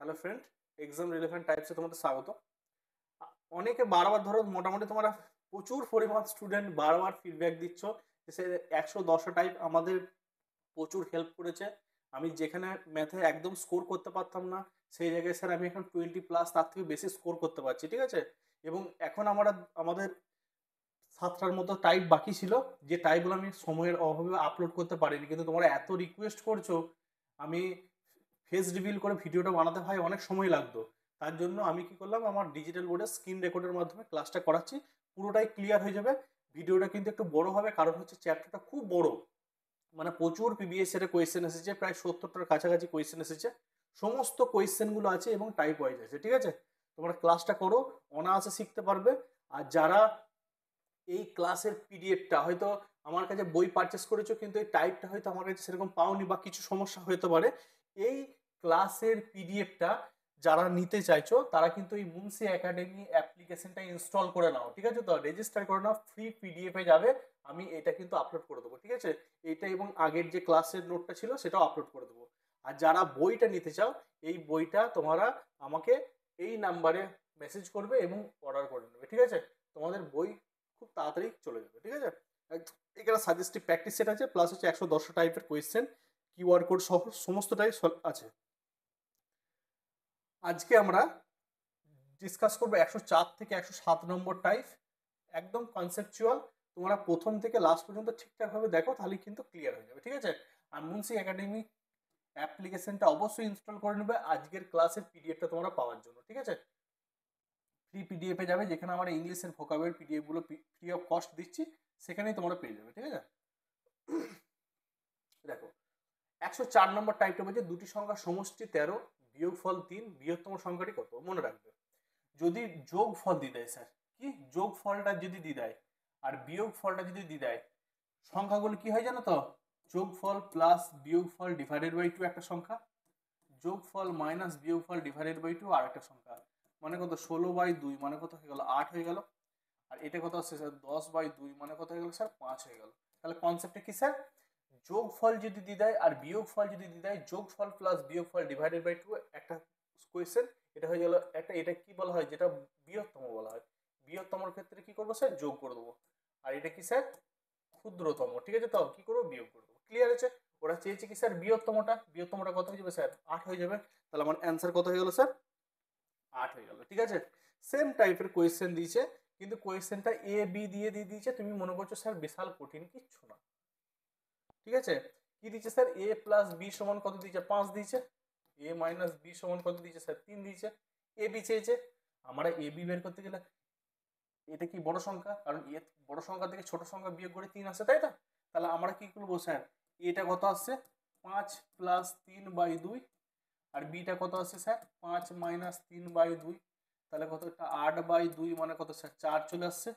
Hello friend, exam relevant টাইপসে তোমাদের স্বাগত। অনেকে বারবার ধরো মোটামুটি তোমরা প্রচুর পরিমাণ স্টুডেন্ট বারবার ফিডব্যাক দিচ্ছ যে সে 110 টাইপ আমাদের প্রচুর হেল্প করেছে। আমি যেখানে ম্যাথে একদম স্কোর করতে পারতাম না সেই জায়গায় স্যার আমি এখন 20+ তার থেকে বেশি স্কোর করতে পারছি, ঠিক আছে। এবং এখন আমাদের 7টার মতো টাইপ বাকি ছিল, যে টাইপগুলো আমি সময়ের অভাবে আপলোড করতে পারিনি, কিন্তু তোমরা এত রিকোয়েস্ট করছো। আমি ফেস রিভিল করে ভিডিওটা বানাতে ভাই অনেক সময় লাগতো। তার জন্য আমি কি করলাম, আমার ডিজিটাল বোর্ডে স্ক্রিন রেকর্ডের মাধ্যমে ক্লাসটা করাচ্ছি। পুরোটাই ক্লিয়ার হয়ে যাবে। ভিডিওটা কিন্তু একটু বড় হবে, কারণ হচ্ছে চ্যাপ্টারটা খুব বড়। মানে প্রচুর প্রিভিয়াস ইয়ারে কোয়েশ্চেন এসেছে, প্রায় 70টার কাছাকাছি কোয়েশ্চেন এসেছে। সমস্ত কোয়েশ্চেনগুলো আছে এবং টাইপ ওয়াইজ আছে, ঠিক আছে। তোমরা ক্লাসটা করো, অনায়াসে শিখতে পারবে। আর যারা এই ক্লাসের পিডিএফটা হয়তো আমার কাছে বই পারচেস করেছো, কিন্তু এই টাইপটা হয়তো আমার কাছে সেরকম পাওনি বা কিছু সমস্যা হতে পারে, এই ক্লাসের পিডিএফটা যারা নিতে চাইছো তারা কিন্তু এই মুন্সি একাডেমি অ্যাপ্লিকেশনটা ইনস্টল করে নাও, ঠিক আছে। তো রেজিস্টার করে নাও, ফ্রি পিডিএফ এ যাবে। আমি এটা কিন্তু আপলোড করে দেবো, ঠিক আছে। এইটা এবং আগের যে ক্লাসের নোটটা ছিল সেটাও আপলোড করে দেবো। আর যারা বইটা নিতে চাও, এই বইটা তোমরা আমাকে এই নাম্বারে মেসেজ করবে এবং অর্ডার করে নেবে, ঠিক আছে। তোমাদের বই খুব তাড়াতাড়ি চলে যাবে, ঠিক আছে। এখানে সাজেস্টিভ প্র্যাকটিস সেট আছে, প্লাস হচ্ছে 110 টাইপের কোয়েশ্চেন, কিউআর কোড সহ সমস্তটাই আছে। আজকে আমরা ডিসকাস করবো 104 থেকে 107 নম্বর টাইপ, একদম কনসেপচুয়াল। তোমরা প্রথম থেকে লাস্ট পর্যন্ত ঠিকঠাকভাবে দেখো, তাহলে কিন্তু ক্লিয়ার হয়ে যাবে, ঠিক আছে। আর মুন্সি একাডেমি অ্যাপ্লিকেশনটা অবশ্যই ইনস্টল করে নেবে আজকের ক্লাসের পিডিএফটা তোমরা পাওয়ার জন্য, ঠিক আছে। ফ্রি পিডিএফে যাবে, যেখানে আমরা ইংলিশের ভোকাবের পিডিএফগুলো ফ্রি অফ কস্ট দিচ্ছি, সেখানেই তোমরা পেয়ে যাবে, ঠিক আছে। দেখো, 104 নম্বর টাইপটা বলছে দুটি সংখ্যার সমষ্টি 13, বিয়োগফল 3, বৃহত্তম সংখ্যাটি কত? মনে রাখবে, যদি যোগ ফল দিয়ে দেয় স্যার, কি যোগ ফলটা যদি দিয়ে দেয় আর বিয়োগ ফলটা যদি দিয়ে দেয়, সংখ্যাগুলো কি হয় জানো তো? যোগফল প্লাস বিয়োগফল ডিভাইডেড বাই 2 একটা সংখ্যা, যোগফল মাইনাস বিয়োগফল ডিভাইডেড বাই 2 আর একটা সংখ্যা। মানে কত? 16/2 মানে কত হয়ে গেল? 8 হয়ে গেল। আর এটা কত আসছে স্যার? 10/2 মানে কত হয়ে গেল স্যার? 5 হয়ে গেল। তাহলে কনসেপ্টটা কি স্যার? যোগফল যদি দিয়ে দেয় আর বিয়োগফল যদি দিয়ে দেয়, যোগফল প্লাস বিয়োগফল ডিভাইডেড বাই 2 একটা কোয়েশ্চেন, এটা হয়ে গেল একটা। এটা কি বলা হয়? যেটা বৃহত্তম বলা হয়। বৃহত্তমর ক্ষেত্রে কি করবো স্যার? যোগ করে দেবো। আর এটা কি স্যার? ক্ষুদ্রতম, ঠিক আছে। তো কি করবো? বিয়োগ করে দেবো। ক্লিয়ার আছে? ওরা চেয়েছে কি স্যার? বৃহত্তমটা কত হয়ে যাবে স্যার? 8 হয়ে যাবে। তাহলে আমার অ্যান্সার কত হয়ে গেল স্যার? 8 হয়ে গেল, ঠিক আছে। সেম টাইপের কোয়েশ্চেন দিয়েছে, কিন্তু কোয়েশ্চেনটা এ বি দিয়ে দিয়েছে। তুমি মনে করছো স্যার বিশাল কঠিন, কিচ্ছু না, ঠিক আছে। কি দিচ্ছে স্যার? এ প্লাস বি সমান কত দিয়েছে? 5 দিয়েছে। এ মাইনাস বি সমান কত দিয়েছে স্যার? 3 দিয়েছে। এ বি চেয়েছে। আমরা এ বি বের করতে গেলে এটা কি বড় সংখ্যা, কারণ এ বড় সংখ্যা থেকে ছোট সংখ্যা বিয়োগ করে 3 আসে, তাই না? তাহলে আমরা কি করবো স্যার? এটা কত আসছে? 5 প্লাস 3/2। আর বিটা কত আসছে স্যার? 5 মাইনাস 3/2। তাহলে কত? 8/2 মানে কত স্যার? 4 চলে আসছে।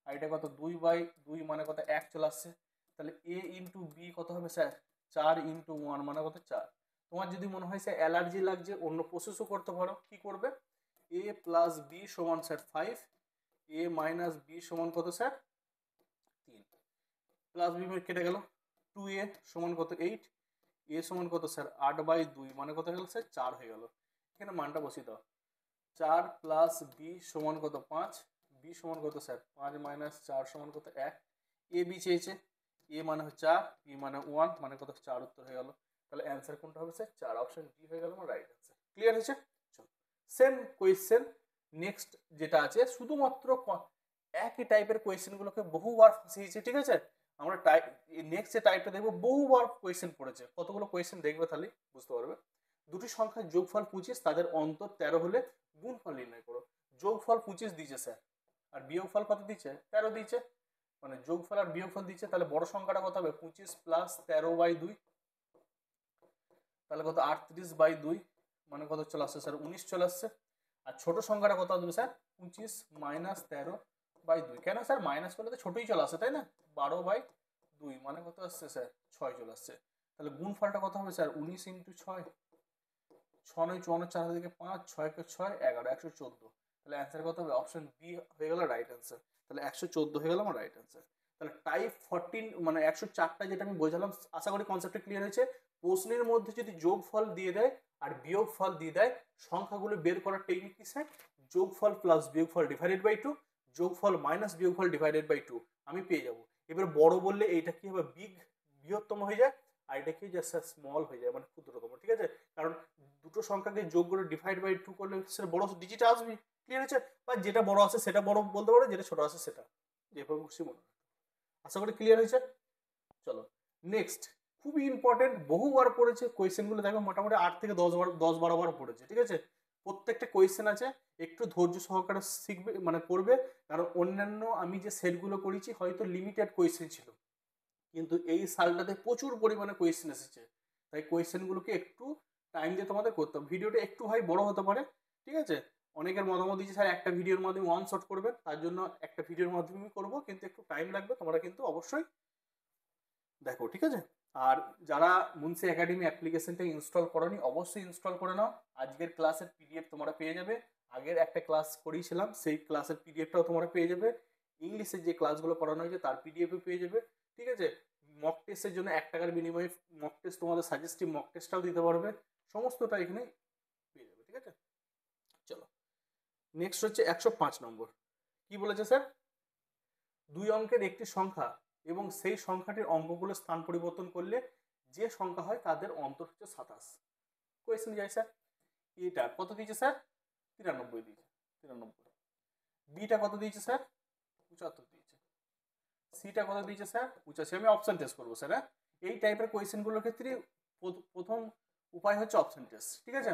আর এটা কত? 2/2 মানে কত? 1 চলে আসছে। তাহলে এ ইন্টু বি কত হবে স্যার? 4 ইন্টু 1 মানে কত? 4। তোমার যদি মনে হয় স্যার অ্যালার্জি লাগছে, অন্য প্রসেসও করতে পারো। কি করবে? এ প্লাস বি সমান স্যার 5, এ মাইনাস বি সমান কত স্যার? 3। প্লাস বি কেটে গেল। 2a সমান কত? 8। এ সমান কত স্যার? 8/2 মানে কত হয়ে গেল স্যার? 4 হয়ে গেল। এখানে মানটা বসিয়ে দাও। 4 প্লাস বি সমান কত? 5। বি সমান কত স্যার? 5 মাইনাস 4 সমান কত? 1। এ বি চেয়েছে। এ মানে হচ্ছে 4, বি মানে 1 মানে কত? 4 উত্তর হয়ে গেল। তাহলে অ্যান্সার কোনটা হবে স্যার? 4, অপশন ডি হয়ে গেল আমার রাইট অ্যান্সার। ক্লিয়ার হয়েছে? চলো, সেম কোয়েশ্চেন নেক্সট যেটা আছে, শুধুমাত্র একই টাইপের কোয়েশ্চেনগুলোকে বহুবার ফাঁসিয়েছে, ঠিক আছে। আমরা নেক্সট যে টাইপটা দেখবো, বহুবার কোয়েশ্চেন পড়েছে। কতগুলো কোয়েশ্চেন দেখবে তাহলে বুঝতে পারবে। দুটি সংখ্যার যোগফল 25, তাদের অন্তর 13 হলে গুণফল নির্ণয় করো। যোগফল 25 দিয়েছে স্যার, আর বিয়োগফল কত দিয়েছে? 13 দিয়েছে। মানে যোগফল আর বিয়োগফল দিচ্ছে, তাহলে বড় সংখ্যাটা কত হবে? 25 প্লাস 13/2, তাহলে কত? 38/2 মানে কত চলে আসছে স্যার? 19 চলে আসছে। আর ছোট সংখ্যাটা কত আসবে স্যার? 25 মাইনাস 13/2। কেন স্যার? মাইনাস করলে তো ছোটই চলে আসে, তাই না? 12/2 মানে কত আসছে স্যার? 6 চলে আসছে। তাহলে গুণফলটা কত হবে স্যার? 19 ইন্টু 6, 6 9 54, 4 থেকে 5, 6 কে 6 11, 114। তাহলে অ্যান্সার কত হবে? অপশন বি হয়ে গেল রাইট অ্যান্সার। তাহলে 114 হয়ে গেল আমার রাইট অ্যান্সার। তাহলে টাইপ 14 মানে 104টা যেটা আমি বোঝালাম, আশা করি কনসেপ্টটা ক্লিয়ার হয়েছে। প্রশ্নের মধ্যে যদি যোগফল দিয়ে দেয় আর বিয়োগফল দিয়ে দেয়, সংখ্যাগুলো বের করার টেকনিক কি স্যার? যোগফল প্লাস বিয়োগফল ডিভাইডেড বাই 2, যোগফল মাইনাস বিয়োগফল ডিভাইডেড বাই 2, আমি পেয়ে যাব। এবার বড় বললে এইটা কি হবে, বৃহত্তম হয়ে যায়, আর এটা কি জাস্ট স্মল হয়ে যায়, মানে ক্ষুদ্রতম, ঠিক আছে? কারণ দুটো সংখ্যাকে যোগ করে ডিভাইড বাই 2 করলে সেটা বড় ডিজিট আসবে, ক্লিয়ার আছে? বা যেটা বড় আছে সেটা বড় বলতে পারে, যেটা ছোট আছে সেটা, যেভাবে খুশি মনে হয়। আশা করি ক্লিয়ার হয়েছে। চলো নেক্সট, খুবই ইম্পর্টেন্ট, বহুবার পড়েছে কোয়েশ্চেনগুলো, দেখো মোটামুটি 8 থেকে 10-12 বার পড়েছে, ঠিক আছে? প্রত্যেকটা কোয়েশ্চেন আছে, একটু ধৈর্য সহকারে শিখবে, মানে পড়বে, কারণ অন্যান্য আমি যে সেটগুলো করেছি হয়তো লিমিটেড কোয়েশ্চেন ছিল, কিন্তু এই সালটাতে প্রচুর পরিমাণে কোয়েশ্চেন এসেছে, তাই কোয়েশ্চেনগুলোকে একটু টাইম দিয়ে তোমাদের করতে হবে। ভিডিওটা একটু হয় বড় হতে পারে, ঠিক আছে? অনেকের মতামত দিচ্ছে স্যার একটা ভিডিওর মাধ্যমে ওয়ান শট করবেন, তার জন্য একটা ভিডিওর মাধ্যমে করবো, কিন্তু একটু টাইম লাগবে, তোমরা কিন্তু অবশ্যই দেখো, ঠিক আছে? আর যারা মুন্সি একাডেমি অ্যাপ্লিকেশনটা ইনস্টল করোনি অবশ্যই ইনস্টল করে নাও। আজকের ক্লাসের পিডিএফ তোমরা পেয়ে যাবে, আগের একটা ক্লাস করিয়েছিলাম সেই ক্লাসের পিডিএফটাও তোমরা পেয়ে যাবে, ইংলিশের যে ক্লাসগুলো করানো হয়েছে তার পিডিএফও পেয়ে যাবে, ঠিক আছে? মক টেস্টের জন্য 1 টাকার বিনিময়ে মক টেস্ট, তোমাদের সাজেস্টিভ মক টেস্টটাও দিতে পারবে, সমস্তটা এখানে পেয়ে যাবে, ঠিক আছে? চলো নেক্সট হচ্ছে 105 নম্বর। কি বলেছে স্যার? 2 অঙ্কের একটি সংখ্যা এবং সেই সংখ্যাটির অঙ্কগুলো স্থান পরিবর্তন করলে যে সংখ্যা হয় তাদের অন্তর হচ্ছে 27। কোয়েশ্চেন যাই স্যার, এটা কত দিয়েছে স্যার? 93 দিয়েছে, 93। বিটা কত দিয়েছে স্যার? 75 দিয়েছে। সিটা কত দিয়েছে স্যার? 85। আমি অপশন টেস্ট করবো স্যার, হ্যাঁ? এই টাইপের কোয়েশ্চেনগুলোর ক্ষেত্রে প্রথম উপায় হচ্ছে অপশন টেস্ট, ঠিক আছে?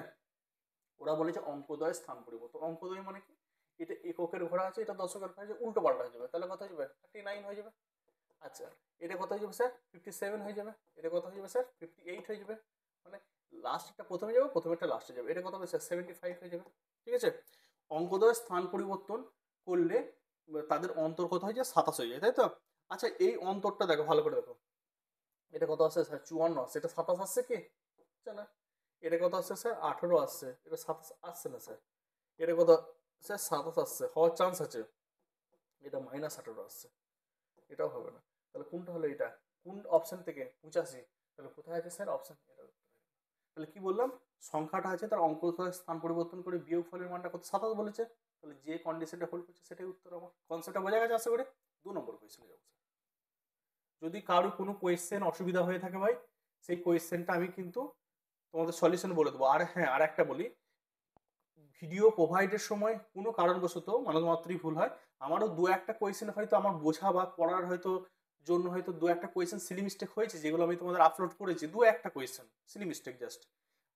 ওরা বলেছে অঙ্কদ্বয় স্থান পরিবর্তন। অঙ্কদ্বয় মানে কি? এটা এককের ঘোড়া আছে, এটা দশকের ঘোড়া আছে, উল্টো পাল্টা হয়ে যাবে, তাহলে কত হয়ে যাবে? 39 হয়ে যাবে। আচ্ছা, এটা কত হয়ে যাবে স্যার? 57 হয়ে যাবে। এটা কত হয়ে যাবে স্যার? 58 হয়ে যাবে। মানে লাস্টটা প্রথমে যাবে, প্রথমেরটা লাস্টে যাবে। এটা কত হবে স্যার? 75 হয়ে যাবে, ঠিক আছে? অঙ্কদ্বয় স্থান পরিবর্তন করলে তাদের অন্তর কত হয়ে যায়? 27 হয়ে যায়, তাই তো? আচ্ছা, এই অন্তরটা দেখো, ভালো করে দেখো, এটা কত আসছে স্যার? 54 আসছে, এটা 27 আসছে কি? আসছে না। এটা কত আসছে স্যার? 18 আসছে, এটা 27 আসছে না স্যার। এটা কত স্যার? 27 আসছে, হওয়ার চান্স আছে। এটা -18 আসছে, এটাও হবে না। তাহলে কোনটা হলো? এটা কোন অপশন থেকে? 85। তাহলে কোথায় আছে স্যার অপশন? এটা। তাহলে কি বললাম? সংখ্যাটা আছে, তার অঙ্ক স্থান পরিবর্তন করে বিয়োগ ফলের মানটা কত? 27 বলেছে। তাহলে যে কন্ডিশনটা হোল্ড করছে সেটাই উত্তর আমার। কনসেপ্টটা বোঝা গেছে আশা করি? 2 নম্বর কোয়েশ্চেনে যাবো। যদি কারো কোনো কোয়েশ্চেন অসুবিধা হয়ে থাকে ভাই, সেই কোয়েশ্চেনটা আমি কিন্তু তোমাদের সলিউশন বলে দেবো। আর হ্যাঁ, আর একটা বলি, ভিডিও প্রোভাইডের সময় কোনো কারণবশত মানুষ মাত্রই ভুল হয়, আমারও 2-1টা কোয়েশ্চেন হয়তো আমার বোঝা বা পড়ার হয়তো জন্য হয়তো 2-1টা কোয়েশ্চেন সিলি মিস্টেক হয়েছে, যেগুলো আমি তোমাদের আপলোড করেছি। 2-1টা কোয়েশ্চেন সিলি মিস্টেক জাস্ট।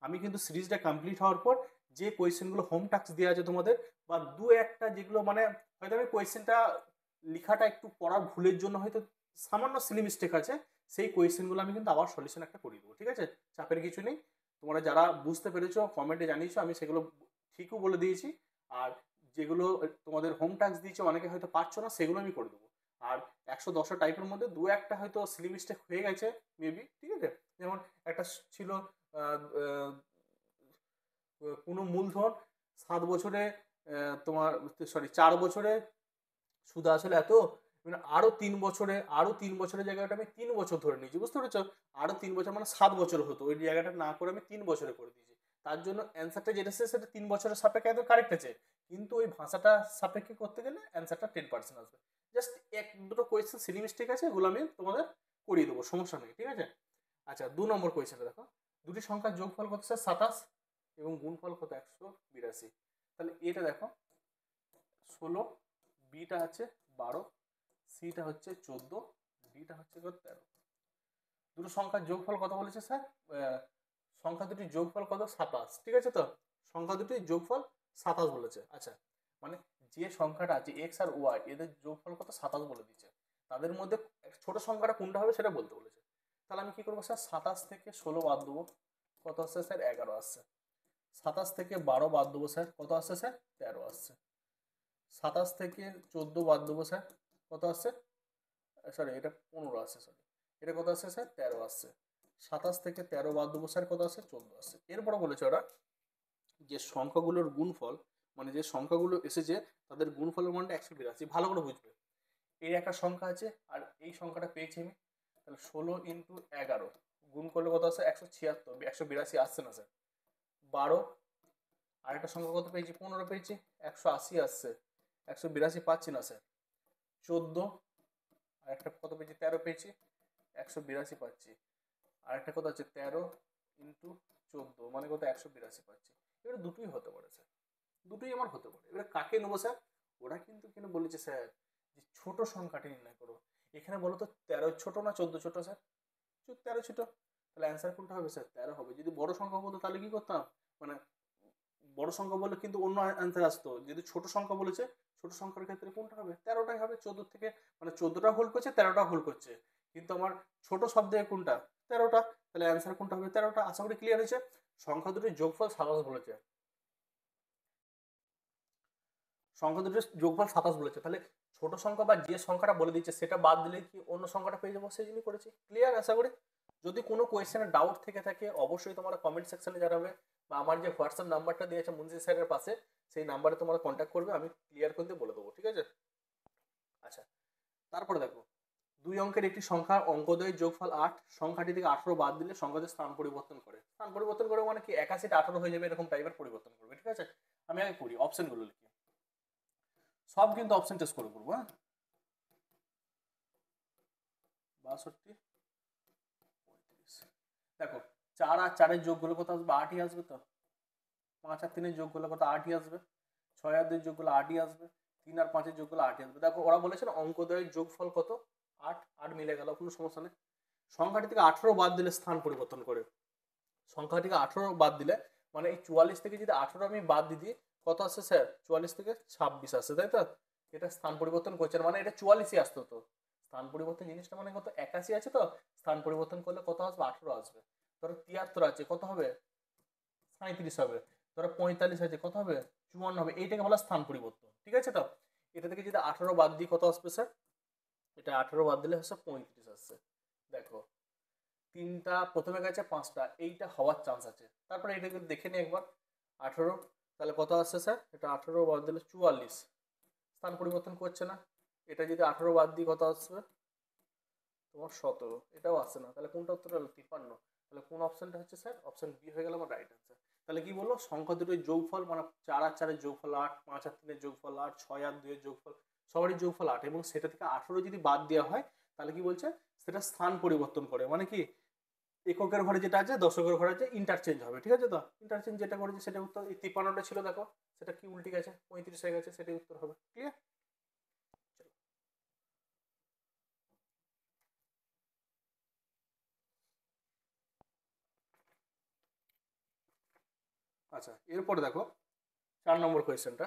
আমি কিন্তু সিরিজটা কমপ্লিট হওয়ার পর যে কোয়েশ্চেনগুলো হোম টাস্ক দেওয়া আছে তোমাদের, বা 2-1টা যেগুলো মানে হয়তো আমি কোয়েশ্চেনটা লেখাটা একটু পড়ার ভুলের জন্য হয়তো সামান্য সিলি মিস্টেক আছে, সেই কোয়েশ্চেনগুলো আমি কিন্তু আবার সলিউশন একটা করে দেবো, ঠিক আছে? চাপের কিছু নেই। তোমরা যারা বুঝতে পেরেছো কমেন্টে জানিয়েছো, আমি সেগুলো ঠিকও বলে দিয়েছি। আর যেগুলো তোমাদের হোম টাস্ক দিয়েছে অনেকে হয়তো পারছো না, সেগুলো আমি করে দেবো। আর 110টা টাইপের মধ্যে 2-1টা হয়তো সিলি মিস্টেক হয়ে গেছে মেবি, ঠিক আছে? যেমন একটা ছিল কোনো মূলধন 7 বছরে, তোমার সরি 4 বছরে সুদ আসলে এত, মানে আরো তিন বছরের জায়গাটা আমি 3 বছর ধরে নিয়েছি, বুঝতে পেরেছো? আরো 3 বছর মানে 7 বছর হতো, ওই জায়গাটা না করে আমি 3 বছরে করে দিয়েছি। তার জন্য অ্যান্সারটা যেটা এসেছে সেটা 3 বছরের সাপেক্ষে একদম কারেক্ট আছে, কিন্তু ওই ভাষাটা সাপেক্ষে করতে গেলে অ্যান্সারটা 10% আসবে। জাস্ট 1-2টো কোয়েশ্চেন সিলি মিস্টেক আছে, এগুলো আমি তোমাদের করিয়ে দেবো, সমস্যা নেই, ঠিক আছে? আচ্ছা, 2 নম্বর কোয়েশ্চেনটা দেখো, দুটি সংখ্যার যোগফল কত স্যার? 27 এবং গুণফল কত? 182। তাহলে এটা দেখো 16, বিটা আছে 12, সিটা হচ্ছে 14, ডিটা হচ্ছে 13। দুটো সংখ্যার যোগফল কত বলেছে স্যার? সংখ্যা দুটির যোগফল কত? 27, ঠিক আছে তো? সংখ্যা দুটির যোগফল 27 বলেছে। আচ্ছা, মানে যে সংখ্যাটা আছে এক্স আর ওয়াই, এদের যোগফল কত? 27 বলে দিচ্ছে। তাদের মধ্যে ছোট সংখ্যাটা কোনটা হবে সেটা বলতে বলেছে। তাহলে আমি কি করবো স্যার? 27 থেকে 16 বাদ দেবো, কত আসছে স্যার? 11 আসছে। 27 থেকে 12 বাদ দেবো স্যার, কত আসছে স্যার? 13 আসছে। 27 থেকে 14 বাদ দেবো স্যার, কত আসছে? সরি, এটা 15 আসছে, সরি। এটা কত আসছে স্যার? 13 আসছে। 27 থেকে 13 বাদ দেবো স্যার, কত আসছে? 14 আসছে। এরপরে বলেছে ওরা যে সংখ্যাগুলোর গুণফল, মানে যে সংখ্যাগুলো এসেছে তাদের গুণফলের মানটা 182। ভালো করে বুঝবে, এই একটা সংখ্যা আছে আর এই সংখ্যাটা পেয়েছি আমি, তাহলে 16 × 11 গুণ করলে কত আসছে? 176। 182 আসছে না স্যার, 12, আরেকটা সংখ্যা কত পেয়েছি 15 পেয়েছি, 180 আসছে, 182 পাচ্ছি না স্যার, 14, আরেকটা কত পেয়েছি 13 পেয়েছি, 182 পাচ্ছি, আরেকটা কত আছে 13 ইন্টু 14 মানে কত 182 পাচ্ছি। এবার দুটোই হতে পারে স্যার, দুটোই আমার হতে পারে। এবার কাকে নেবো স্যার? ওরা কিন্তু কেন বলেছে স্যার যে ছোট সংখ্যাটি নির্ণয় করো। এখানে বলো তো 13 ছোট না 14 ছোট স্যার? 13 ছোট, তাহলে অ্যান্সার কোনটা হবে স্যার? 13 হবে। যদি বড় সংখ্যা বলতো তাহলে কি করতাম, মানে বড় সংখ্যা বললে কিন্তু অন্য অ্যান্সার আসতো। যদি ছোট সংখ্যা বলেছে, ছোট সংখ্যার ক্ষেত্রে কোনটা হবে? 13টাই হবে। 14 থেকে মানে 14টা হোল করছে, 13টা হোল করছে, কিন্তু আমার ছোট শব্দে কোনটা? 13টা। তাহলে অ্যান্সার কোনটা হবে? 13টা। আশা করি ক্লিয়ার হয়েছে। সংখ্যা দুটির যোগফল 27 বলেছে, সংখ্যা দুটির যোগফল 27 বলেছে, তাহলে ছোট সংখ্যা বা যে সংখ্যাটা বলে দিচ্ছে সেটা বাদ দিলে কি অন্য সংখ্যাটা পেয়ে যাবো, সেই জন্যই করেছি। ক্লিয়ার আশা করি। যদি কোনো কোয়েশ্চেনে ডাউট থেকে থাকে অবশ্যই তোমরা কমেন্ট সেকশনে জানাবে, বা আমার যে হোয়াটসঅ্যাপ নাম্বারটা দিয়েছে মুন্সি স্যারের পাশে, সেই নাম্বারে তোমরা কন্ট্যাক্ট করবে, আমি ক্লিয়ার করতে বলে দেবো, ঠিক আছে? আচ্ছা, তারপরে দেখো, 2 অঙ্কের একটি সংখ্যার অঙ্কদ্বয়ের যোগফল 8, সংখ্যাটি থেকে 18 বাদ দিলে সংখ্যাটির স্থান পরিবর্তন করে। স্থান পরিবর্তন করে মানে কি 81টা 18 হয়ে যাবে, এরকম টাইপের পরিবর্তন করবে, ঠিক আছে? আমি আগে করি, অপশনগুলো লিখি, সব কিন্তু অপশন টেস্ট করে করবো। হ্যাঁ, 62, 35, দেখো 4 আর 4-এর যোগ করলে কত আসবে? 8ই আসবে। তো 5 আর 3-এর যোগ করলে কত? 8ই আসবে। 6 আর 2-এর যোগ করলে 8ই আসবে। 3 আর 5-এর যোগ করলে 8ই আসবে। দেখো ওরা বলেছে না অঙ্কদ্বয়ের যোগফল কত? 8, 8 মিলে গেল, কোনো সমস্যা নেই। সংখ্যাটি থেকে 18 বাদ দিলে স্থান পরিবর্তন করে। সংখ্যাটিকে 18 বাদ দিলে মানে এই 44 থেকে যদি 18 আমি বাদ দিই কত আসছে স্যার? 44 থেকে 26 আসছে, তাই তো? এটা স্থান পরিবর্তন করছে না, মানে এটা 44ই আসতো। তো স্থান পরিবর্তন জিনিসটা মানে কত? 81 আছে, তো স্থান পরিবর্তন করলে কত আসবে? 18 আসবে। ধরো 73 আছে, কত হবে? 37 হবে। ধরো 45 আছে, কত হবে? 54 হবে। এইটাকে বলা স্থান পরিবর্তন, ঠিক আছে? তো এটা থেকে যদি 18 বাদ দিই কত আসবে স্যার? এটা 18 বাদ দিলে হচ্ছে 35 আসছে। দেখো 3টা প্রথমে গেছে, 5টা, এইটা হওয়ার চান্স আছে। তারপরে এটাকে দেখে নিই একবার, 18, তাহলে কত আসছে স্যার? এটা 18 বাদ দিলে 44, স্থান পরিবর্তন করছে না। এটা যদি 18 বাদ দিই কত আসবে? তোমার 17, এটাও আসছে না। তাহলে কোনটা উত্তর হলো? 53। তাহলে কোন অপশনটা হচ্ছে স্যার? অপশন বি হয়ে গেল আমার রাইট অ্যান্সার। তাহলে কি বললো? সংখ্যা দুটোর যোগফল মানে 4 আর 4-এর যোগফল 8, 5 আর 3-এর যোগফল 8, 6 আর 2-এর যোগফল, সবারই যোগফল 8, এবং সেটা থেকে 18 যদি বাদ দেওয়া হয় তাহলে কি বলছে? সেটা স্থান পরিবর্তন করে, মানে কি এককের ঘরে যেটা আছে দশকের ঘরে আছে ইন্টারচেঞ্জ হবে, ঠিক আছে? তো ইন্টারচেঞ্জ যেটা করেছে সেটা উত্তর। এই 53টা ছিল, দেখো সেটা কি উল্টে গেছে, 35 হয়ে গেছে, সেটাই উত্তর হবে। ক্লিয়ার? আচ্ছা, এরপরে দেখো 4 নম্বর কোয়েশ্চেনটা,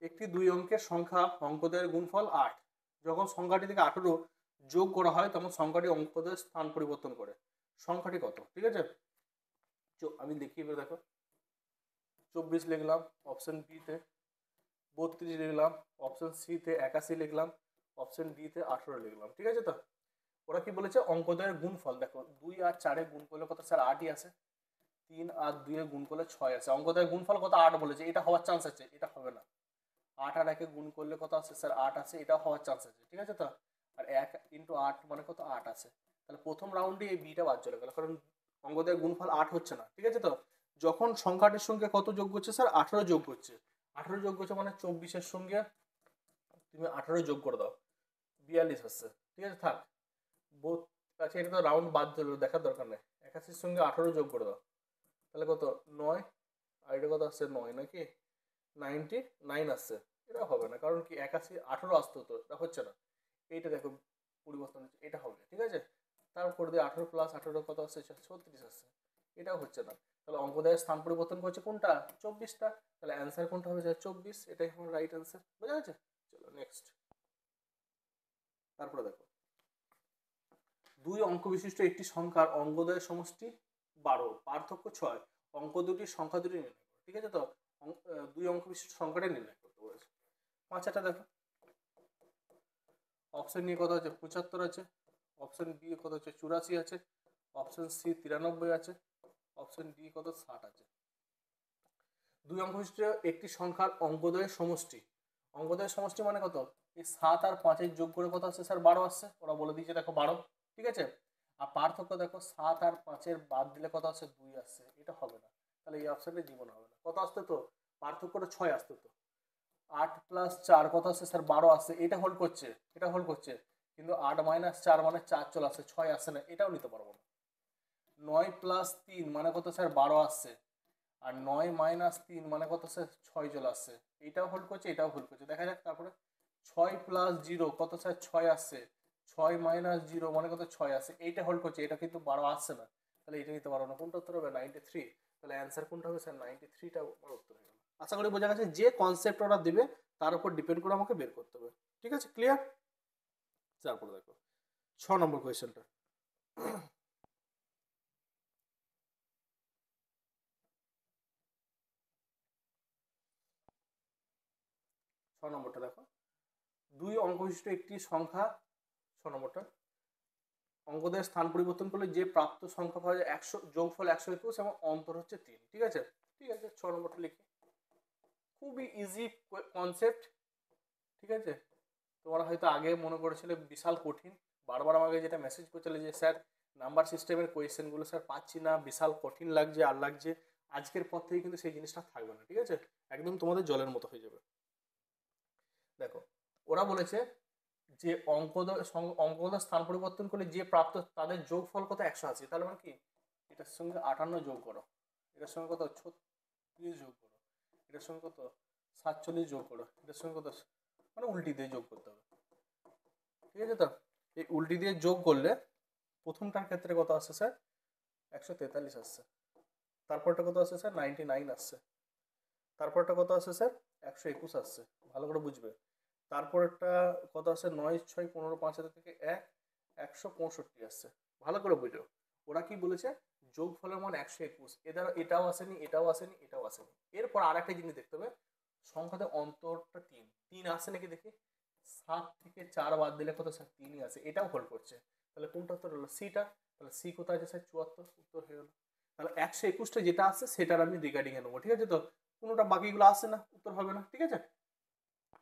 একটি 2 অঙ্কের সংখ্যা অঙ্কদ্বয়ের গুণফল 8, যখন সংখ্যাটি থেকে 18 যোগ করা হয় তখন সংখ্যাটি অঙ্কদ্বয়ের স্থান পরিবর্তন করে। সংখ্যাটি কত? ঠিক আছে, আমি দেখি এবার। দেখো 24 লিখলাম অপশন বি তে, 32 লিখলাম অপশন সি তে, 81 লিখলাম অপশন ডি তে, 18 লিখলাম, ঠিক আছে? তো ওরা কি বলেছে? অঙ্কদ্বয়ের গুণফল। দেখো 2 আর 4-এ গুণ করলে কত স্যার? 8ই আসে। 3 আর 2-এ গুণ করলে 6 আসে। অঙ্কদ্বয়ের গুণফল কত? 8 বলেছে। এটা হওয়ার চান্স আছে, এটা হবে না। 8 আর 1-এ গুণ করলে কত আসে স্যার? 8 আসে, এটাও হওয়ার চান্স আছে, ঠিক আছে? তো আর 1 ইন্টু 8 মানে কত? 8 আসে। তাহলে প্রথম রাউন্ডে এই বিটা বাদ চলে গেল, কারণ অঙ্কদের গুণফল 8 হচ্ছে না, ঠিক আছে? তো যখন সংখ্যাটির সঙ্গে কত যোগ করছে স্যার? 18 যোগ করছে। 18 যোগ করছে মানে 24-এর সঙ্গে তুমি 18 যোগ করে দাও, 42 হচ্ছে, ঠিক আছে? থাক, আচ্ছা এটা তো রাউন্ড বাদ দিল, দেখার দরকার নেই। 81-র সঙ্গে 18 যোগ করে দাও, তাহলে কত? 9, আর এটা কত আসছে? 9 নাকি 99 আসছে। এটা হবে না, কারণ কি 81 18 আসতো, তো এটা হচ্ছে না। এইটা দেখো পরিবর্তন হচ্ছে, এটা হবে, ঠিক আছে? তারপর দিয়ে 18 প্লাস 18 কত আসছে? 36 আসছে, এটাও হচ্ছে না। তাহলে অঙ্কদের স্থান পরিবর্তন করছে কোনটা? 24টা। তাহলে অ্যান্সার কোনটা হবে? 24, এটাই আমার রাইট অ্যান্সার। বোঝা গেছে? চলো নেক্সট। তারপরে দেখো 2 অঙ্ক বিশিষ্ট একটি সংখ্যার অঙ্কদ্বয়ের সমষ্টি 12, পার্থক্য 6, অঙ্ক দুটি সংখ্যা দুটি নির্ণয় করো, ঠিক আছে? তো 2 অঙ্ক বিশিষ্ট সংখ্যাটা নির্ণয় করতে বলেছে। 5টা দেখো, অপশন নিয়ে কত আছে? 75 আছে, অপশন বি কত আছে? 84 আছে, অপশন সি 93 আছে, অপশন ডি কত? 60 আছে। 2 অঙ্ক বিশিষ্ট একটি সংখ্যার অঙ্কদ্বয়ের সমষ্টি, অঙ্কদ্বয়ের সমষ্টি মানে কত? এই 7 আর 5-এর যোগ করে কত আসছে স্যার? 12 আসছে। ওরা বলে দিয়েছে দেখো 12, ঠিক আছে? আর পার্থক্য দেখো 7 আর 5-এর বাদ দিলে কত আসছে, 2 আসছে, এটা হবে না, তাহলে এই অপশানে জীবন হবে না। কত আসতে তো, পার্থক্যটা 6 আসতে তো। 8 + 4 কত আসছে স্যার, 12 আসছে, এটা হোল্ড করছে, এটা হোল্ড করছে, কিন্তু 8 - 4 মানে 4 চলে আসছে, 6 আসছে না, এটাও নিতে পারবো না। 9 + 3 মানে কত স্যার, 12 আসছে, আর 9 - 3 মানে কত স্যার, 6 চলে আসছে, এটাও হোল্ড করছে, এটাও হোল্ড করছে, দেখা যাক তারপরে। 6 + 0 কত স্যার, 6 আসছে, 6 - 0 মানে কত, 6 আসছে, এইটা হোল্ড করছে, এটা কিন্তু 12 আসছে না, তাহলে এটা নিতে পারবো না। কোনটা উত্তর হবে, 93। তাহলে অ্যান্সার কোনটা হবে স্যার, 93টা আমার উত্তর হয়ে গেল। আশা করি বোঝা গেছে, যে কনসেপ্ট ওরা দিবে তার উপর ডিপেন্ড করে আমাকে বের করতে হবে। ঠিক আছে, ক্লিয়ার? তারপরে দেখো 6 নম্বর কোয়েশ্চেনটা। 6 নম্বরটা দেখো, 2 অঙ্ক বিশিষ্ট একটি সংখ্যা, 6 নম্বরটা, অঙ্কদের স্থান পরিবর্তন করলে যে প্রাপ্ত সংখ্যা পাওয়া যায় 100, যোগফল 121 এবং অন্তর হচ্ছে 3। ঠিক আছে, ঠিক আছে, 6 নম্বরটা লিখি, খুবই ইজি কনসেপ্ট। ঠিক আছে, তোমরা হয়তো আগে মনে করেছিলে বিশাল কঠিন, বারবার আমাকে যেটা মেসেজ করছিলে যে স্যার নাম্বার সিস্টেমের কোয়েশ্চেনগুলো স্যার পাচ্ছি না, বিশাল কঠিন লাগছে আর লাগছে, আজকের পর থেকে কিন্তু সেই জিনিসটা থাকবে না। ঠিক আছে, একদম তোমাদের জলের মতো হয়ে যাবে। দেখো, ওরা বলেছে যে অঙ্কদের স্থান পরিবর্তন করলে যে প্রাপ্ত তাদের যোগফল কত, 180। তাহলে মানে কি, এটার সঙ্গে 58 যোগ করো, এটার সঙ্গে কত 36 যোগ করো, এটার সঙ্গে কত 47 যোগ করো, এটার সঙ্গে কত, মানে উল্টি দিয়ে যোগ করতে হবে। ঠিক আছে, তো এই উল্টি দিয়ে যোগ করলে প্রথমটার ক্ষেত্রে কত আসছে স্যার, 143 আসছে, তারপরটা কত আসছে স্যার, 99 আসছে, তারপরটা কত আসছে স্যার, 121 আসছে, ভালো করে বুঝবে। তারপরটা কত আসছে, 9 6 15 5 হাজার থেকে 165 আসছে, ভালো করে বুঝো। ওরা কি বলেছে, যোগফলের মান 121, এদের এটাও আসেনি, এটাও আসেনি, এটাও আসেনি। এরপর আর একটা জিনিস দেখতে হবে, সংখ্যাতে অন্তরটা 3 3 আসে নাকি দেখি, 7 থেকে 4 বাদ দিলে কত স্যার, 3ই আসে, এটাও হোল্ড করছে, তাহলে কোনটা উত্তর হলো, সিটা। তাহলে সি কোথায় আছে স্যার, 74, উত্তর হয়ে গেল। তাহলে 121টা যেটা আছে সেটার আমি রিগার্ডিং এ নেবো। ঠিক আছে, তো কোনোটা বাকিগুলো আসে না, উত্তর হবে না। ঠিক আছে,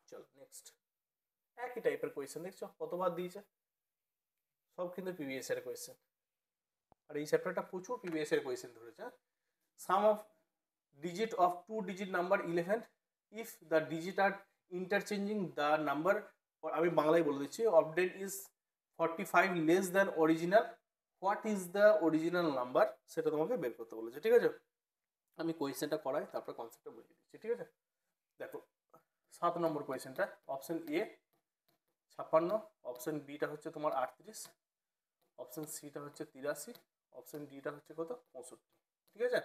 চলো নেক্সট। একই টাইপের কোয়েশ্চেন দেখছো কতবার দিয়েছে, সব কিন্তু প্রিভিয়াস এর কোয়েশ্চেন, আর এই চ্যাপ্টারটা প্রচুর প্রিভিয়াস এর কোয়েশ্চেন ধরেছে। সাম of digit of two digit number 11 if the digit are interchanging the number, আমি বাংলায় বলে দিচ্ছি, অবডেন is 45 less than original, what is the original number, সেটা তোমাকে বের করতে বলেছে। ঠিক আছে, আমি কোয়েশ্চেনটা করাই তারপর কনসেপ্টটা বুঝিয়ে দিচ্ছি। ঠিক আছে, দেখো 7 নম্বর কোয়েশ্চেনটা, অপশন এ 56, অপশন বিটা হচ্ছে তোমার 38, অপশন সিটা হচ্ছে 83, অপশন ডিটা হচ্ছে কত, 65। ঠিক আছে,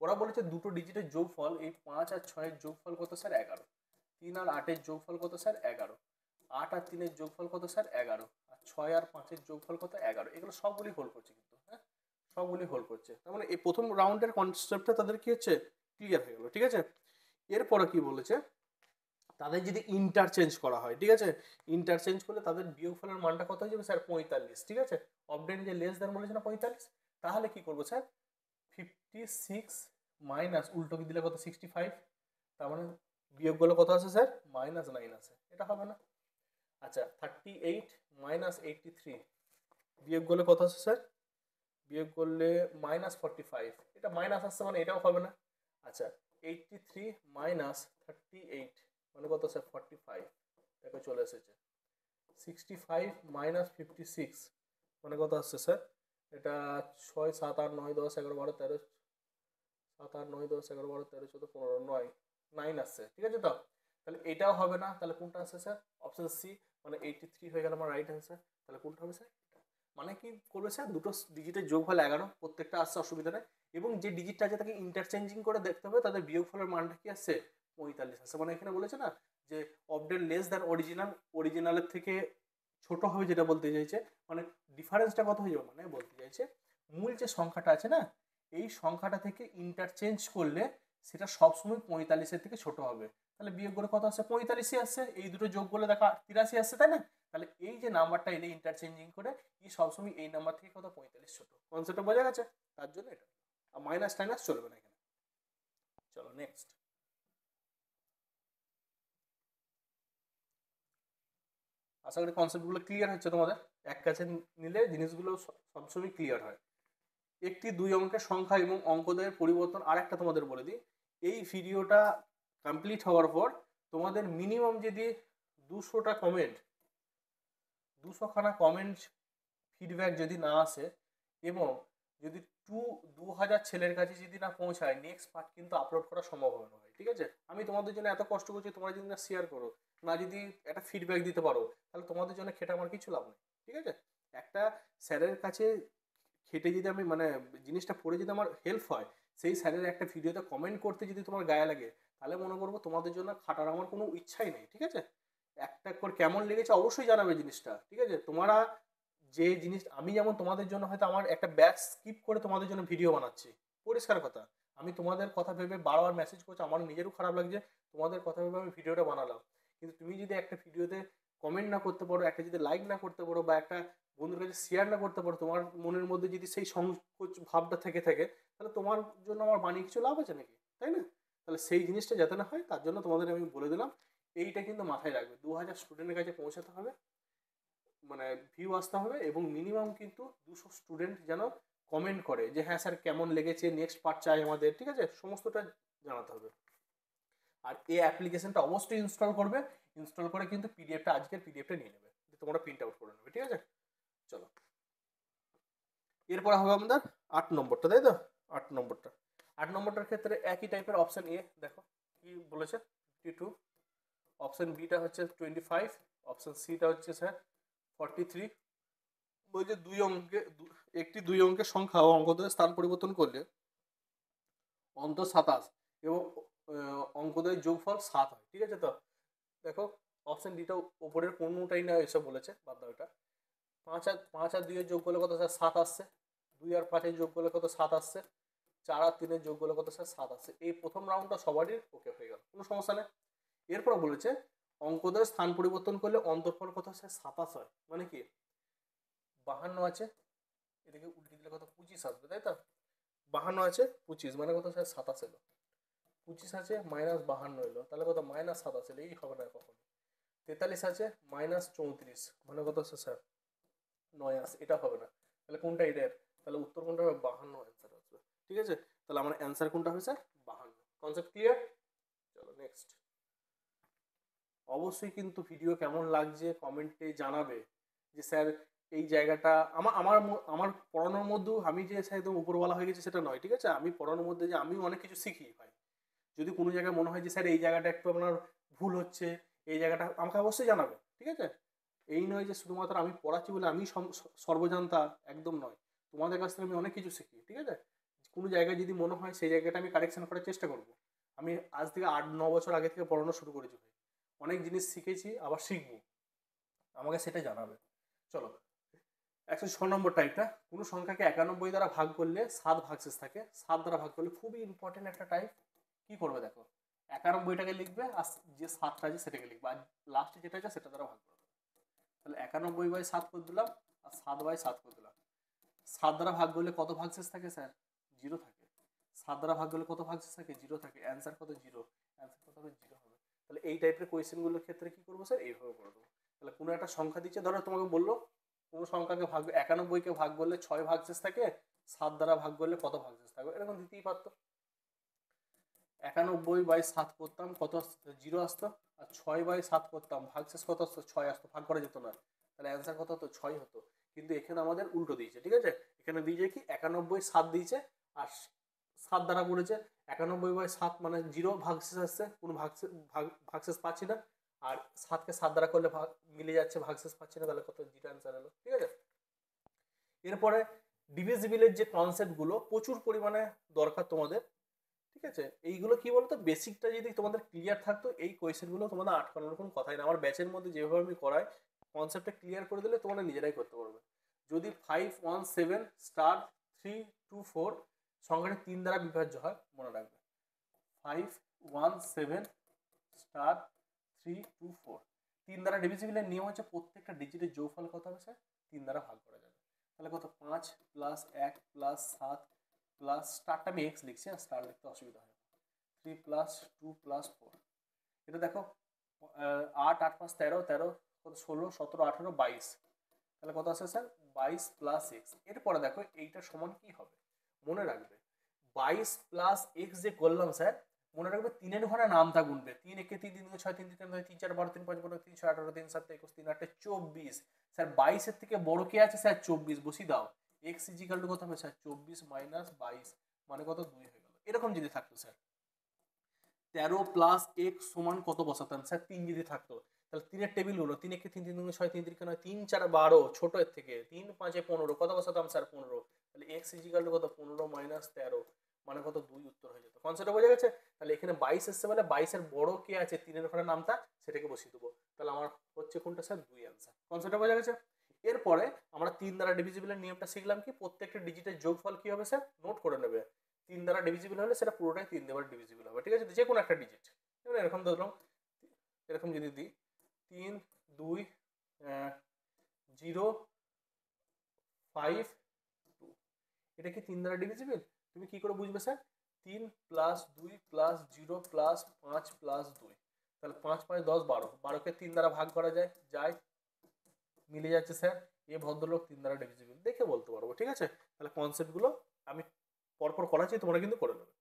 ওরা বলেছে দুটো ডিজিটের যোগফল, এই 5 আর 6-এর যোগফল কত স্যার, 11। 3 আর 8-এর যোগফল কত স্যার, 11। 8 আর 3-এর যোগফল কত স্যার, 11। আর 6 আর 5-এর যোগফল কত, 11। এগুলো সবগুলি হোল্ড করছে কিন্তু, হ্যাঁ সবগুলি হোল্ড করছে, তার মানে এই প্রথম রাউন্ডের কনসেপ্টটা তাদের কি হচ্ছে, ক্লিয়ার হয়ে গেল। ঠিক আছে, এরপরে কি বলেছে, তাদের যদি ইন্টারচেঞ্জ করা হয়, ঠিক আছে, ইন্টারচেঞ্জ করলে তাদের বিয়োগফলের মানটা কত হয়ে যাবে স্যার, 45। ঠিক আছে, অবডেন যে লেস দ্যান বলেছে না 45, তাহলে কি করবো স্যার, 56 মাইনাস উল্টো কি দিলে কত, 65, তার মানে বিয়োগ করলে কত আছে স্যার, -9 আছে, এটা হবে না। আচ্ছা 38 মাইনাস 83 বিয়োগ করলে কত আছে স্যার, বিয়োগ করলে -45, এটা মাইনাস আসছে মানে এটাও হবে না। আচ্ছা 83 মাইনাস 38 মানে কত স্যার, 45, এটা চলে এসেছে। 65 মাইনাস 56 মানে কত আসছে স্যার, এটা 6 7 8 9 10 11 12 13, 7 8 9 10 11 12 13 14 15 9, 9 আসছে। ঠিক আছে, তো তাহলে এটাও হবে না, তাহলে কোনটা আসছে স্যার, অপশন সি, মানে 83 হয়ে গেল আমার রাইট অ্যান্সার। তাহলে কোনটা হবে স্যার, মানে কি করবে স্যার, দুটো ডিজিটের যোগফল 11, প্রত্যেকটা আসছে, অসুবিধা নেই, এবং যে ডিজিটটা আছে তাকে ইন্টারচেঞ্জিং করে দেখতে হবে, তাদের বিয়োগফলের মানটা কি আসছে, 45 আসছে। মানে এখানে বলেছে না যে অবডেন লেস দ্যান অরিজিনাল, অরিজিনালের থেকে ছোট হবে, যেটা বলতে চাইছে, মানে ডিফারেন্সটা কত হয়ে যাবে, মানে বলতে চাইছে মূল যে সংখ্যাটা আছে না, এই সংখ্যাটা থেকে ইন্টারচেঞ্জ করলে সেটা সবসময় 45-এর থেকে ছোট হবে। তাহলে বিয়োগ করে কত আসছে, 45ই আসছে, এই দুটো যোগ করলে দেখা 83 আসছে, তাই না? তাহলে এই যে নাম্বারটা এনে ইন্টারচেঞ্জিং করে, এই সবসময় এই নাম্বার থেকে কত, 45 ছোট। কনসেপ্টটা বোঝা গেছে? তার জন্য এটা, আর মাইনাস টাইনাস চলবে না এখানে। চলো নেক্সট। আশা করি কনসেপ্টগুলো ক্লিয়ার হচ্ছে তোমাদের। এক কাছে নিলে জিনিসগুলো সবসময় ক্লিয়ার হয়। একটি 2 অঙ্কের সংখ্যা এবং অঙ্কদের পরিবর্তন আর একটা তোমাদের বলে দিই, এই ভিডিওটা কমপ্লিট হওয়ার পর তোমাদের মিনিমাম যদি 200টা কমেন্ট, 200খানা কমেন্ট ফিডব্যাক যদি না আসে এবং যদি 2000 ছেলের কাছে যদি না পৌঁছায়, নেক্সট পার্ট কিন্তু আপলোড করা সম্ভব হবে না ভাই, ঠিক আছে? আমি তোমাদের জন্য এত কষ্ট করছি, তোমরা যদি না শেয়ার করো, না যদি একটা ফিডব্যাক দিতে পারো, তাহলে তোমাদের জন্য খেটে আমার কিছু লাভ নেই, ঠিক আছে? একটা স্যারের কাছে খেটে যদি আমি মানে জিনিসটা পড়ে যদি আমার হেল্প হয়, সেই স্যারের একটা ভিডিওতে কমেন্ট করতে যদি তোমার গায়ে লাগে, তাহলে মনে করবো তোমাদের জন্য খাটার আমার কোনো ইচ্ছাই নেই, ঠিক আছে? একটা করে কেমন লেগেছে অবশ্যই জানাবে জিনিসটা, ঠিক আছে? তোমরা যে জিনিস, আমি যেমন তোমাদের জন্য হয়তো আমার একটা ব্যাচ স্কিপ করে তোমাদের জন্য ভিডিও বানাচ্ছি, পরিষ্কার কথা, আমি তোমাদের কথা ভেবে বারবার মেসেজ করছি, আমার নিজেরও খারাপ লাগছে, তোমাদের কথা ভেবে আমি ভিডিওটা বানালাম। কিন্তু তুমি যদি একটা ভিডিওতে কমেন্ট না করতে পারো, একটা যদি লাইক না করতে পারো, বা একটা বন্ধুর কাছে শেয়ার না করতে পারো, তোমার মনের মধ্যে যদি সেই সংকোচ ভাবটা থেকে থাকে, তাহলে তোমার জন্য আমার বানিয়ে কিছু লাভ আছে নাকি, তাই না? তাহলে সেই জিনিসটা যাতে না হয়, তার জন্য তোমাদের আমি বলে দিলাম। এইটা কিন্তু মাথায় রাখবে, 2000 স্টুডেন্টের কাছে পৌঁছাতে হবে, মানে ভিউ আসতে হবে, এবং মিনিমাম কিন্তু 200 স্টুডেন্ট যেন কমেন্ট করে যে হ্যাঁ স্যার কেমন লেগেছে, নেক্সট পার্ট চাই আমাদের, ঠিক আছে? সমস্তটা জানাতে হবে। আর এই অ্যাপ্লিকেশনটা অবশ্যই ইনস্টল করবে, ইনস্টল করে কিন্তু পিডিএফটা, আজকের পিডিএফটা নিয়ে নেবে, তোমরা প্রিন্ট আউট করে নেবে, ঠিক আছে? চলো, এরপর হবে আমাদের 8 নম্বরটা, তাই তো? 8 নম্বরটা, 8 নম্বরটার ক্ষেত্রে একই টাইপের অপশন এ দেখো কি বলেছে, 52, অপশন বিটা হচ্ছে 25, অপশন সিটা হচ্ছে স্যার 43। বলছে একটি 2 অঙ্কের সংখ্যা ও অঙ্কদের স্থান পরিবর্তন করলে অন্তর 27 এবং অঙ্কদের যোগফল 7 হয়, ঠিক আছে? তো দেখো, অপশন ডিটা উপরের কোনোটাই না এসব বলেছে, বাদ দাও এটা। 5 আর 2 যোগ করলে কত স্যার? 7 আসছে। 2 আর 5 যোগ করলে কত? 7 আসছে। 4 আর 3 যোগ করলে কত স্যার? 7 আসছে। এই প্রথম রাউন্ডটা সবারই ওকে হয়ে গেল, কোনো সমস্যা নেই। এরপর বলেছে অঙ্কদের স্থান পরিবর্তন করলে অন্তরফল কত স্যার? 27 হয়। মানে কি, 52 আছে, এদিকে উল্টে দিলে কত? 25 আসবে, তাই তো? 52 আছে, 25 মানে কত স্যার? 27 এলো। 25 আছে, -52 এলো, তাহলে কত? -27 এলো। এই হবে না কখন। 43 আছে, -34 মানে কত স্যার? 9 আসে, এটা হবে না। তাহলে কোনটা এটার? তাহলে উত্তর কোনটা হবে? 52 অ্যান্সার আসবে, ঠিক আছে? তাহলে আমার অ্যান্সার কোনটা হবে স্যার? 52। Concept clear? চলো নেক্সট। অবশ্যই কিন্তু ভিডিও কেমন লাগছে কমেন্টে জানাবে, যে স্যার এই জায়গাটা আমার আমার আমার পড়ানোর মধ্যেও আমি যে স্যার একদম উপরওয়ালা হয়ে গেছে সেটা নয়, ঠিক আছে? আমি পড়ানোর মধ্যে যে আমি অনেক কিছু শিখি ভাই। যদি কোনো জায়গায় মনে হয় যে স্যার এই জায়গাটা একটু আপনার ভুল হচ্ছে, এই জায়গাটা আমাকে অবশ্যই জানাবে, ঠিক আছে? এই নয় যে শুধুমাত্র আমি পড়াচ্ছি বলে আমি সর্বজান্তা, একদম নয়। তোমাদের কাছ থেকে আমি অনেক কিছু শিখি, ঠিক আছে? কোনো জায়গায় যদি মনে হয় সেই জায়গাটা আমি কারেকশন করার চেষ্টা করব। আমি আজ থেকে 8-9 বছর আগে থেকে পড়ানো শুরু করেছি ভাই, অনেক জিনিস শিখেছি, আবার শিখবো, আমাকে সেটা জানাবে। চলো, 106 নম্বর টাইপটা, কোনো সংখ্যাকে 91 দ্বারা ভাগ করলে 7 ভাগশেষ থাকে। 7 দ্বারা ভাগ করলে, খুবই ইম্পর্টেন্ট একটা টাইপ। কি করবে দেখো, 91টাকে লিখবে আর যে 7টা আছে সেটাকে লিখবে, আর লাস্টে যেটা আছে সেটা দ্বারা ভাগ করবে। তাহলে 91/7 করে দিলাম, আর 7/7 করে দিলাম। 7 দ্বারা ভাগ করলে কত ভাগশেষ থাকে স্যার? 0 থাকে। 7 দ্বারা ভাগ করলে কত ভাগশেষ থাকে? 0 থাকে। অ্যান্সার কত? 0। অ্যান্সার কত হবে? 0 হবে। তাহলে এই টাইপের কোয়েশ্চেনগুলোর ক্ষেত্রে কি করবো স্যার? এইভাবে করে দেবো। তাহলে কোনো একটা সংখ্যা দিচ্ছে, ধরো তোমাকে বললো কোনো সংখ্যাকে ভাগ, 91কে ভাগ করলে 6 ভাগশেষ থাকে, 7 দ্বারা ভাগ করলে কত ভাগশেষ থাকবে, এরকম দিতেই পারতো। 91/7 করতাম, কত আসতো? 0 আসতো। আর 6/7 করতাম, ভাগশেষ কত আসতো? 6 আসতো, ভাগ করা যেত না। তাহলে অ্যান্সার কত হতো? 6 হতো। কিন্তু এখানে আমাদের উল্টো দিয়েছে, ঠিক আছে? এখানে দিয়েছে কি, 91/7 দিয়েছে, আর 7 দ্বারা করেছে। 91/7 মানে 0 ভাগশেষ আসছে, কোনো ভাগশেষ পাচ্ছি না। আর 7কে 7 দ্বারা করলে মিলে যাচ্ছে, ভাগশেষ পাচ্ছি না, তাহলে কত? 0 অ্যান্সার এলো, ঠিক আছে? এরপরে ডিভিজিবলের যে কনসেপ্টগুলো প্রচুর পরিমাণে দরকার তোমাদের, ঠিক আছে? এইগুলো কি বলতো, বেসিকটা যদি তোমাদের ক্লিয়ার থাকতো, এই কোয়েশ্চেনগুলো তোমাদের আটকানোর কোনো কথাই না। আমার ব্যাচের মধ্যে যেভাবে আমি করাই, কনসেপ্টটা ক্লিয়ার করে দিলে তোমরা নিজেরাই করতে পারবে। যদি 517*324 সংখ্যাটি 3 দ্বারা বিভাজ্য হয়, মনে রাখবে 517*324 3 দ্বারা ডিভিজিবলের নিয়ম হচ্ছে প্রত্যেকটা ডিজিটের যোগফল কত হবে স্যার? 3 দ্বারা ভাগ করা যাবে। তাহলে কত? 5 + 1 + 7 প্লাস, স্টারটা আমি এক্স লিখছি, আর স্টার লিখতে অসুবিধা হয়। 3 + 2 + 4, এটা দেখো 8 8 5 13 13 কত? 16 17 18 22, তাহলে কত আসে স্যার 22 প্লাস এক্স। এরপরে দেখো এইটা সমান কি হবে, মনে রাখবে 22 প্লাস এক্স যে করলাম স্যার, মনে রাখবে 3 ঘরে নামতা গুনবে, 3 একে 3, 3 6, 3 3 3 4 12, 3 5 15, 3 6 18, 3 7 21, 3 8 24। স্যার 22 এর থেকে বড় কে আছে স্যার 24, বসিয়ে দাও। এক্স ইজিক্যাল টু কত হবে স্যার 24 মাইনাস 22 মানে কত 2 হয়ে গেল। এরকম যদি থাকতো স্যার 13 প্লাস এক্স সমান কত বসাতাম স্যার 3 যদি থাকতো, তাহলে 3 এর টেবিল হলো 3 একে 3 3 2 6 3 3 9 3 4 12, ছোট এর থেকে 3 5 15, কত বসাতাম স্যার 15। তাহলে এক্স ইজিক্যাল টু কত 15 মাইনাস 13 মানে কত 2 উত্তর হয়ে যেত। কনসেপ্টটা বোঝা গেছে? তাহলে এখানে 22 এসছে বলে 22 এর বড় কে আছে 3 এর ঘরে নামতা, সেটাকে বসিয়ে দেবো। তাহলে আমার হচ্ছে কোনটা স্যার 2 অ্যান্সার। কনসেপ্টটা বোঝা গেছে? এরপরে আমরা 3 দ্বারা ডিভিজিবলের নিয়মটা শিখলাম কি, প্রত্যেকটা ডিজিটের যোগফল কি হবে স্যার নোট করে নেবে। 3 দ্বারা ডিভিজিবল হলে সেটা পুরোটাই 3 দ্বারা ডিভিজিবল হবে, ঠিক আছে? যে কোনো একটা ডিজিট এরকম ধরলাম, এরকম যদি দিই 3 2 0 5 2, এটা কি 3 দ্বারা ডিভিজিবল? তুমি কি করে বুঝবে sir? 3 plus 2 plus 0 plus 5 plus 2, তাহলে 5 5 10 12, 12কে 3 দ্বারা ভাগ করা যায়, মিলে যাচ্ছে স্যার। এ ভদ্রলোক 3 দ্বারা ডিভিজিবল, দেখে বলতে পারবো, ঠিক আছে? তাহলে কনসেপ্টগুলো আমি পরপর করাচ্ছি, তোমরা কিন্তু করে নেবে।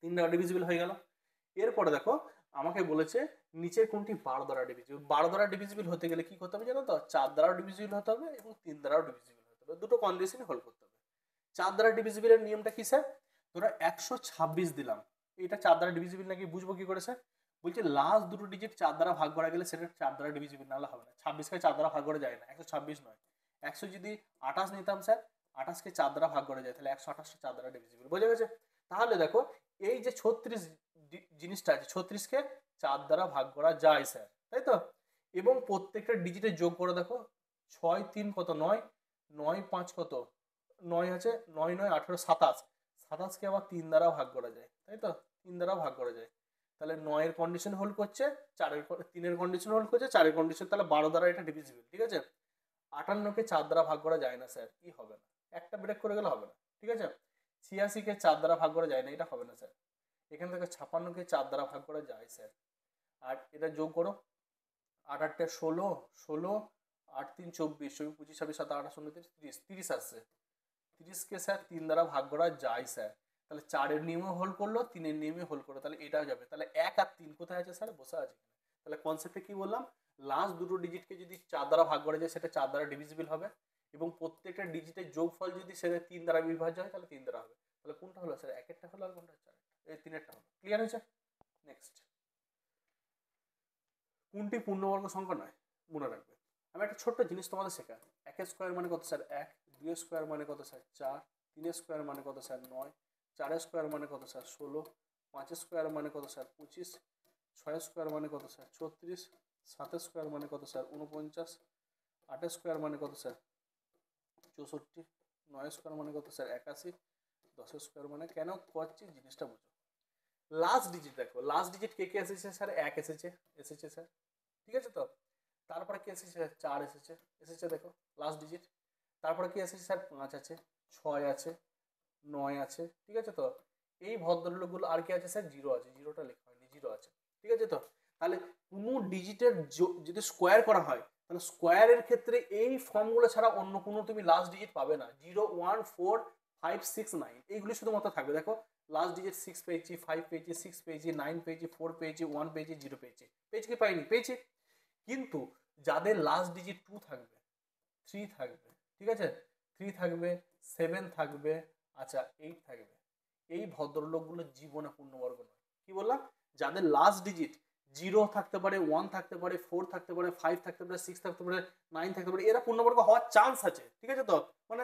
3 দ্বারা ডিভিজিবল হয়ে গেল। এরপরে দেখো আমাকে বলেছে নিচের কোনটি 12 দ্বারা ডিভিজিবল। 12 দ্বারা ডিভিজিবল হতে গেলে কি করতে হবে জানো তো? 4 দ্বারাও ডিভিজিবল হতে হবে এবং 3 দ্বারাও ডিভিজিবল হতে হবে, দুটো কন্ডিশন হল করতে হবে। 4 দ্বারা ডিভিজিবলের নিয়মটা কি স্যার? ধরো 126 দিলাম, এটা 4 দ্বারা ডিভিজিবল নাকি বুঝবো কি করে স্যার? বলছে লাস্ট দুটো ডিজিট 4 দ্বারা ভাগ করা গেলে সেটা 4 দ্বারা ডিভিজিবল, নাহলে হবে না। 26কে 4 দ্বারা ভাগ করা যায় না, 126 নয়। 100 যদি 28 নিতাম স্যার, 28কে 4 দ্বারা ভাগ করা যায়, তাহলে 128টা 4 দ্বারা ডিভিজিবল। বোঝা গেছে? তাহলে দেখো এই যে 36 জিনিসটা আছে, 36কে 4 দ্বারা ভাগ করা যায় স্যার, তাই তো? এবং প্রত্যেকটা ডিজিটের যোগ করে দেখো, 6 3 কত 9, 9 5 কত 9 আছে, 9 9 18 27, 27কে আবার 3 দ্বারা ভাগ করা যায়, তাই তো? 3 দ্বারা ভাগ করা যায়, তাহলে 9 এর কন্ডিশন হোল্ড করছে, 3 এর কন্ডিশন হোল্ড করছে, 4 এর কন্ডিশন, তাহলে 12 দ্বারা এটা ডিভিজিবল, ঠিক আছে? 58কে 4 দ্বারা ভাগ করা যায় না স্যার, কি হবে না, একটা ব্রেক করে গেলে হবে না, ঠিক আছে? 86কে 4 দ্বারা ভাগ করা যায় না, এটা হবে না স্যার। এখান থেকে 56কে 4 দ্বারা ভাগ করা যায় স্যার। আর এটা যোগ করো, 8 8 16, 16 8 3 24, 25 26 7 8 0 30, 30 আসছে। 30কে স্যার 3 দ্বারা ভাগ করা যায় স্যার। তাহলে 4 এর নিয়মে হোল্ড করলো, 3 এর নিয়মে হোল্ড করলো, তাহলে এটাও যাবে। তাহলে 1 আর 3 কোথায় আছে স্যার? বসে আছে। তাহলে কনসেপ্টে কি বললাম? লাস্ট দুটো ডিজিটকে যদি 4 দ্বারা ভাগ করা যায় সেটা 4 দ্বারা ডিভিজিবল হবে, এবং প্রত্যেকটা ডিজিটের যোগফল যদি সেটা 3 দ্বারা বিভাজ্য হয় তাহলে 3 দ্বারা হবে। তাহলে কোনটা হলো স্যার? একেরটা হলো আর কোনটা হচ্ছে? এই 3এরটা হলো। ক্লিয়ার হয়েছে? নেক্সট, কোনটি পূর্ণবর্গ সংখ্যা নয়? মনে রাখবে, আমি একটা ছোট্ট জিনিস তোমাদের শেখা। 1 স্কোয়ার মানে কত স্যার? 1, 2 স্কোয়ার মানে কত স্যার? 4, 3 স্কোয়ার মানে কত স্যার? 9, 4 স্কোয়ার মানে কত স্যার? 16, 5 স্কোয়ার মানে কত স্যার? 25, 6 স্কোয়ার মানে কত স্যার? 36, 7 স্কোয়ার মানে কত স্যার? 49, 8 স্কোয়ার মানে কত স্যার? 64, 9 স্কোয়ার মানে কত স্যার? 81, 10 স্কোয়ার মানে, কেন করছি জিনিসটা বুঝো। লাস্ট ডিজিট দেখো, লাস্ট ডিজিট কে কে এসেছে স্যার? 1 এসেছে, এসেছে স্যার, ঠিক আছে তো? তারপরে কি এসেছে? 4 এসেছে, এসেছে দেখো লাস্ট ডিজিট। তারপরে কি এসেছে স্যার? 5 আছে, 6 আছে, 9 আছে, ঠিক আছে তো? এই ভদ্রলোকগুলো আর কি আছে স্যার? 0 আছে, 0টা লেখা হয়নি, 0 আছে, ঠিক আছে তো? তাহলে কোনো ডিজিটের যদি স্কোয়ার করা হয়, তাহলে স্কোয়ারের ক্ষেত্রে এই ফর্মগুলো ছাড়া অন্য কোনো তুমি লাস্ট ডিজিট পাবে না। 0 1 4 5 6 9 এইগুলি শুধুমাত্র থাকবে। দেখো লাস্ট ডিজিট 6 পেয়েছি, 5 পেয়েছি, 6 পেয়েছি, 9 পেয়েছি, 4 পেয়েছি, 1 পেয়েছি, 0 পেয়েছি। পেয়েছি কি পাইনি? পেয়েছি। কিন্তু যাদের লাস্ট ডিজিট 2 থাকবে, 3 থাকবে, ঠিক আছে, 3 থাকবে, 7 থাকবে, আচ্ছা 8 থাকবে, এই ভদ্রলোকগুলো জীবনে পূর্ণবর্গ নয়। কি বললাম? যাদের লাস্ট ডিজিট 0 থাকতে পারে, 1 থাকতে পারে, 4 থাকতে পারে, 5 থাকতে পারে, 6 থাকতে পারে, 9 থাকতে পারে, এরা পূর্ণবর্গ হওয়ার চান্স আছে, ঠিক আছে তো? মানে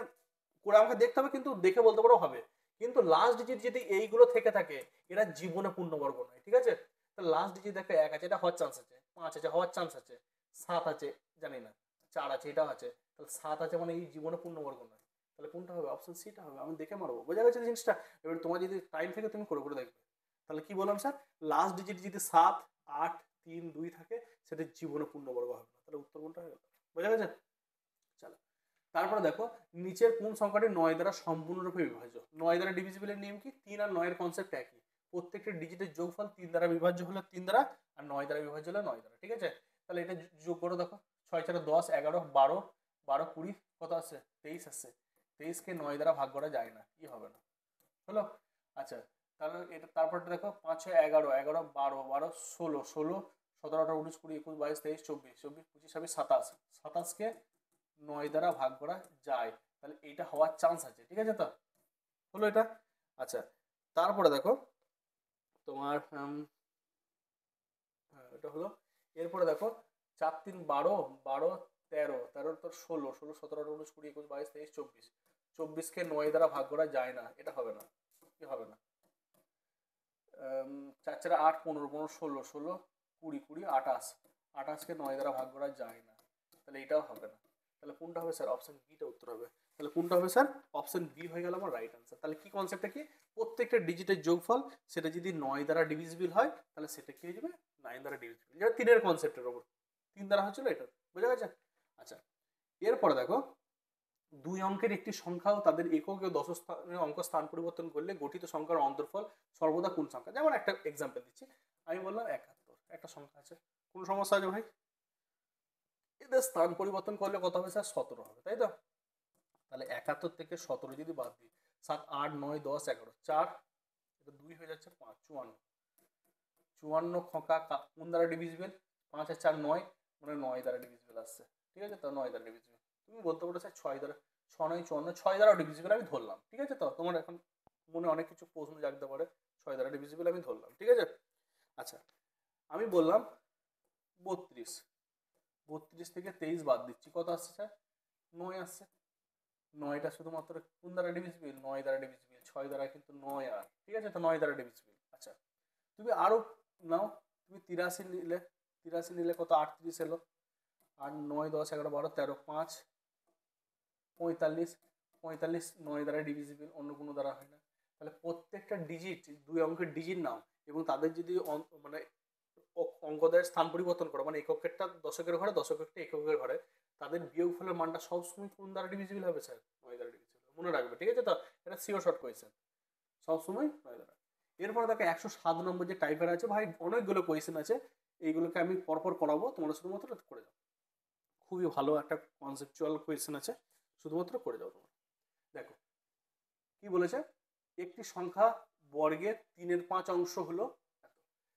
করে আমাকে দেখতে হবে, কিন্তু দেখে বলতে পারো হবে। কিন্তু লাস্ট ডিজিট যদি এইগুলো থেকে থাকে, এরা জীবনে পূর্ণবর্গ নয়, ঠিক আছে? তাহলে লাস্ট ডিজিট দেখো 1 আছে, এটা হওয়ার চান্স আছে, 5 আছে, হওয়ার চান্স আছে, 7 আছে, জানি না, 4 আছে, এটাও আছে, তাহলে 7 আছে মানে এই জীবনে পূর্ণবর্গ নয়। তাহলে কোনটা হবে? অপশন সিটা হবে। আমি দেখে মারবো। বোঝা গেছে জিনিসটা? এবার তোমার যদি টাইম থাকে তুমি করে করে দেখবে। তাহলে কি বললাম স্যার? লাস্ট ডিজিট যদি 7 8 3 2 থাকে, সেটা জীবনে পূর্ণবর্গ হবে না। তাহলে উত্তর কোনটা হয়ে গেল? বোঝা গেছে? চলো, তারপরে দেখো নিচের কোন সংখ্যাটি 9 দ্বারা সম্পূর্ণরূপে বিভাজ্য? 9 দ্বারা ডিভিজিবলের নিয়ম কি? 3 আর 9 এর কনসেপ্ট একই। প্রত্যেকটা ডিজিটের যোগফল 3 দ্বারা বিভাজ্য হলে 3 দ্বারা, আর 9 দ্বারা বিভাজ্য হলে 9 দ্বারা, ঠিক আছে? তাহলে এটা যোগ করে দেখো, 6 4 10 11 12, 12 20 কত আসছে 23 আসছে, 23কে 9 দ্বারা ভাগ করা যায় না, কি হবে না, হলো। আচ্ছা, তাহলে এটা তারপরটা দেখো 5 6 11 11 12 12 16 16 17 18 19 20 21 22 23 24 24 25 26 27 27কে 9 দ্বারা ভাগ করা যায়, তাহলে এইটা হওয়ার চান্স আছে, ঠিক আছে তো, হলো এটা। আচ্ছা, তারপরে দেখো তোমার এটা হলো, এরপরে দেখো 4 3 12 12 13 13 তোর 16 16 17 18 19 20 21 22 23 24 24কে 9 দ্বারা ভাগ করা যায় না, এটা হবে না, কি হবে না। 4 4 8 15 15 16 16 20 20 28 28কে 9 দ্বারা ভাগ করা যায় না, তাহলে এটাও হবে না। তাহলে কোনটা হবে স্যার, অপশন বিটা উত্তর হবে। তাহলে কোনটা হবে স্যার, অপশন বি হয়ে গেল আমার রাইট আনসার। তাহলে কি কনসেপ্টটা কি, প্রত্যেকটা ডিজিটের যোগফল সেটা যদি 9 দ্বারা ডিভিজিবল হয় তাহলে সেটা কি হয়ে যাবে 9 দ্বারা ডিভিজিবল, যেটা 3 এর কনসেপ্টের উপর, 3 দ্বারা হচ্ছিল এটা, বোঝা গেছে। আচ্ছা, এরপরে দেখো 2 অঙ্কের একটি সংখ্যা ও তাদের একক ও দশক স্থানের অঙ্ক স্থান পরিবর্তন করলে গঠিত সংখ্যার অন্তর্ফল সর্বদা কোন সংখ্যা। যেমন একটা এক্সাম্পল দিচ্ছি, আমি বললাম 71, একটা সংখ্যা আছে, কোন সমস্যা আছে ভাই, এদের স্থান পরিবর্তন করলে কত হবে স্যার 17 হবে, তাই তো। তাহলে 71 থেকে 17 যদি বাদ দিই, 7 8 9 10 11 4, এটা 2 হয়ে যাচ্ছে 5 54, 54 খোঁকা কোন দ্বারা ডিভিজিবল, 5 আর 4 9, মানে 9 দ্বারা ডিভিজিবল আসছে, ঠিক আছে তো, 9 দ্বারা ডিভিজিবল। তুমি বলতে পারো স্যার 6 দ্বারা, 6 9 54, 6 দ্বারা ডিভিজিবল আমি ধরলাম, ঠিক আছে তো, তোমার এখন মনে অনেক কিছু প্রশ্ন জাগতে পারে, 6 দ্বারা ডিভিজিবল আমি ধরলাম, ঠিক আছে। আচ্ছা, আমি বললাম 32, 32 থেকে 23 বাদ দিচ্ছি, কত আসছে স্যার 9 আসছে, 9টা শুধুমাত্র কোন দ্বারা ডিভিজিবল, 9 দ্বারা ডিভিজিবল, 6 দ্বারা কিন্তু 9 আর, ঠিক আছে তো, 9 দ্বারা ডিভিজিবল। আচ্ছা, তুমি আরো নাও, তুমি 83 নিলে, 83 নিলে কত 38 এলো, আর 9 10 11 12 13 5 45, 45 9 দ্বারা ডিভিজিবল, অন্য কোনো দ্বারা হয় না। তাহলে প্রত্যেকটা ডিজিট 2 অঙ্কের ডিজিট নাও এবং তাদের যদি মানে অঙ্কদের স্থান পরিবর্তন করো, মানে এককেরটা দশকের ঘরে, দশকেরটা এককের ঘরে, তাদের বিয়োগফলের মানটা সবসময় কোন দ্বারা ডিভিজিবল হবে স্যার, 9 দ্বারা ডিভিজিবল, মনে রাখবে, ঠিক আছে তো, এটা সিওর শর্ট কোয়েশ্চেন, সবসময় 9 দ্বারা। এরপরে দেখো 107 নম্বর যে টাইপের আছে ভাই, অনেকগুলো কোয়েশ্চেন আছে, এইগুলোকে আমি পরপর করাবো, তোমরা শুধুমাত্র করে যাও, খুবই ভালো একটা কনসেপচুয়াল কোয়েশ্চেন আছে, শুধুমাত্র করে যাও তোমরা। দেখো কি বলেছে, একটি সংখ্যা বর্গের 3/5 অংশ হলো,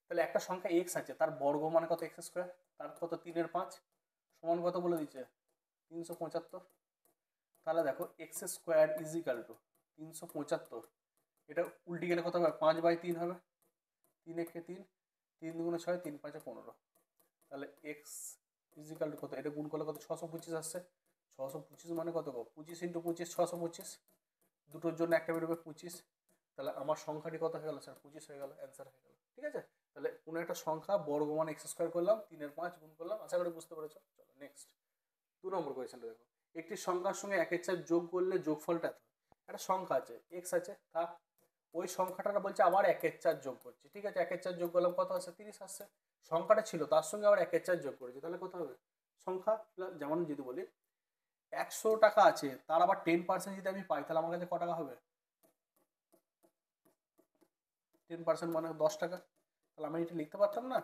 তাহলে একটা সংখ্যা এক্স আছে, তার বর্গ মানে কত এক্স স্কোয়ার, তার কত 3/5 সমান কত বলে দিচ্ছে 375। তাহলে দেখো x square is equal to 375, এটা উল্টে গেলে কত হবে 5/3 হবে, 3 একে 3, 3 2 6, 3 5 15, তাহলে এক্স ইজ ইকাল টু কত, এটা গুণ করলে কত 625 আসছে, 625 মানে কত গো 25 × 25 625, দুটোর জন্য একটা বেরোবে 25, তাহলে আমার সংখ্যাটি কত হয়ে গেল স্যার 25 হয়ে গেল, অ্যান্সার হয়ে গেল, ঠিক আছে। তাহলে কোনো একটা সংখ্যা বর্গমান এক্স স্কোয়ার করলাম, 3/5 গুণ করলাম, আশা করি বুঝতে পেরেছো। চলো নেক্সট 2 নম্বর কোয়েশ্চেনটা দেখো, একটি সংখ্যার সঙ্গে 1/4 যোগ করলে যোগফলটা এত, একটা সংখ্যা আছে এক্স আছে, থাক, ওই সংখ্যাটা বলছে আবার 1/4 যোগ করছি, ঠিক আছে, 1/4 যোগ করলাম কত আসছে 30 আসছে, সংখ্যাটা ছিল তার সঙ্গে আবার 1/4 যোগ করেছি, তাহলে কত হবে সংখ্যা, যেমন যদি বলি 100 টাকা আছে, তার আবার 10% যদি আমি পাই, তাহলে আমার কাছে ক টাকা হবে, 10% মানে 10 টাকা, তাহলে আমি এটা লিখতে পারতাম না,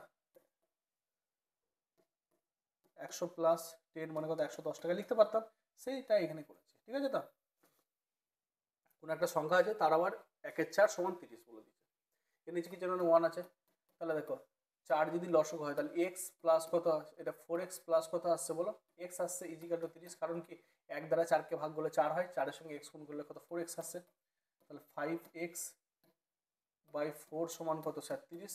100 + 10 মানে কত 110 টাকা লিখতে পারতাম, সেইটা এখানে করেছি, ঠিক আছে তো। কোনো একটা সংখ্যা আছে, তার আবার 1/4 = 30 বলে দিচ্ছে, এর নিচে কি যেন 1 আছে, তাহলে দেখো 4 যদি লসক হয় তাহলে এক্স প্লাস কত, এটা 4x প্লাস কত আসছে বলো, এক্স আসছে ইজিক্যাল টু 30, কারণ কি 1 দ্বারা 4কে ভাগ করলে 4 হয়, 4 এর সঙ্গে এক্স গুণ করলে কত 4x আসছে, তাহলে 5x/4 সমান কত স্যার 30,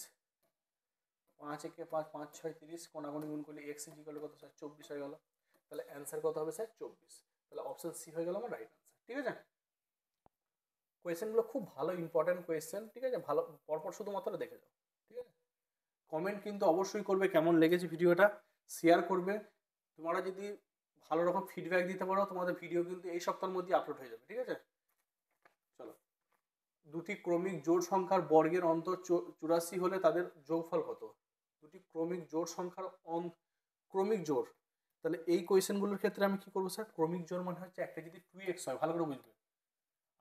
5 একে 5 5 6 30, কোনাগুনি গুণ করলে এক্স ইজিক্যাল টু কত স্যার 24 হয়ে গেল, তাহলে অ্যান্সার কত হবে স্যার 24, তাহলে অপশন সি হয়ে গেল আমার রাইট অ্যান্সার, ঠিক আছে। কোয়েশ্চেনগুলো খুব ভালো ইম্পর্টেন্ট কোয়েশ্চেন, ঠিক আছে, ভালো পরপর শুধুমাত্র দেখে যাও, ঠিক আছে। কমেন্ট কিন্তু অবশ্যই করবে কেমন লেগেছে ভিডিওটা, শেয়ার করবে, তোমরা যদি ভালো রকম ফিডব্যাক দিতে পারো তোমাদের ভিডিও কিন্তু এই সপ্তাহের মধ্যে আপলোড হয়ে যাবে, ঠিক আছে। চলো, দুটি ক্রমিক জোড় সংখ্যার বর্গের অন্তর 84 হলে তাদের যোগফল কত, দুটি ক্রমিক জোড় সংখ্যার ক্রমিক জোড়, তাহলে এই কোয়েশ্চেনগুলোর ক্ষেত্রে আমি কি করবো স্যার, ক্রমিক জোড় মানে হচ্ছে একটা যদি 2x হয়, ভালো করে বুঝবে,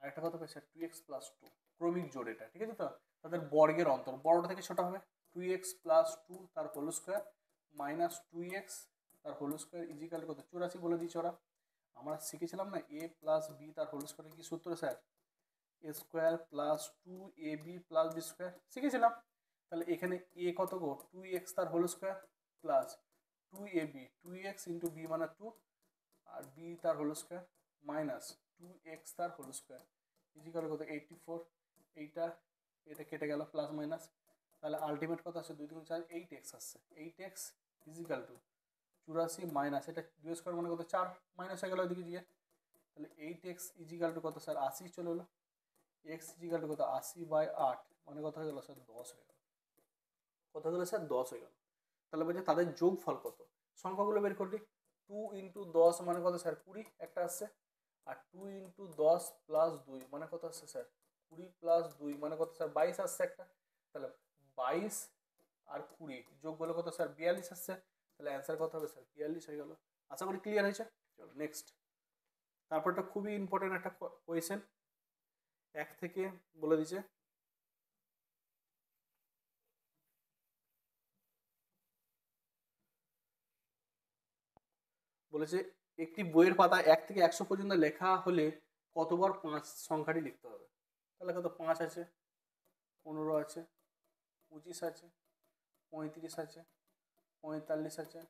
আর একটা কত পাই স্যার 2x + 2, ক্রমিক জোড় এটা, ঠিক আছে তো, তাদের বর্গের অন্তর বড়টা থেকে ছোট হবে, 2x + 2 তার হোল স্কোয়ার -2x তার হোল স্কোয়ার ইজিক্যাল কত 84 বলে দিয়েছে ওরা। আমরা শিখেছিলাম না এ প্লাস বি তার হোল স্কোয়ারের কি সূত্র sir? A square plus 2ab plus B square শিখেছিলাম। তাহলে এখানে এ কত গো 2x তার whole square plus 2ab 2x into B মানে 2 আর বি তার হোল স্কোয়ার মাইনাস 2x তার হোল স্কোয়ার ইজিক্যাল কত 84। এটা কেটে গেল প্লাস মাইনাস, তাহলে আলটিমেট কত আসছে 2 × 4 8x আসছে। 8x ইজিক্যাল টু 84 মাইনাস এটা 2 স্কোয়ার মানে কত 4 মাইনাস হয়ে গেল ওইদিকে গিয়ে, তাহলে 8x ইজিক্যাল টু কত স্যার 80 চলে এলো। x ইজিক্যাল টু কত 80/8 মানে কত হয়ে গেল স্যার 10 হয়ে গেল। কত হয়ে গেল স্যার 10 হয়ে গেল। তাহলে বলছে তাদের যোগফল কত, সংখ্যাগুলো বের করলি। 2 × 10 মানে কত স্যার 20 একটা আসছে, আর 2 × 10 প্লাস 2 মানে কত আসছে স্যার 20 প্লাস 2 মানে কত স্যার 22 আসছে একটা। তাহলে 22 আর 20 যোগ করলে কত স্যার 42 আসছে। তাহলে অ্যান্সার কত হবে স্যার 42 হয়ে গেল। আশা করি ক্লিয়ার হয়েছে। চলো নেক্সট। তারপরটা খুবই ইম্পর্টেন্ট একটা কোয়েশ্চেন, 1 থেকে বলে দিচ্ছে। বলেছে একটি বইয়ের পাতা 1 থেকে 100 পর্যন্ত লেখা হলে কতবার 5 সংখ্যাটি লিখতে হবে। তাহলে কত 5 আছে, 15 আছে, 25 আছে, 35 আছে, 45 আছে,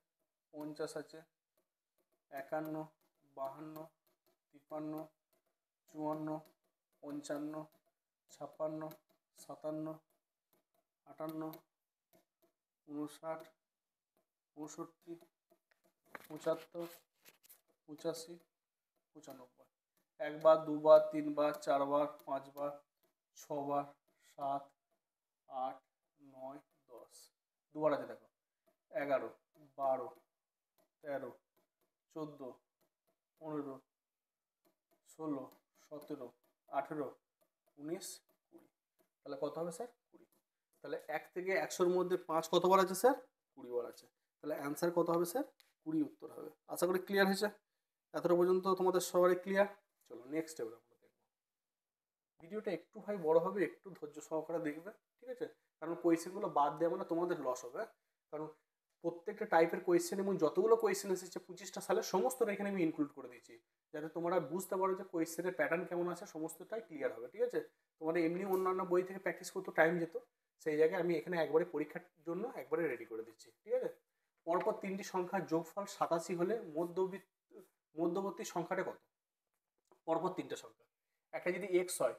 50 আছে, 51, 52, 53, 54, 55, 56, 57, 58, 59, 65, 75, 85, 95। একবার, দুবার, তিনবার, চারবার, পাঁচবার, ছবার, 7, 8, 9, 10। দুবার আছে দেখো 11, 12, 13, 14, 15, 16, 17, 18, 19, 20। তাহলে কত হবে স্যার 20। তাহলে 1 থেকে 100-র মধ্যে 5 কতবার আছে স্যার 20 বার আছে। তাহলে অ্যান্সার কত হবে স্যার 20 উত্তর হবে। আশা করি ক্লিয়ার হয়েছে। এতটা পর্যন্ত তোমাদের সবারই ক্লিয়ার। চলো নেক্সট এবার আমরা দেখব। ভিডিওটা একটু ভাই বড় হবে, একটু ধৈর্য সহকারে দেখবে, ঠিক আছে? কারণ কোয়েশ্চেনগুলো বাদ দেওয়া মানে তোমাদের লস হবে। কারণ প্রত্যেকটা টাইপের কোয়েশ্চেন এবং যতগুলো কোয়েশ্চেন এসেছে 25টা সালে সমস্তটা এখানে আমি ইনক্লুড করে দিয়েছি, যাতে তোমরা বুঝতে পারো যে কোয়েশ্চেনের প্যাটার্ন কেমন আছে, সমস্তটাই ক্লিয়ার হবে, ঠিক আছে? তোমাদের এমনি অন্যান্য বই থেকে প্র্যাকটিস করতে টাইম যেত, সেই জায়গায় আমি এখানে একবারে পরীক্ষার জন্য একবারে রেডি করে দিচ্ছি, ঠিক আছে? পরপর 3টি সংখ্যার যোগফল 87 হলে মধ্যবর্তী সংখ্যাটা কত? পরপর 3টে সংখ্যা, একটা যদি এক্স হয়,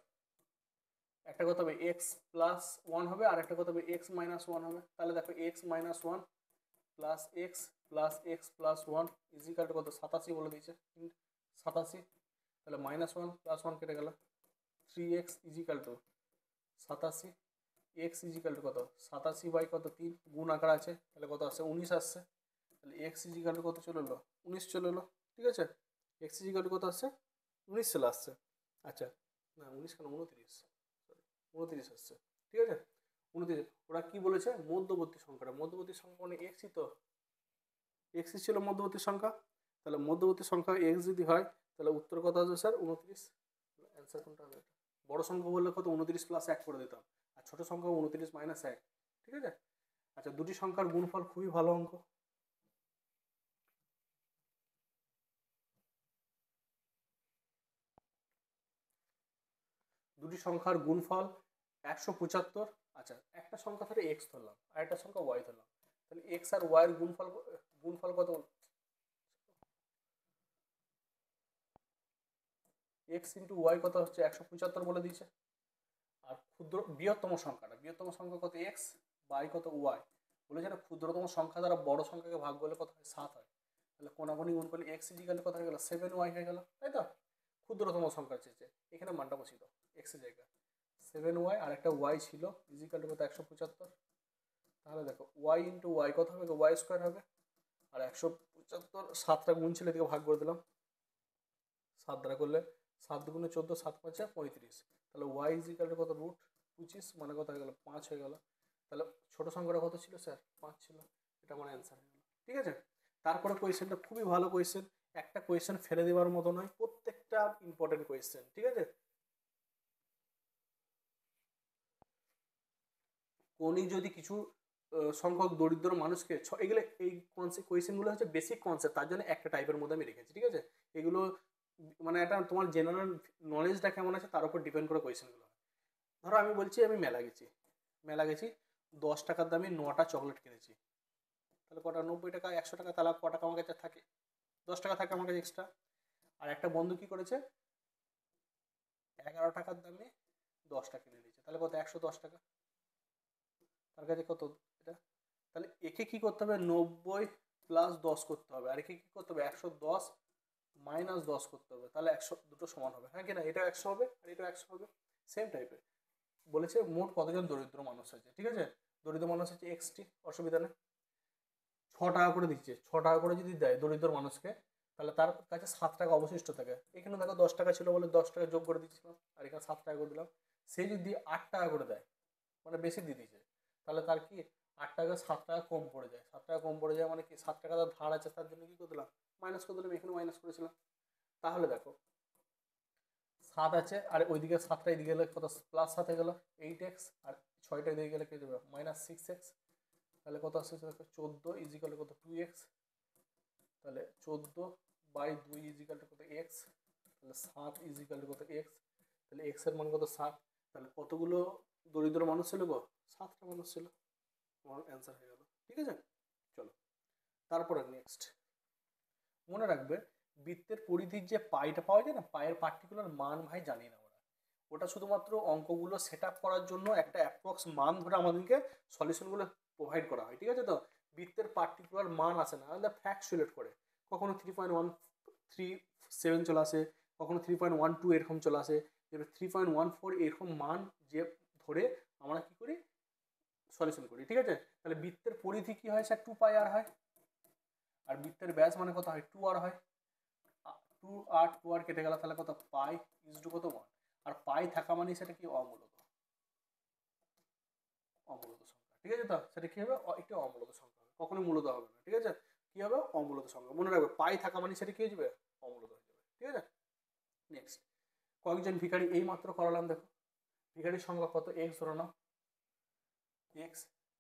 একটা কত হবে এক্স প্লাস 1 হবে, আর একটা কত হবে এক্স মাইনাস 1 হবে। তাহলে দেখো x minus 1 plus x plus x plus 1 equal to কত 87 বলে দিয়েছে 87। তাহলে -1 + 1 কেটে গেল, 3x equal to 87। X equal to কত 87 কত 3 গুণ আকার আছে, তাহলে কত আসছে 19 আসছে। তাহলে এক্স ইজিক্যাল টু কত চলে এলো 19 চলে এলো, ঠিক আছে? এক্স ইজিক্যাল টু কত আসছে 19 চলে আসছে। আচ্ছা না 19 কেন 29, 29 আসছে, ঠিক আছে? 29। ওরা কি বলেছে মধ্যবর্তী সংখ্যাটা, মধ্যবর্তী সংখ্যা মানে এক্সই তো, এক্সই ছিল মধ্যবর্তী সংখ্যা। তাহলে মধ্যবর্তী সংখ্যা এক্স যদি হয় তাহলে উত্তর কত আসবে স্যার 29। অ্যান্সার কোনটা হবে? বড় সংখ্যা বললে কত 29 + 1 করে দিতাম, আর ছোট সংখ্যা 29 - 1, ঠিক আছে? আচ্ছা দুটি সংখ্যার গুণফল খুবই ভালো অঙ্ক। দুটি সংখ্যার গুণফল 175। আচ্ছা একটা সংখ্যা ধরে এক্স ধরলাম আর একটা সংখ্যা ওয়াই ধরলাম, তাহলে এক্স আর ওয়াই এর গুণফল গুণফল কত? এক্স ইন্টু ওয়াই কত হচ্ছে 175 বলে দিয়েছে। আর ক্ষুদ্র বৃহত্তম সংখ্যা কত এক্স, বাই কত ওয়াই। বলেছে না ক্ষুদ্রতম সংখ্যা দ্বারা বড় সংখ্যাকে ভাগ করলে কত হয় 7 হয়। তাহলে কোনাকুনি গুণ করলে এক্স ইজিক্যাল কত হয়ে গেল 7y হয়ে গেল, তাই তো? ক্ষুদ্রতম সংখ্যা চেয়েছে, এখানে মানটা বসিয়ে দাও এক্স এর জায়গায় 7y, আর একটা ওয়াই ছিল ইজিক্যাল কত 175। তাহলে দেখো ওয়াই ইন্টু ওয়াই কত হবে, ওয়াই স্কোয়ার হবে। আর 175 7টা গুণ ছিল, এদিকে ভাগ করে দিলাম 7 দ্বারা করলে 7 দুগুণে 14, 7 5 35। তাহলে ওয়াই ইজিক্যাল কত √25 মানে কত হয়ে গেল 5 হয়ে গেল। তাহলে ছোট সংখ্যাটা কত ছিল স্যার 5 ছিল, এটা আমার অ্যান্সার হয়ে গেল, ঠিক আছে? তারপরে কোয়েশ্চেনটা খুবই ভালো কোয়েশ্চেন, একটা কোয়েশ্চেন ফেলে দেওয়ার মতো নয়, প্রত্যেকটা ইম্পর্টেন্ট কোয়েশ্চেন, ঠিক আছে? কোনি যদি কিছু সংখ্যক দরিদ্র মানুষকে এগুলো এই কোয়েশ্চেনগুলো হচ্ছে বেসিক কনসেপ্ট, তার জন্য একটা টাইপের মধ্যে আমি রেখেছি, ঠিক আছে? এগুলো মানে এটা তোমার জেনারেল নলেজটা কেমন আছে তার উপর ডিপেন্ড করে কোয়েশ্চেনগুলো হয়। ধরো আমি বলছি আমি মেলা গেছি 10 টাকার দামে 9টা চকলেট কিনেছি, তাহলে কটা 90 টাকা 100 টাকা, তাহলে ক টাকা আমার কাছে থাকে? 10 টাকা থাকে আমার কাছে এক্সট্রা। আর একটা বন্ধু কি করেছে 11 টাকার দামে 10টা কিনে নিয়েছে, তাহলে কত 110 টাকা, তার কাছে কত এটা? তাহলে একে কি করতে হবে 90 প্লাস 10 করতে হবে, আর একে কি করতে হবে 110 মাইনাস 10 করতে হবে, তাহলে 100 দুটো সমান হবে, হ্যাঁ কিনা? এটাও 100 হবে আর এটাও 100 হবে, সেম টাইপের। বলেছে মোট কতজন দরিদ্র মানুষ আছে, ঠিক আছে? দরিদ্র মানুষ আছে এক্সটি, অসুবিধা নেই। 6 টাকা করে দিচ্ছে, 6 টাকা করে যদি দেয় দরিদ্র মানুষকে, তাহলে তার কাছে 7 টাকা অবশিষ্ট থাকে। এখানে দেখো 10 টাকা ছিল বলে 10 টাকা যোগ করে দিচ্ছিলাম, আর এখানে 7 টাকা করে দিলাম। সে যদি 8 টাকা করে দেয়, মানে বেশি দিয়ে দিচ্ছে, তাহলে তার কি 8 টাকা 7 টাকা কম পড়ে যায়। 7 টাকা কম পড়ে যায় মানে কি 7 টাকা তার ধার আছে, তার জন্য কি করে দিলাম মাইনাস করে দিলাম, এখানে মাইনাস করেছিলাম। তাহলে দেখো 7 আছে আর ওইদিকে 7টা এদিকে গেলে কত প্লাস 7 হয়ে গেল 8x, আর 6টা এদিকে গেলে কে দেবে মাইনাস 6x, তাহলে কত আসছে দেখো 14 ইজিক্যাল কত 2x, তাহলে 14/2 ইজিক্যাল কত x, তাহলে 7 ইজিক্যাল কত x, তাহলে x এর মান কত 7, তাহলে কতগুলো দরিদ্র মানুষ ছিল গো 7টা মানুষ ছিল, আমার অ্যান্সার হয়ে গেল। ঠিক আছে, চলো তারপরে নেক্সট মনে রাখবে বৃত্তের পরিধির যে পাইটা পাওয়া যায় না, পায়ের পার্টিকুলার মান ভাই জানি না ওরা, ওটা শুধুমাত্র অঙ্কগুলো সেট আপ করার জন্য একটা অ্যাপ্রক্স মান ধরে আমাদেরকে সলিউশনগুলো প্রোভাইড করা হয়, ঠিক আছে? তো বৃত্তের পার্টিকুলার মান আসে না, আমাদের ফ্যাক্সুলেট করে, কখনো 3.137 চলে আসে, কখনো 3.12 এরকম চলে আসে, এবার 3.14 এরকম মান যে ধরে আমরা কি করি সলিউশন করি, ঠিক আছে? তাহলে বৃত্তের পরিধি কি হয় স্যার 2πr হয়, আর বৃত্তের ব্যাস মানে কত হয় 2r হয়, 2r কেটে গেল, তাহলে কত পাই ইজ টু কত 1, আর পাই থাকা মানে সেটা কি অমূলত সংখ্যা, ঠিক আছে? তো সেটা কি হবে একটি অমূলত সংখ্যা হবে, কখনো মূলত হবে না, ঠিক আছে? কি হবে অমূলত সংখ্যা, মনে রাখবে পাই থাকা মানে সেটা কি হয়ে যাবে অমূলত হয়ে যাবে, ঠিক আছে? নেক্সট কয়েকজন ভিখারি এই মাত্র করালাম, দেখো ভিখারির সংখ্যা কত এক্স ধরে নাও, এক্স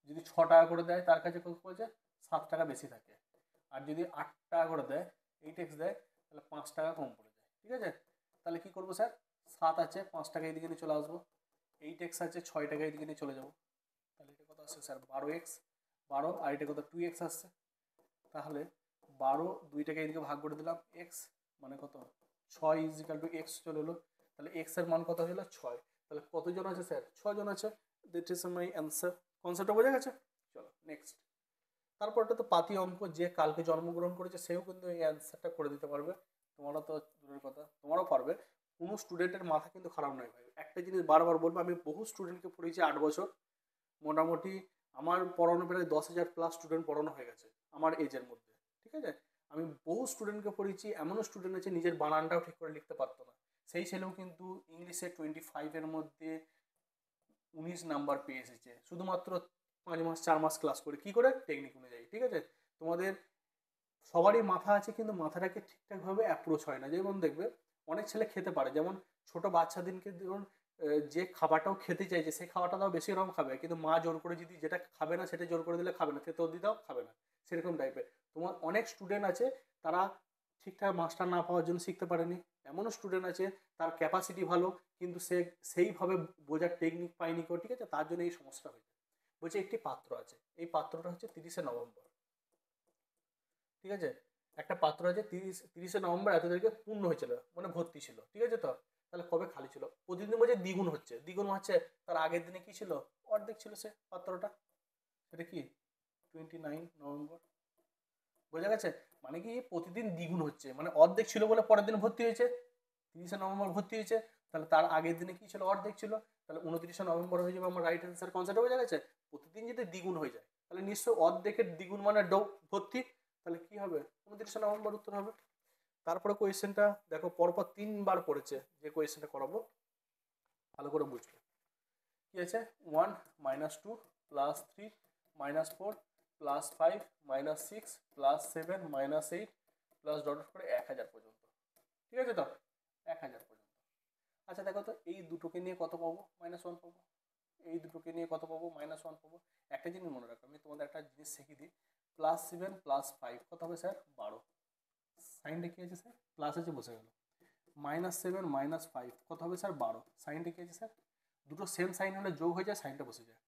যদি 6 টাকা করে দেয় তার কাছে কত পড়ে যায় 7 টাকা বেশি থাকে, আর যদি 8 টাকা করে দেয় 8x দেয় তাহলে 5 টাকা কম পড়ে যায়, ঠিক আছে? তাহলে কি করবো স্যার 7 আছে 5 টাকা এদিকে নিয়ে চলে আসবো, 8x আছে 6 টাকা এদিকে নিয়ে চলে যাবো, তাহলে এটা কত আসছে স্যার 12x, 12 আর এটা কত 2x আসছে, তাহলে 12 2টাকে এদিকে ভাগ করে দিলাম এক্স মানে কত 6 ইজিক্যাল টু এক্স চলে এলো, তাহলে এক্স এর মান কত হলো 6, তাহলে কতজন আছে স্যার 6জন আছে, দ্যাট ইজ মাই অ্যান্সার। কনসেপ্টটা বোঝা গেছে? চলো নেক্সট, তারপরটা তো পাতি অঙ্ক, যে কালকে জন্মগ্রহণ করেছে সেও কিন্তু এই অ্যান্সারটা করে দিতে পারবে, তোমারও তো দূরের কথা তোমারও পারবে, কোনো স্টুডেন্টের মাথা কিন্তু খারাপ নয় ভাই, একটা জিনিস বারবার বলবো, আমি বহু স্টুডেন্টকে পড়িয়েছি 8 বছর, মোটামুটি আমার পড়ানো প্রায় 10,000 প্লাস স্টুডেন্ট পড়ানো হয়ে গেছে আমার এজের মধ্যে, ঠিক আছে? আমি বহু স্টুডেন্টকে পড়িয়েছি, এমনও স্টুডেন্ট আছে নিজের বানানটাও ঠিক করে লিখতে পারতো না, সেই ছেলেও কিন্তু ইংলিশে 25-এর মধ্যে 19 নাম্বার পেয়ে এসেছে, শুধুমাত্র 5 মাস 4 মাস ক্লাস করে, কি করে টেকনিক অনুযায়ী, ঠিক আছে? তোমাদের সবারই মাথা আছে কিন্তু মাথাটাকে ঠিকঠাকভাবে অ্যাপ্রোচ হয় না, যেমন দেখবে অনেক ছেলে খেতে পারে, যেমন ছোট বাচ্চাদেরকে ধরুন যে খাবারটাও খেতে চাইছে সেই খাবারটা তাও বেশি রকম খাবে, কিন্তু মা জোর করে যদি যেটা খাবে না সেটা জোর করে দিলে খাবে না, খেতে দিতেও খাবে না, সেরকম টাইপের তোমার অনেক স্টুডেন্ট আছে, তারা ঠিকঠাক মাস্টার না পাওয়ার জন্য শিখতে পারেনি, এমনও স্টুডেন্ট আছে তার ক্যাপাসিটি ভালো কিন্তু সে সেইভাবে বোঝার টেকনিক পায়নি কেউ, ঠিক আছে? তার জন্য এই সমস্যা হয়েছে। বলছে একটি পাত্র আছে, এই পাত্রটা হচ্ছে 30শে নভেম্বর, ঠিক আছে? একটা পাত্র আছে 30শে নভেম্বর এত তারিখে পূর্ণ হয়েছিল মানে ভর্তি ছিল, ঠিক আছে? তো তাহলে কবে খালি ছিল? প্রতিদিন বলছে দ্বিগুণ হচ্ছে, দ্বিগুণ হচ্ছে তার আগের দিনে কি ছিল অর্ধেক ছিল সে পাত্রটা, এটা কি 29 নভেম্বর, বোঝা গেছে? মানে কি প্রতিদিন দ্বিগুণ হচ্ছে, মানে অর্ধেক ছিল বলে পরের দিন ভর্তি হয়েছে, 30শে নভেম্বর ভর্তি হয়েছে, তাহলে তার আগের দিনে কি ছিল অর্ধেক ছিল, তাহলে 29শে নভেম্বর হয়ে যাবে আমার রাইট অ্যান্সার। কনসেপ্ট বোঝা গেছে? প্রতিদিন যদি দ্বিগুণ হয়ে যায় তাহলে নিশ্চয়ই অর্ধেকের দ্বিগুণ মানে ভর্তি, তাহলে কি হবে 29শে নভেম্বর উত্তর হবে। তারপরে কোয়েশ্চেনটা দেখো পরপর 3বার পড়েছে, যে কোয়েশ্চেনটা করাবো ভালো করে বুঝবে। কি আছে 1 -2 +3 -4 +5 -6 +7 -8 প্লাস ডট করে 1000 পর্যন্ত, ঠিক আছে? তো 1000 পর্যন্ত। আচ্ছা দেখো তো এই দুটোকে নিয়ে কত পাবো -1 পাবো, এই দুটোকে নিয়ে কত পাবো -1 পাবো। একটা জিনিস মনে রাখো, আমি তোমাদের একটা জিনিস শিখিয়ে দিই, +7 +5 কত হবে স্যার 12, সাইনটা কি আছে স্যার প্লাস আছে বসে গেল, -7 -5 কত হবে স্যার 12। সাইনটা কি আছে স্যার, দুটো সেম সাইন হলে যোগ হয়ে যায়, সাইনটা বসে যায়।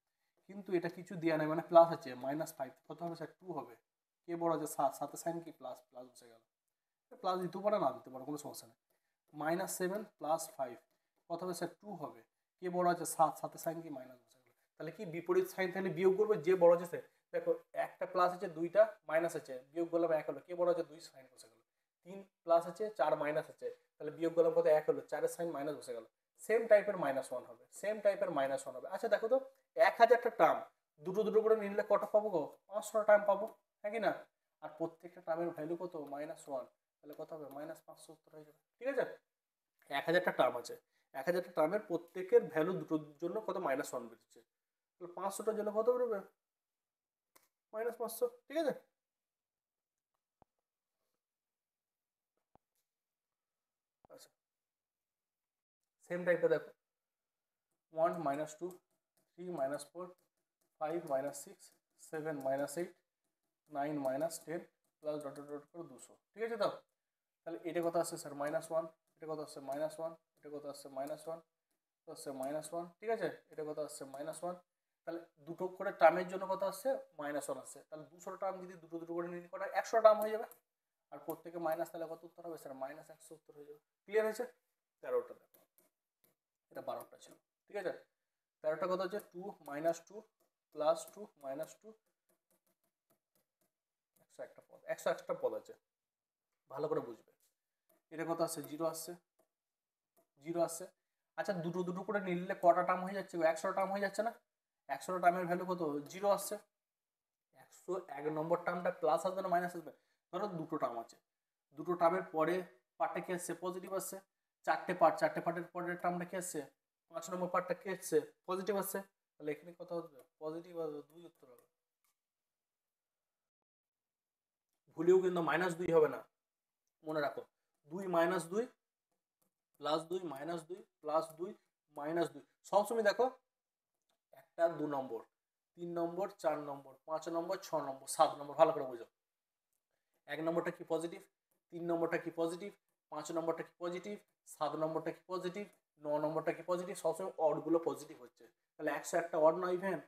কিন্তু এটা কিছু দেওয়া নেই, মানে প্লাস আছে -5 কত হবে স্যার 2 হবে। কে বড় আছে 7, 7 সাইন কি প্লাস, প্লাস বসে গেল। প্লাস দিতে পারে না দিতে পারে কোনো সমস্যা নেই। -7 + 5 কত হবে স্যার 2 হবে। কে বড় আছে 7, 7 সাইন কি মাইনাস বসে গেল। তাহলে কি বিপরীত সাইন তাহলে বিয়োগ করবে, যে বড় আছে সে। দেখো একটা প্লাস আছে দুইটা মাইনাস আছে, বিয়োগ করলাম 1 হলো, কে বড় আছে 2 সাইন বসে গেল। 3 প্লাস আছে 4 মাইনাস আছে, তাহলে বিয়োগ করলাম কত 1 হলো, 4 সাইন মাইনাস বসে গেল। সেম টাইপের -1 হবে, সেম টাইপের -1 হবে। আচ্ছা দেখো তো 1000টা টার্ম দুটো দুটো করে নিলে কত পাবো গো, 500 টার্ম পাবো, হ্যাঁ কি না। আর প্রত্যেকটা টার্মের ভ্যালু কত -1, তাহলে কত হবে -570 হয়ে যাবে। ঠিক আছে, 1000টা টার্ম আছে, 1000টা টার্মের প্রত্যেকের ভ্যালু দুটোর জন্য কত -1 বেরোচ্ছে, তাহলে 500টার জন্য কত বেরোবে -500। ঠিক আছে, আচ্ছা সেম টাইপটা দেখো 1 -2 3 -4 5 -6 7 -8 9 -10 প্লাস ডট ডট ডট করে 200। ঠিক আছে তো, তাহলে এটা কত আসছে স্যার -1, এটা কত আসছে -1, এটা কত আসছে -1, তো আসছে -1। ঠিক আছে, এটা কত আসছে -1, তাহলে দুটো করে টার্মের জন্য কত আসছে -1 আসছে। তাহলে 200 টার্ম যদি দুটো দুটো করে নিয়ে করা 100 টার্ম হয়ে যাবে, আর প্রত্যেকে মাইনাস, তাহলে কত উত্তর হবে স্যার -100 উত্তর হয়ে যাবে। ক্লিয়ার হয়েছে। 13টা দেখো, এটা 12টা ছিল। ঠিক আছে, 13টা কত হচ্ছে 2 -2 + 2 -2 101টা পদ, 101টা পদ আছে, ভালো করে বুঝবে। এটা কত আসছে 0 আসছে, 0 আসছে। আচ্ছা দুটো দুটো করে নিলে কটা টার্ম হয়ে যাচ্ছে, 100 টার্ম হয়ে যাচ্ছে না। 100 টার্মের ভ্যালু কত 0 আসছে। 101 নম্বর টার্মটা প্লাস আসবে না মাইনাস আসবে। ধরো দুটো টার্ম আছে, দুটো টার্মের পরে পার্টটা কি আসছে পজিটিভ আসছে, চারটে পার্টের পরের টার্মটা কি আসছে 5 নম্বর পার্টটা কি আসছে পজিটিভ আসছে, তাহলে এখানে কত হবে পজিটিভ আসবে, 2 উত্তর হবে। ভুলেও কিন্তু -2 হবে না, মনে রাখো 2 -2 +2 -2 +2 -2 সবসময় দেখো একটা 2 নম্বর 3 নম্বর 4 নম্বর 5 নম্বর 6 নম্বর 7 নম্বর, ভালো করে বুঝো। 1 নম্বরটা কি পজিটিভ, 3 নম্বরটা কি পজিটিভ, 5 নম্বরটা কি পজিটিভ, 7 নম্বরটা কি পজিটিভ, 9 নম্বরটা কি পজিটিভ, সবসময় অড গুলো পজিটিভ হচ্ছে। তাহলে 101টা অড না ইভেন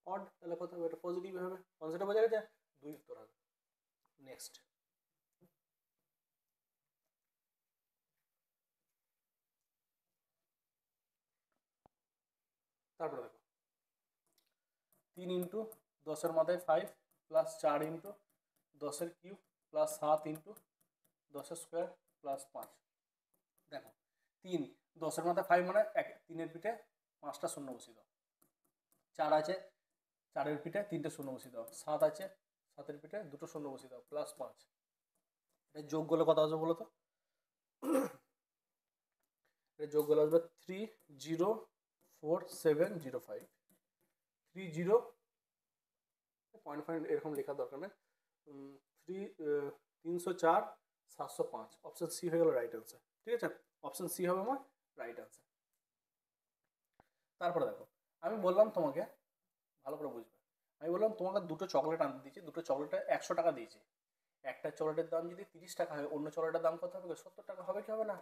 অড, তাহলে কত হবে এটা পজিটিভ হবে। কনসেপ্টটা বোঝা গেছে, 2 উত্তর হবে। নেক্সট তারপরে দেখো 3 ইন্টু 10-এর মাথায় 5 প্লাস 4 ইন্টু 10-এর কিউব প্লাস 7 ইন্টু 10-এর স্কোয়ার প্লাস 5। দেখো 3 10-এর মাথায় 5 মানে 3-এর পিঠে 5টা শূন্য বসিয়ে দাও, 4 আছে 4-এর পিঠে 3টে শূন্য বসিয়ে দাও, 7 আছে 7-এর পিঠে 2টো শূন্য বসিয়ে দাও প্লাস 5। এটা যোগ করলে কত আসবে বলো তো, এটা যোগ করলে আসবে 304,705। 30 পয়েন্ট পয়েন্ট এরকম লেখার দরকার নেই, 304,705 অপশন সি হয়ে গেল রাইট অ্যান্সার। ঠিক আছে, অপশন সি হবে আমার রাইট অ্যান্সার। তারপরে দেখো আমি বললাম তোমাকে ভালো করে বুঝবে, আমি বললাম তোমাকে দুটো চকলেট আনতে দিয়েছি, দুটো চকলেটে 100 টাকা দিয়েছি। একটা চকলেটের দাম যদি 30 টাকা হয়, অন্য চকলেটের দাম কত হবে 70 টাকা, হবে কি হবে না।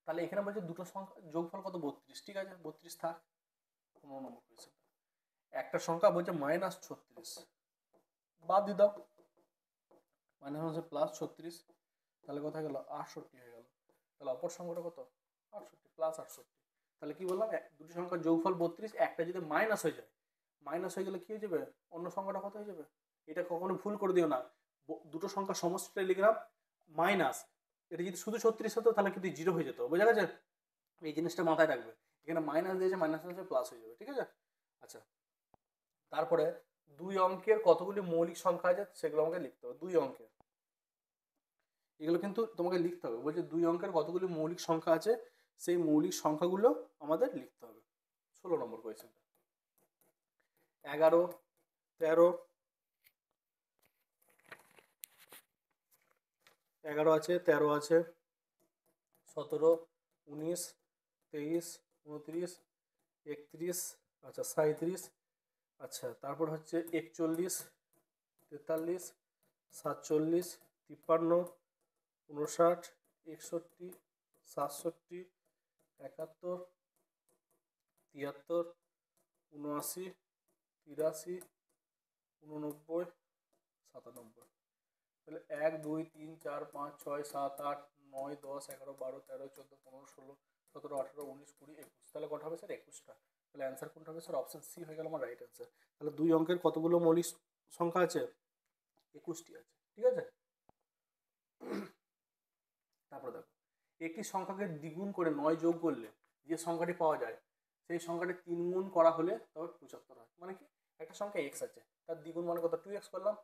তাহলে এখানে বলছে দুটো সংখ্যা যোগফল কত 32। ঠিক আছে 32 থাক, 15 নম্বর কোয়েশ্চেন। একটা সংখ্যা বলছে -36, বাদ দিয়ে দাও, মানে হচ্ছে +36, তাহলে কোথায় গেল 68 হয়ে গেল। তাহলে অপর সংখ্যাটা কত 68 +68। তাহলে কি বললাম দুটি সংখ্যার যোগফল 32, একটা যদি মাইনাস হয়ে যায়, মাইনাস হয়ে গেলে কি হয়ে যাবে অন্য সংখ্যাটা কত হয়ে যাবে। এটা কখনো ভুল করে দিও না, দুটো সংখ্যা সমষ্টিটা লিখলাম মাইনাস, এটা যদি শুধু 36 হতো তাহলে কিন্তু 0 হয়ে যেত, বোঝা গেছে। এই জিনিসটা মাথায় রাখবে, এখানে মাইনাস দিয়েছে মাইনাস হচ্ছে প্লাস হয়ে যাবে। ঠিক আছে, আচ্ছা তারপরে 2 অঙ্কের কতগুলি মৌলিক সংখ্যা আছে সেগুলো আমাকে লিখতে হবে। 2 অঙ্কের এগুলো কিন্তু তোমাকে লিখতে হবে, বলছে 2 অঙ্কের কতগুলি মৌলিক সংখ্যা আছে সেই মৌলিক সংখ্যাগুলো আমাদের লিখতে হবে। 16 নম্বর কোয়েশ্চেনটা 11 13 11 আছে 13 আছে 17 19 23 29 31, আচ্ছা 37, আচ্ছা তারপর হচ্ছে 41 43 47 53 59, 61, 67, 71, 73, 79, 83, 89, 97। তাহলে 1 2 3 4 5 6 7 8 9 10 11 12 13 14 15 16 17 18 19 20 21। তাহলে কত হবে স্যার? 21টা। তাহলে অ্যান্সার কোনটা হবে স্যার? অপশন সি হয়ে গেল আমার রাইট অ্যান্সার। তাহলে দুই অঙ্কের কতগুলো মৌলিক সংখ্যা আছে? 21টি আছে। ঠিক আছে। তারপরে দেখো, একটি সংখ্যাকে দ্বিগুণ করে 9 যোগ করলে যে সংখ্যাটি পাওয়া যায় সেই সংখ্যাটি 3 গুণ করা হলে তবে 75 হয়। মানে কি, একটা সংখ্যা x আছে, তার দ্বিগুণ মানে কত? 2x করলাম,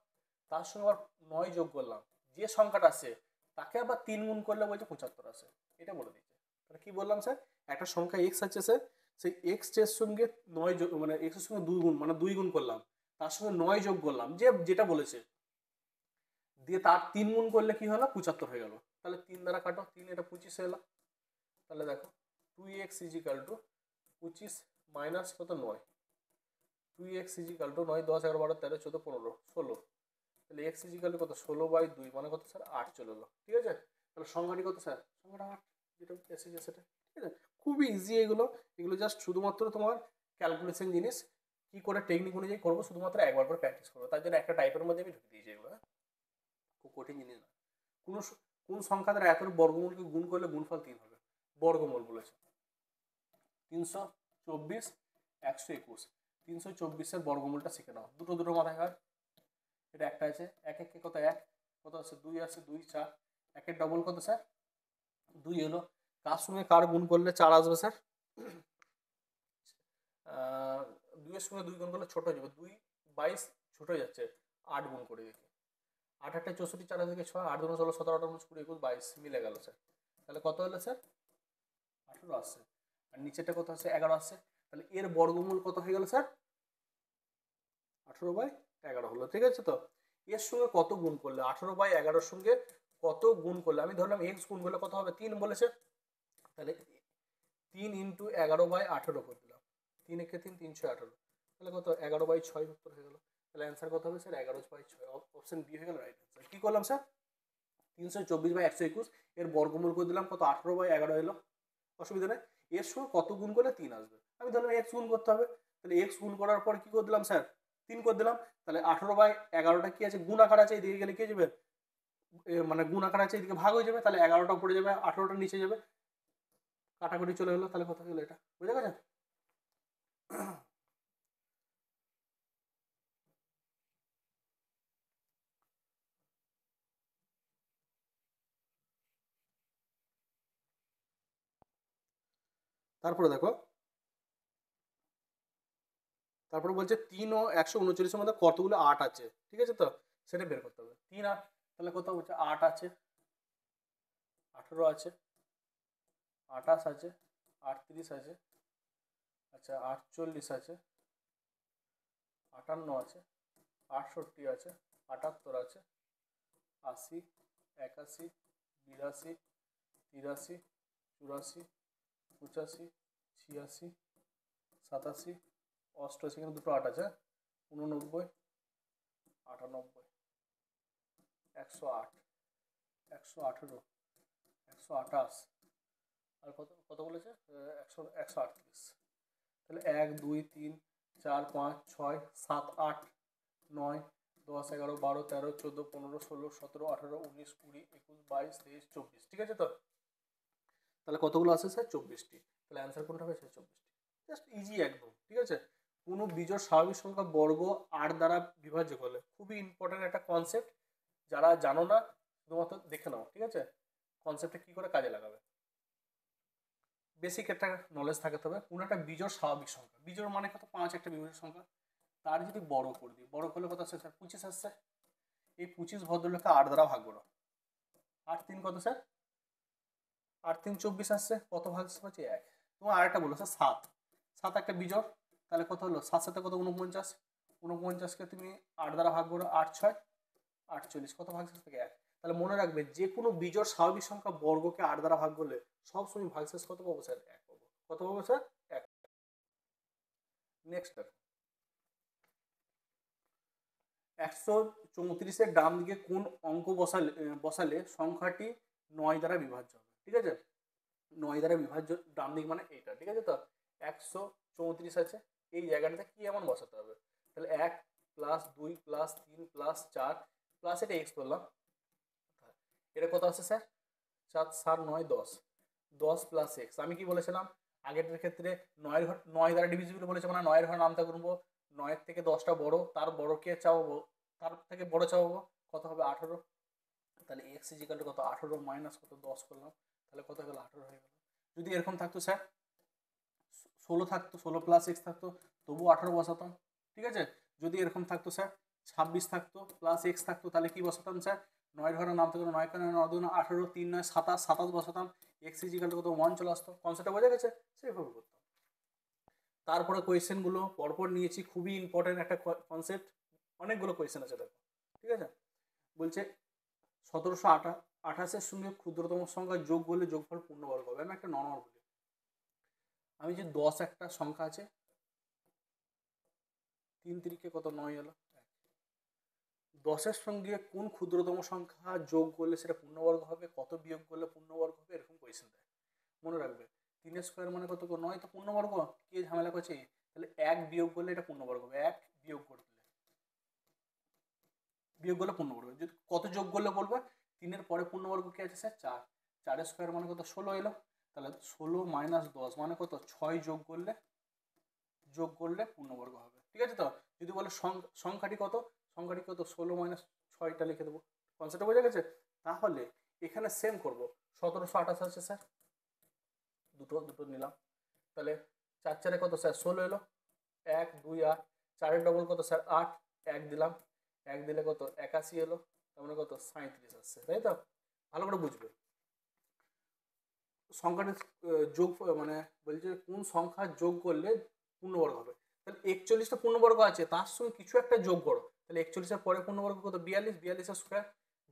তার সঙ্গে আবার 9 যোগ করলাম, যে সংখ্যাটা আছে তাকে আবার 3 গুণ করলে বলছে 75 আসে। এটা বলে দিচ্ছে। তাহলে কি বললাম স্যার? একটা সংখ্যা x আছে স্যার, সেই x এর সঙ্গে 9 যোগ মানে x এর সঙ্গে 2 গুণ মানে 2 গুণ করলাম, তার সঙ্গে 9 যোগ করলাম, যে যেটা বলেছে, দিয়ে তার 3 গুণ করলে কি হলো? 75 হয়ে গেল। তাহলে 3 দ্বারা কাটো, 3 এটা 25 হয়ে গেল। তাহলে দেখো 2x ইজিক্যাল টু 25 মাইনাস কত? 9। 2x is equal two 9 10 11 12 13 14 15 16। তাহলে x ইজিক্যাল টু কত? 16/2 মানে কত স্যার? 8 চলে এলো। ঠিক আছে। তাহলে সংখ্যাটি কত স্যার? সংখ্যাটা 8, যেটা এসেছে সেটা। ঠিক আছে। খুবই ইজি এগুলো। এগুলো জাস্ট শুধুমাত্র তোমার ক্যালকুলেশন জিনিস, কি করে টেকনিক অনুযায়ী করবো শুধুমাত্র একবার করে প্র্যাকটিস করবো। তার জন্য একটা টাইপের মধ্যে আমি ঢুকে দিয়েছি এগুলো। খুব কঠিন জিনিস না। কোন কোন সংখ্যা দ্বারা এত বর্গমূলকে গুণ করলে গুণফল 3 হবে? বর্গমূল বলেছে 324, 121। 324-এর বর্গমূলটা শিখে নাও। দুটো দুটো মাথায় হয়। এটা একটা আছে, এক এক কত? 1 কত আছে? 2 আছে, 2 4। একের ডবল কত স্যার? 2 এলো। কার সঙ্গে কার গুণ করলে 4 আসবে স্যার? 2 এর সঙ্গে 2 গুণ করলে ছোট হয়ে যাবে, 2 22 ছোট হয়ে যাচ্ছে, 8 গুণ করে দেখি। 8 8 64, 4 থেকে 6, 8 2 16 17 18 19 20 21 22 মিলে গেল স্যার। তাহলে কত হলো স্যার? 18 আসছে। আর নিচেরটা কত আছে? 11 আসছে। তাহলে এর বর্গমূল কত হয়ে গেল স্যার? 18/11 হলো। ঠিক আছে তো? এর সঙ্গে কত গুণ করলে? 18/11 সঙ্গে কত গুণ করলে? আমি ধরলাম x গুণ করলে কত হবে? 3 বলেছে। তাহলে 3 ইন্টু 11/18 করে দিলাম। 3 একে 3 318। তাহলে কত? 11/6 উত্তর হয়ে গেল। তাহলে অ্যান্সার কত হবে স্যার? 11/6। অপশন বি হয়ে গেল রাইট অ্যান্সার। কি করলাম স্যার? 324/121 এর বর্গমূল করে দিলাম, কত? 18/11 এলো। অসুবিধা নেই। এর সঙ্গে কত গুণ করলে 3 আসবে? আমি ধরলাম x গুণ করতে হবে। তাহলে x গুণ করার পর কি করে দিলাম স্যার? 3 করে দিলাম। তাহলে 18/11টা কি আছে? গুণ আকার আছে, এদিকে গেলে কি যাবে? মানে গুণ আকার আছে, এদিকে ভাগ হয়ে যাবে। তাহলে 11টা উপরে যাবে, 18টা নিচে যাবে, কাটাকুটি চলে গেলো। তাহলে কত হলো? এটা বুঝে গেছে? তারপরে দেখো, তারপরে বলছে 3 ও 139-এর মধ্যে কতগুলো 8 আছে? ঠিক আছে তো? সেটা বের করতে হবে। 3 8, তাহলে কত বলছে? 8 আছে, 18 আছে, 28 আছে, 38 আছে, আচ্ছা 48 আছে, 58 আছে, 68 আছে, 78 আছে, 80, 81, 82, 83, 84, 85, 86, 87, 88, এখানে দুটো 8 আছে, 89, 98, 108, 118, 128, আর কত কত বলেছে? 138। তাহলে 1 2 3 4 5 6 7 8 9 10 11 12 13 14 15 16 17 18 19 20 21 22 23 24। ঠিক আছে তো? তাহলে কতগুলো আছে স্যার? 24টি। তাহলে অ্যান্সার কোনটা হবে স্যার? 24টি। জাস্ট ইজি একদম। ঠিক আছে। কোনো বিজোড় স্বাভাবিক সংখ্যা বর্গ 8 দ্বারা বিভাজ্য করলে, খুবই ইম্পর্টেন্ট একটা কনসেপ্ট। যারা জানো না শুধুমাত্র দেখে নাও। ঠিক আছে। কনসেপ্টটা কি করে কাজে লাগাবে, বেসিক একটা নলেজ থাকতে হবে। কোনো একটা বিজোড় স্বাভাবিক সংখ্যা, বিজোড় মানে কত? 5 একটা বিজোড় সংখ্যা, তার যদি বড় করে দিই, বড় করলে কত আসছে স্যার? 25 আসছে। এই 25 ভদ্রলোককে 8 দ্বারা ভাগ করো। 8 3 কত স্যার? 8 3 24 আসছে। কত ভাগ পাচ্ছি? 1। তোমার আরেকটা বলো স্যার 7, 7 একটা বিজোড়, তাহলে কত হলো? 7 7 কত? 49। 49কে তুমি 8 দ্বারা ভাগ করো, 8 6 48। কত ভাগশেষ থেকে? 1। তাহলে মনে রাখবে, যে কোনো বিজোড় স্বাভাবিক সংখ্যা বর্গকে 8 দ্বারা ভাগ করলে সবসময় ভাগশেষ কত পাবো স্যার? 1 পাবো। কত পাবো স্যার? 1। নেক্সট দেখো, 134-এর ডান দিকে কোন অঙ্ক বসালে সংখ্যাটি 9 দ্বারা বিভাজ্য হবে, ঠিক আছে? 9 দ্বারা বিভাজ্য ডান দিক মানে এইটা, ঠিক আছে? তো 134 আছে, এই জায়গাটাতে কি এমন বসাতে হবে? তাহলে 1 প্লাস 2 প্লাস 3 প্লাস 4 প্লাস এটা এক্স বললাম, এটা কত আছে স্যার? 7 7 9 10, 10 plus x. আমি কি বলেছিলাম আগেরটার ক্ষেত্রে 9 দ্বারা ডিভিজিবল বলেছে, মানে 9 এর ঘরে নামতা করবো, 9 থেকে 10টা বড়, তার বড়কে চাওয়াবো, তার থেকে বড় চাওয়াবো, কত হবে? 18। তাহলে এক্স ইজিক্যাল টু কত? 18 মাইনাস কত? 10 করলাম, তাহলে কত হলো? 18 হয়ে গেল। যদি এরকম থাকতো স্যার 16 থাকতো, 16 প্লাস এক্স থাকতো, তবুও 18 বসাতাম, ঠিক আছে? যদি এরকম থাকতো স্যার 26 থাকতো প্লাস এক্স থাকতো, তাহলে কি বসাতাম স্যার? 9 ঘরে নামতে গেলে 9 কারণে 9 2 18, 3 9 27, 27 বসাতাম, এক্স ইজিক্যাল টু কত? 1 চলে আসতো। কনসেপ্টটা বোঝা গেছে? সেইভাবে করতাম। তারপরে কোয়েশ্চেনগুলো পরপর নিয়েছি, খুবই ইম্পর্টেন্ট একটা কনসেপ্ট, অনেকগুলো কোয়েশ্চেন আছে দেখো, ঠিক আছে? বলছে 1728-এর সঙ্গে ক্ষুদ্রতম সংখ্যা যোগ করলে যোগফল পূর্ণবর্গ হবে। আমি একটা নর্মাল বলি, আমি যে 10 একটা সংখ্যা আছে, 3 তিরিকে কত? 9 এলো। 10-এর সঙ্গে কোন ক্ষুদ্রতম সংখ্যা যোগ করলে সেটা পূর্ণবর্গ হবে, কত বিয়োগ করলে পূর্ণবর্গ হবে, এরকম কোয়েশ্চেন দেয়। মনে রাখবে 3 স্কোয়ার মানে কত? 9 তো পূর্ণবর্গ, কে ঝামেলা করছে? তাহলে 1 বিয়োগ করলে এটা পূর্ণবর্গ হবে, 1 বিয়োগ করলে পূর্ণবর্গ। যদি কত যোগ করলে বলবে, 3-এর পরে পূর্ণবর্গ কি আছে স্যার? 4, 4 স্কোয়ার মানে কত? 16 এলো। তাহলে 16 মাইনাস 10 মানে কত? 6 যোগ করলে পূর্ণবর্গ হবে, ঠিক আছে? তো যদি বলে সংখ্যাটি কত, 16 মাইনাস 6টা লিখে দেবো। কনসেপ্টটা বোঝা গেছে? তাহলে এখানে সেম করব, 1728 আছে স্যার, দুটো নিলাম, তাহলে 4 4 কত স্যার? 16 এলো, 1 2 8, 4-এর ডবল কত স্যার? 8, 1 দিলাম, 1 দিলে কত? 81 এলো, তার মানে কত? 37 আসছে, তাই তো? ভালো করে বুঝবে সংখ্যাটা যোগ, মানে বলছে কোন সংখ্যা যোগ করলে পূর্ণবর্গ হবে। তাহলে 41টা পূর্ণবর্গ আছে, তার সঙ্গে কিছু একটা যোগ করো, তাহলে 41-এর পরে পূর্ণবর্গ কত? 42, 42-এর স্কোয়ার,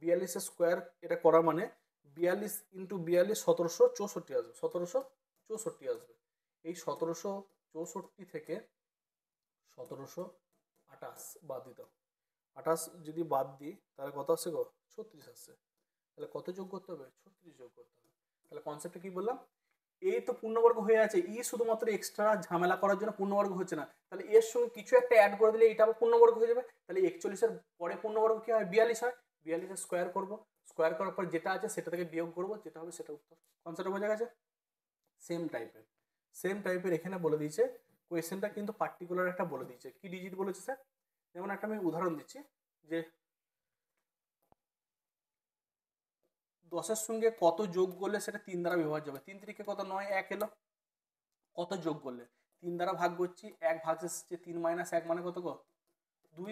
42-এর স্কোয়ার এটা করা মানে 42 ইন্টু 42 1764 আসবে, 1764 আসবে। এই 1764 থেকে 1728 বাদ দিতে হবে, 28 যদি বাদ দিই তাহলে কত আসছে গো? 36 আসছে। তাহলে কত যোগ করতে হবে? 36 যোগ করতে হবে। তাহলে কনসেপ্টটা কি বললাম? এই তো পূর্ণবর্গ হয়ে আছে, ই শুধুমাত্র এক্সট্রা ঝামেলা করার জন্য পূর্ণবর্গ হচ্ছে না, তাহলে এর সঙ্গে কিছু একটা অ্যাড করে দিলে এটা আবার পূর্ণবর্গ হয়ে যাবে। তাহলে 41-এর পরে পূর্ণবর্গ কি হয়? 42 হয়, 42-এর স্কোয়ার করবো, স্কোয়ার করার পর যেটা আছে সেটা থেকে বিয়োগ করবো, যেটা হবে সেটা উত্তর। কনসেপ্টটা বোঝা গেছে? সেম টাইপের এখানে বলে দিয়েছে, কোয়েশ্চেনটা কিন্তু পার্টিকুলার একটা বলে দিয়েছে। কি ডিজিট বলেছে স্যার? যেমন একটা আমি উদাহরণ দিচ্ছি, যে 10-এর সঙ্গে কত যোগ করলে সেটা 3 দ্বারা বিভাজ্য হবে। 3 তিরিকে কত? 9, 1 এলো, কত যোগ করলে? 3 দ্বারা ভাগ করছি, 1 ভাগ এসেছে, 3 মাইনাস 1 মানে কত গো? 2,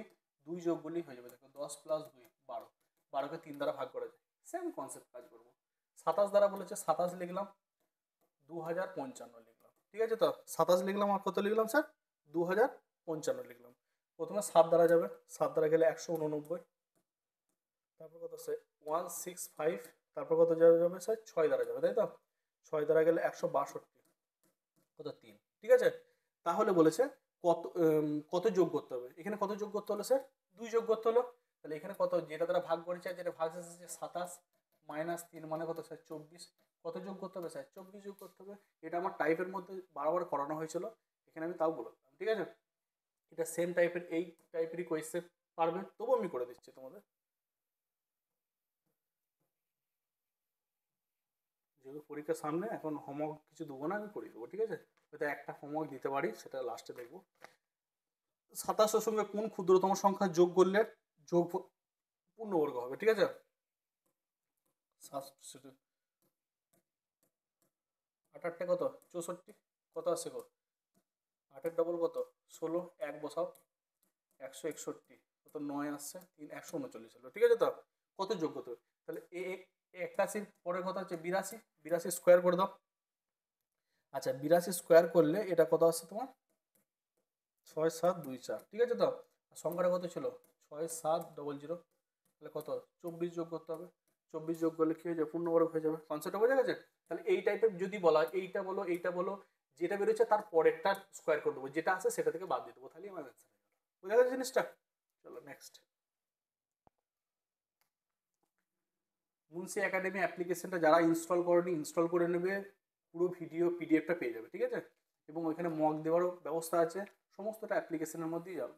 2 যোগ করলেই হয়ে যাবে। দেখো 10 প্লাস 2 12, 12কে 3 দ্বারা ভাগ করা যায়। সেম কনসেপ্ট কাজ করবো। 27 দ্বারা বলেছে, 27 লিখলাম, 2055 লিখলাম, ঠিক আছে? তো 27 লিখলাম, আর কত লিখলাম স্যার? 2055 লিখলাম। প্রথমে 7 দ্বারা যাবে, 7 দ্বারা গেলে 189, তারপর কত স্যার? 165, তারপর কত যাবে স্যার? 6 দ্বারা যাবে, তাই তো? 6 দ্বারা গেলে 162, কত? 3, ঠিক আছে? তাহলে বলেছে কত কত যোগ করতে হবে। এখানে কত যোগ করতে হলো স্যার? 2 যোগ করতে হলো। তাহলে এখানে কত? যেটা দ্বারা ভাগ করেছে আর যেটা ভাগ এসেছে 27 মাইনাস 3 মানে কত স্যার? 24। কত যোগ করতে হবে স্যার? 24 যোগ করতে হবে। এটা আমার টাইপের মধ্যে বারবার করানো হয়েছিল, এখানে আমি তাও বলে দিলাম, ঠিক আছে? এটা সেম টাইপের, এই টাইপেরই কোয়েশ্চেন পারবে, তবু আমি করে দিচ্ছি তোমাদের, যেহেতু পরীক্ষার সামনে, এখন হোমওয়ার্ক কিছু দেবো না, আমি করে দেবো, ঠিক আছে? হয়তো একটা হোমওয়ার্ক দিতে পারি, সেটা লাস্টে দেখবো। 27-এর সঙ্গে কোন ক্ষুদ্রতম সংখ্যা যোগ করলে যোগ পূর্ণবর্গ হবে, ঠিক আছে? 8 কত? 64, কত আসছে গো? 8-এর ডবল কত? 16, 1 বসাও, 161, কত? 9 আসছে, 3 139 হলো, ঠিক আছে? তো কত যোগ করতে হবে? তাহলে 81-র পরে কথা হচ্ছে 82, 82 স্কোয়ার করে দাও। আচ্ছা, 82 স্কোয়ার করলে এটা কত আসছে তোমার? 6724, ঠিক আছে? তো সংখ্যাটা কত ছিল? 6700, তাহলে কত? 24 যোগ করতে হবে, 24 যোগ করলে কি হয়ে যাবে? পূর্ণবর্গ হয়ে যাবে। কনসেপ্টটা বোঝা গেছে? তাহলে এই টাইপের যদি বলা, এইটা বলো, যেটা বেরোচ্ছে তার পরেরটা স্কোয়ার করে দেবো, যেটা আছে সেটা থেকে বাদ দিয়ে দেবো, তাহলে আমার অ্যান্সার হয়ে গেল। বোঝা গেছে জিনিসটা? চলো নেক্সট। মুন্সি একাডেমি অ্যাপ্লিকেশনটা যারা ইনস্টল করেনি ইনস্টল করে নেবে, পুরো ভিডিও পিডিএফটা পেয়ে যাবে, ঠিক আছে। এবং ওইখানে মক দেওয়ারও ব্যবস্থা আছে, সমস্তটা অ্যাপ্লিকেশনের মধ্যেই যাবে।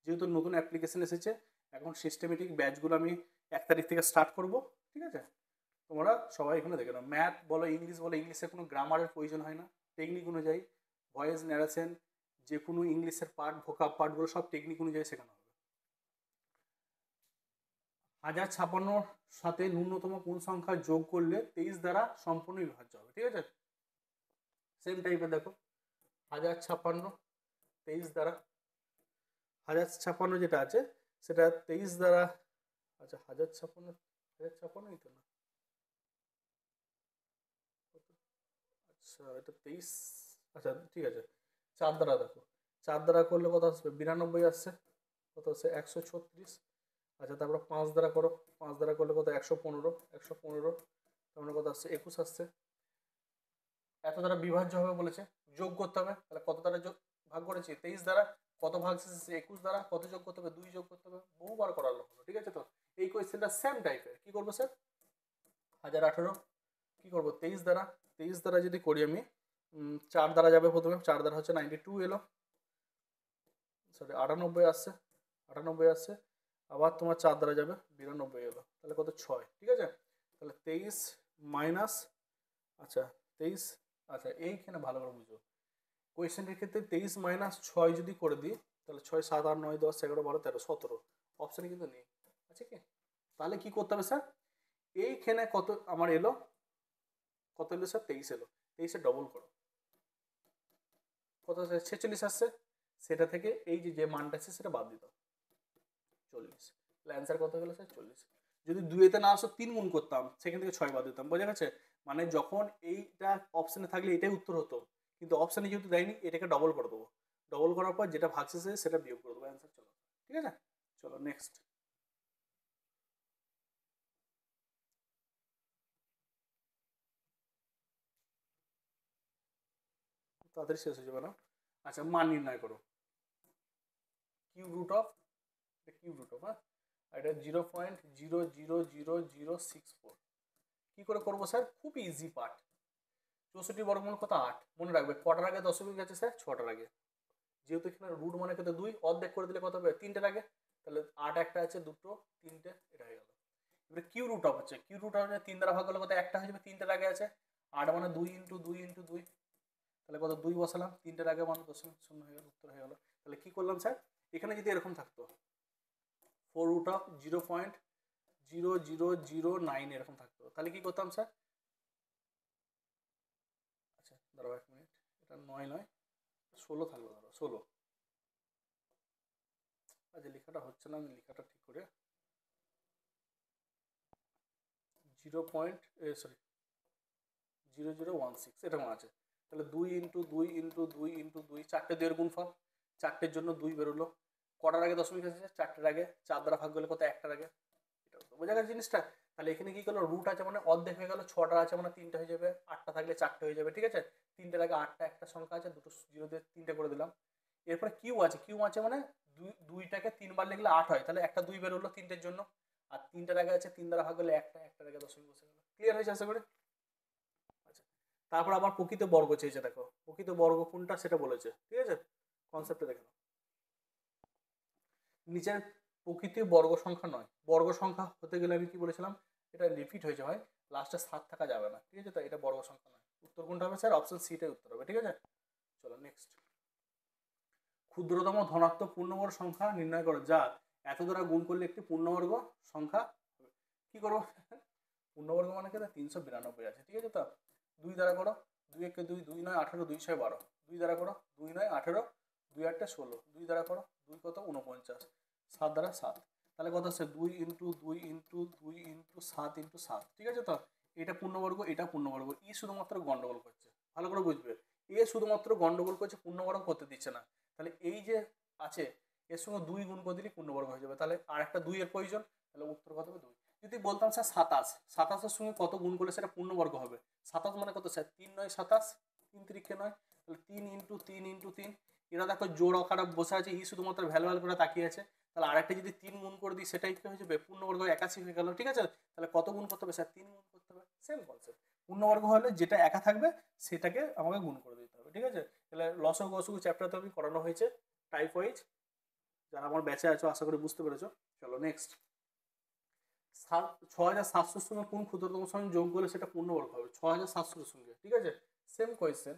যেহেতু নতুন অ্যাপ্লিকেশন এসেছে, এখন সিস্টেমেটিক ব্যাচগুলো আমি 1 তারিখ থেকে স্টার্ট করব, ঠিক আছে। তোমরা সবাই এখানে দেখে নাও, ম্যাথ বলো ইংলিশ বলো, ইংলিশের কোনো গ্রামারের প্রয়োজন হয় না, টেকনিক অনুযায়ী ভয়েস ন্যারেশন, যে কোনো ইংলিশের পার্ট ভোকাব পার্টগুলো সব টেকনিক অনুযায়ী শেখানো হবে। 1056 সাথে ন্যূনতম কোন সংখ্যা যোগ করলে 23 দ্বারা সম্পূর্ণ বিভাজ্য হবে, ঠিক আছে। সেম টাইপের দেখো, 1056 23 দ্বারা, 1056 যেটা আছে সেটা 23 দ্বারা, আচ্ছা 1056ই তো না, আচ্ছা এটা 23, আচ্ছা ঠিক আছে। 4 দ্বারা দেখো, 4 দ্বারা করলে কত আসবে, 92 আসছে, কত আসছে 136। আচ্ছা তারপরে 5 দ্বারা করো, 5 দ্বারা করলে কত 115, 115 তারপরে কত আসছে 21 আসছে। এত দ্বারা বিভাজ্য হবে বলেছে, যোগ করতে হবে, তাহলে কত দ্বারা যোগ ভাগ করেছি 23 দ্বারা, কত ভাগ শেষে 21 দ্বারা, কত যোগ করতে হবে 2 যোগ করতে হবে, বহুবার করালো হলো, ঠিক আছে। তো এই কোয়েশ্চেনটা সেম টাইপের, কি করবো স্যার 1018 কি করবো 23 দ্বারা, 23 দ্বারা যদি করি আমি 4 দ্বারা যাবে প্রথমে, 4 দ্বারা হচ্ছে 92 এলো, সরি 98 আসছে, 98 আসছে, আবার তোমার 4 দ্বারা যাবে 92 এলো, তাহলে কত 6, ঠিক আছে। তাহলে 23 মাইনাস, আচ্ছা 23, আচ্ছা এইখানে ভালো করে বুঝো, কোয়েশ্চেনটির ক্ষেত্রে 23 মাইনাস 6 যদি করে দিই, তাহলে 6 7 8 9 10 11 12 13 17 অপশানে কিন্তু নেই, আছে কি। তাহলে কি করতে হবে স্যার, এইখানে কত আমার এলো, কত এলো স্যার 23 এলো, 23 ডবল করো, কত 46 আসছে, সেটা থেকে এই যে মানটা আছে সেটা বাদ দিতে 40, তাহলে অ্যান্সার কত হলো স্যার 40। যদি 2-এতে না আসো 3 গুণ করতাম, সেখান থেকে 6 বাদ দিতাম, বোঝা গেছে। মানে যখন এইটা অপশানে থাকলে এটাই উত্তর হতো, কিন্তু অপশানে যেহেতু দেয়নি এটাকে ডবল করে দেবো, ডবল করার পর যেটা ভাগশেষে সেটা বিয়োগ করে দেবো, অ্যান্সার চলো, ঠিক আছে। চলো নেক্সট, তাড়াতাড়ি শেষ হয়ে যাবে না। আচ্ছা মান নির্ণয় করো, cube root of, cube root of, হ্যাঁ এটা 0.0000064, কি করে করবো স্যার, খুব ইজি পার্ট, 64 বর্গমূল কত 8, মনে রাখবে কটার আগে দশমিক আছে স্যার 6টার আগে, যেহেতু এখানে রুট মানে কত 2, অর্ধেক করে দিলে কত হবে 3টার আগে, তাহলে 8 একটা আছে 2 3টে, এটা হয়ে গেল। এবারে কিউ রুট অফ হচ্ছে, কিউ রুট অফ 3 দ্বারা ভাগ করলে কত একটা হয়ে যাবে, 3টার আগে আছে 8 মানে 2 ইন্টু 2 ইন্টু 2, তাহলে কত 2 বসালাম, 3টার আগে মানে দশমিক শূন্য হয়ে গেল, উত্তর হয়ে গেল। তাহলে কি করলাম স্যার, এখানে যদি এরকম থাকতো 4 রুট অফ 0.0009 এরকম থাকতো, তাহলে কি করতাম স্যার, আচ্ছা দাঁড়াও 1 মিনিট, এটা 9 নয় 16 থাকলো, ধরো 16, আচ্ছা লেখাটা হচ্ছে না, আমি লেখাটা ঠিক করে 0.0016 এরকম আছে, তাহলে 2 ইন্টু 2 ইন্টু 2 ইন্টু 2, 4টে 2 এর গুণফল, 4টের জন্য 2 বেরোলো, কটার আগে দশমিক আছে 4টের আগে, 4 দ্বারা ভাগ করলে কত 1টার আগে, এটা বোঝা গেছে জিনিসটা। তাহলে এখানে কি করলো, রুট আছে মানে অর্ধেক হয়ে গেল, 6টা আছে মানে 3টে হয়ে যাবে, 8টা থাকলে 4টে হয়ে যাবে, ঠিক আছে। 3টের আগে 8টা একটা সংখ্যা আছে, দুটো জিরো দিয়ে 3টে করে দিলাম। এরপরে কিউ আছে, কিউ আছে মানে 2টাকে 3বার লিখলে 8 হয়, তাহলে একটা 2 বেরোলো 3টের জন্য, আর 3টার আগে আছে 3 দ্বারা ভাগ করলে 1টার আগে দশমিক বসে গেল, ক্লিয়ার হয়েছে আশা করি। আচ্ছা তারপর আবার প্রকৃত বর্গ চেয়েছে, দেখো প্রকৃত বর্গ কোনটা সেটা বলেছে, ঠিক আছে, কনসেপ্টটা দেখো, নিচের প্রকৃত বর্গ সংখ্যা নয়, বর্গ সংখ্যা হতে গেলে আমি কি বলেছিলাম, এটা রিপিট হয়েছে হয়, লাস্টে 7 থাকা যাবে না, ঠিক আছে, তো এটা বর্গ সংখ্যা নয়, উত্তর কোনটা হবে স্যার, অপশন সিটাই উত্তর হবে, ঠিক আছে। চলো নেক্সট, ক্ষুদ্রতম ধনাত্মক পূর্ণবর্গ সংখ্যা নির্ণয় করো যা এত দ্বারা গুণ করলে একটি পূর্ণবর্গ সংখ্যা হবে। কি করবো, পূর্ণবর্গ মানে কি 392 আছে, ঠিক আছে। তো 2 দ্বারা করো, 2 1 2, 2 9 18, 2 6 12, 2 দ্বারা করো 2 9 18, 2 8 16, 2 দ্বারা করো 2 কত 49, 7 দ্বারা 7, তাহলে কত আছে 2 ইন্টু 2 ইন্টু 2 ইন্টু 7 ইন্টু 7, ঠিক আছে। তো এটা পূর্ণবর্গ, এটা পূর্ণবর্গ, ই শুধুমাত্র গন্ডগোল করছে, ভালো করে বুঝবে, এ শুধুমাত্র গন্ডগোল করছে, পূর্ণবর্গ করতে দিচ্ছে না। তাহলে এই যে আছে এর সঙ্গে 2 গুণ করে দিলে পূর্ণবর্গ হয়ে যাবে, তাহলে আর একটা 2 এর প্রয়োজন, তাহলে উত্তর কত হবে 2। যদি বলতাম স্যার 27, 27-এর সঙ্গে কত গুণ করলে সেটা পূর্ণবর্গ হবে, 27 মানে কত স্যার 3 9 27, 3 3 9, তাহলে 3 ইন্টু 3 ইন্টু 3 এরা দেখো জোর আকারে বসে আছে, ই শুধুমাত্র ভ্যালু করে তাকিয়ে আছে। তাহলে আরেকটা যদি 3 গুণ করে দিই সেটাই কি হয়ে যাবে, পূর্ণবর্গ 81 হয়ে গেল। ঠিক আছে, তাহলে কত গুণ করতে হবে স্যার, 3 গুণ করতে হবে। সেম কনসেপ্ট, পূর্ণবর্গ হলে যেটা একা থাকবে সেটাকে আমাকে গুণ করে দিতে হবে। ঠিক আছে, তাহলে লসগু গসগু চ্যাপ্টারটা আমি করানো হয়েছে টাইপ ওয়াইজ, যারা আমার ব্যাচে আছো আশা করি বুঝতে পেরেছো। চলো নেক্সট, 6700 সঙ্গে কোন ক্ষুদ্রতম সংখ্যা যোগ করলে সেটা পূর্ণবর্গ হবে, 6700 সঙ্গে। ঠিক আছে, সেম কোয়েশ্চেন।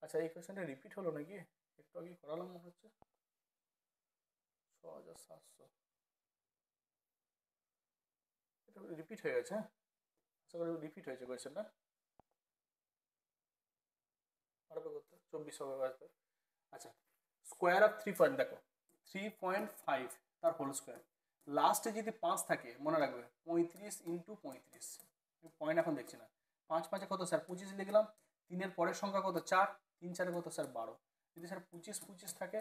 আচ্ছা এই কোয়েশ্চেনটা রিপিট হলো নাকি, একটু আগে করালাম মনে হচ্ছে। 6700 এটা রিপিট হয়ে গেছে, হ্যাঁ আশা করি রিপিট হয়েছে কোয়েশ্চেনটা। পারবে করতে, 24 হবে আসবে। আচ্ছা, স্কোয়ার অফ 3 পয়েন্ট, দেখো 3.5 তার হোল স্কোয়ার, লাস্টে যদি 5 থাকে মনে রাখবে 35 ইন্টু 35, পয়েন্ট এখন দেখছি না। 5 5 কত স্যার 25 লিখলাম, 3-এর পরের সংখ্যা কত 4, 3 4 কত স্যার 12, যদি স্যার 25 25 থাকে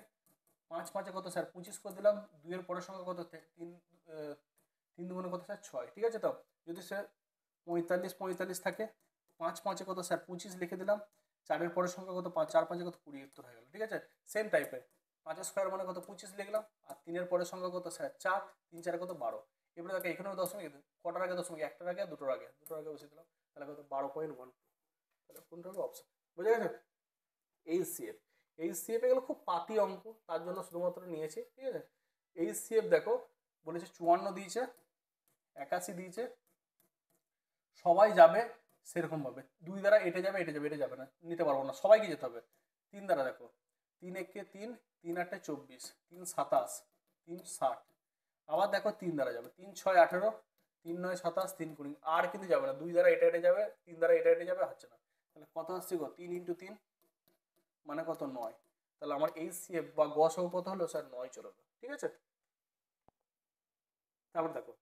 5 5 কত স্যার 25 করে দিলাম, 2-এর পরের সংখ্যা কত 3 3 দুগুণে কত স্যার 6। ঠিক আছে, তো যদি স্যার 45 45 থাকে 5 5 কত স্যার 25 লিখে দিলাম, 4-এর পরের সংখ্যা কত 5 4 5 কত 20 উত্তর হয়ে গেল। ঠিক আছে, সেম টাইপের 5 স্কোয়ার মানে কত 25 লিখলাম, আর 3-এর পরের সংখ্যা কত স্যার 4, 3 4 কত 12। এবারে দেখো এখানেও দশমিক, কটার আগে দশমিক, একটার আগে দুটোর আগে, দুটোর আগে বসে দিলাম, তাহলে কত 12.1। তাহলে কোনটা হবে অপশন, বুঝে গেছে। এইচসিএফ, এইচসিএফ এগুলো খুব পাতি অঙ্ক, তার জন্য শুধুমাত্র নিয়েছি। ঠিক আছে, এইচসিএফ দেখো বলেছে 54 দিয়েছে, 81 দিয়েছে, সবাই যাবে সেরকম ভাবে, 2 দ্বারা এটা যাবে এটা যাবে এটা যাবে না, নিতে পারবো না, সবাইকে যেতে হবে। 3 দ্বারা দেখো 3 একে 3, 3 8 24, 3 27, 3 60, আবার দেখো 3 দ্বারা যাবে, 3 6 18, 3 9 27, 3 20, আর কিন্তু যাবে না, 2 দ্বারা এটা এটা যাবে, 3 দ্বারা এটা এটা যাবে, হচ্ছে না। তাহলে কত আসছে গো, 3 ইন্টু 3 মানে কত 9। তাহলে আমার এইচসিএফ বা গসও কত হলো স্যার 9 চলে গেল। ঠিক আছে, তারপর দেখো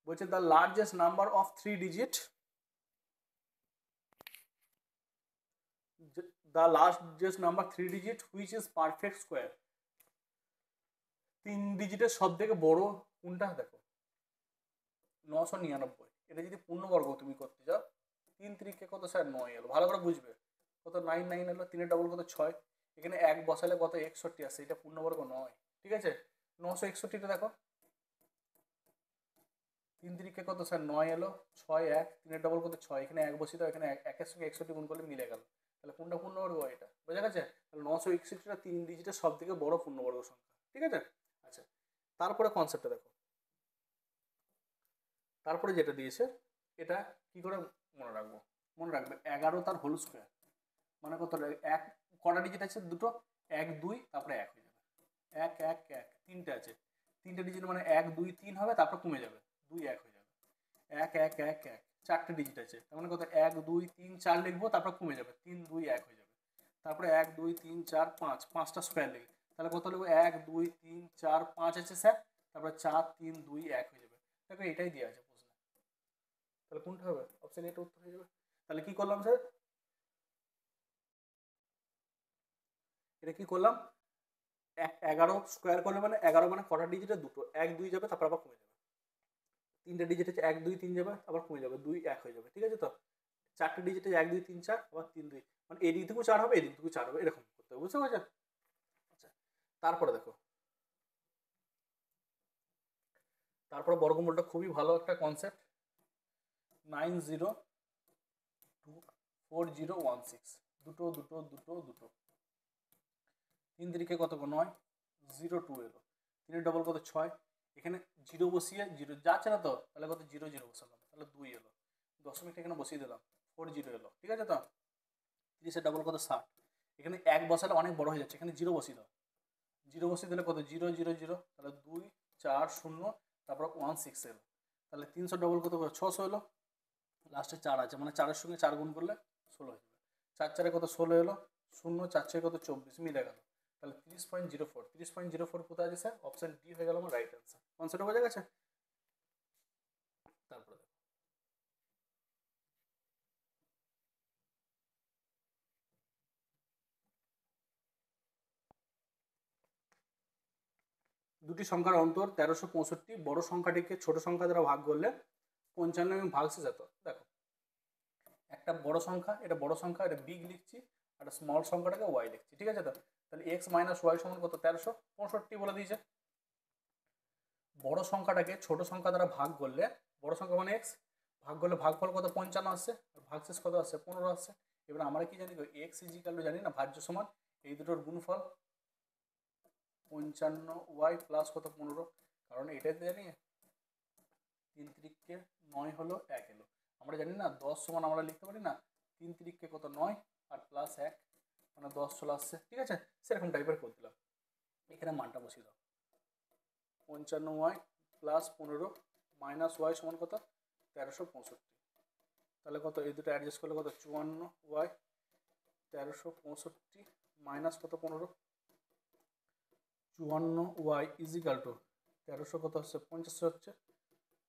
বলছে the largest number of 3 digit, the largest number 3 digit which is perfect square, 3 ডিজিটের সব থেকে বড় কোনটা দেখো 999। এটা যদি পূর্ণবর্গ তুমি করতে যাও, 3 3 কত স্যার 9 এলো, ভালো করে বুঝবে কত 9 9 এলো, 3-এর ডবল কত 6, এখানে 1 বসালে কত 61 আসছে, এটা পূর্ণবর্গ নয়। ঠিক আছে, 961টা দেখো, 3 3 কত স্যার 9 এলো, 6 1, 3-এর ডবল কত 6, এখানে 1 বসিয়ে দাও, এখানে 1-এর সঙ্গে 61 গুণ করলে মিলে গেল। তাহলে কোনটা পূর্ণবর্গ, এটা বোঝা গেছে। তাহলে 961টা 3 ডিজিটের সব থেকে বড় পূর্ণবর্গ সংখ্যা। ঠিক আছে, আচ্ছা তারপরে কনসেপ্টটা দেখো, তারপরে যেটা দিয়েছে এটা কি করে মনে রাখবো, মনে রাখবে 11 তার হোল স্কোয়ার মানে কত, এক কটা ডিজিট আছে দুটো, 1 2 তারপরে 1 হয়ে যাবে, 1 1 1 তিনটে আছে, তিনটে ডিজিট মানে 1 2 3 হবে, তারপর কমে যাবে 2 1 হয়ে যাবে, 1 1 1 1, চারটে ডিজিট আছে তার মানে কত 1 2 3 4 লিখবো, তারপর কমে যাবে 3 2 1 হয়ে যাবে, তারপরে 1 2 3 4 5, পাঁচটা স্কোয়ার লিখবে, তাহলে কত লিখবো 1 2 3 4 5 আছে স্যার, তারপরে 4 3 2 1 হয়ে যাবে। দেখো এটাই দেওয়া আছে প্রশ্নে, তাহলে কোনটা হবে, অপশন এটা উত্তর হয়ে যাবে। তাহলে কি করলাম স্যার, এটা কি করলাম, 11 স্কোয়ার করলে মানে 11 মানে কটা ডিজিটে দুটো, 1 2 যাবে তারপর আবার কমে যাবে, তিনটে ডিজিট আছে 1 2 3 যাবে আবার কমে যাবে 2 1 হয়ে যাবে। ঠিক আছে, তো চারটে ডিজিটে 1 2 3 4 আবার 3 2, মানে এদিক থেকেও 4 হবে এদিক থেকেও 4 হবে, এরকম করতে হবে, বুঝতে পারছেন। আচ্ছা তারপরে দেখো, তারপরে বর্গমূলটা খুবই ভালো একটা কনসেপ্ট, 90204016, দুটো দুটো দুটো দুটো, 3 3 কত 9, 0 2 এলো, 3-এর ডবল কত 6, এখানে 0 বসিয়ে 0 যাচ্ছে না তো, তাহলে কত 0 0 বসালাম, তাহলে 2 এলো, দশমিকটা এখানে বসিয়ে দিলাম, 4 0 এলো। ঠিক আছে, তো 30-এর ডবল কত 60, এখানে 1 বসালে অনেক বড় হয়ে যাচ্ছে, এখানে 0 বসিয়ে দাও, 0 বসিয়ে দিলে কত 0 0 0, তাহলে 2 4 0, তারপর 1 6 এলো, তাহলে 300 ডবল কত 600 এলো, লাস্টে 4 আছে মানে 4-এর সঙ্গে 4 গুণ করলে 16 হয়ে যাবে, 4 4 কত 16 এলো, 0 4 6 কত 24 মিলে গেল, তাহলে 30.04, 30.04 কোথায় আছে স্যার, অপশন ডি হয়ে গেল আমার রাইট অ্যান্সার। কনসেপ্ট বোঝা গেছে। তারপরে দুটি সংখ্যার অন্তর 1365, বড় সংখ্যাটিকে ছোট সংখ্যা দ্বারা ভাগ করলে 55 এবং ভাগশেষ এত। দেখো একটা বড় সংখ্যা, এটা বড় সংখ্যা, এটা বিগ লিখছি, একটা স্মল সংখ্যাটাকে ওয়াই লিখছি। ঠিক আছে, তো তাহলে এক্স মাইনাস ওয়াই সমান কত 1365 বলে দিয়েছে। বড় সংখ্যাটাকে ছোট সংখ্যা দ্বারা ভাগ করলে, বড় সংখ্যা মানে এক্স, ভাগ করলে ভাগফল কত 55 আসছে, আর ভাগশেষ কত আসছে 15 আসছে। এবার আমরা কি জানি, এক্স ইজিক্যাল টু জানি না ভাজ্য সমান এই দুটোর গুণফল 55y প্লাস কত 15, কারণ এটাই জানি 3 তিরিককে 9 হলো 1 এলো। আমরা জানি না 10 সমান আমরা লিখতে পারি না 3 তিরিককে কত 9 আর প্লাস 1 মানে 10 চলে আসছে। ঠিক আছে, সেরকম টাইপের করে দিলাম। এখানে মানটা বসিয়ে দাও, 55y প্লাস 15 মাইনাস ওয়াই সমান কত 1365। তাহলে কত এই দুটো অ্যাডজাস্ট করলে কত 54y 1365 মাইনাস কত 15, 54y ইজিক্যাল টু 1300 কত হচ্ছে 50 হচ্ছে,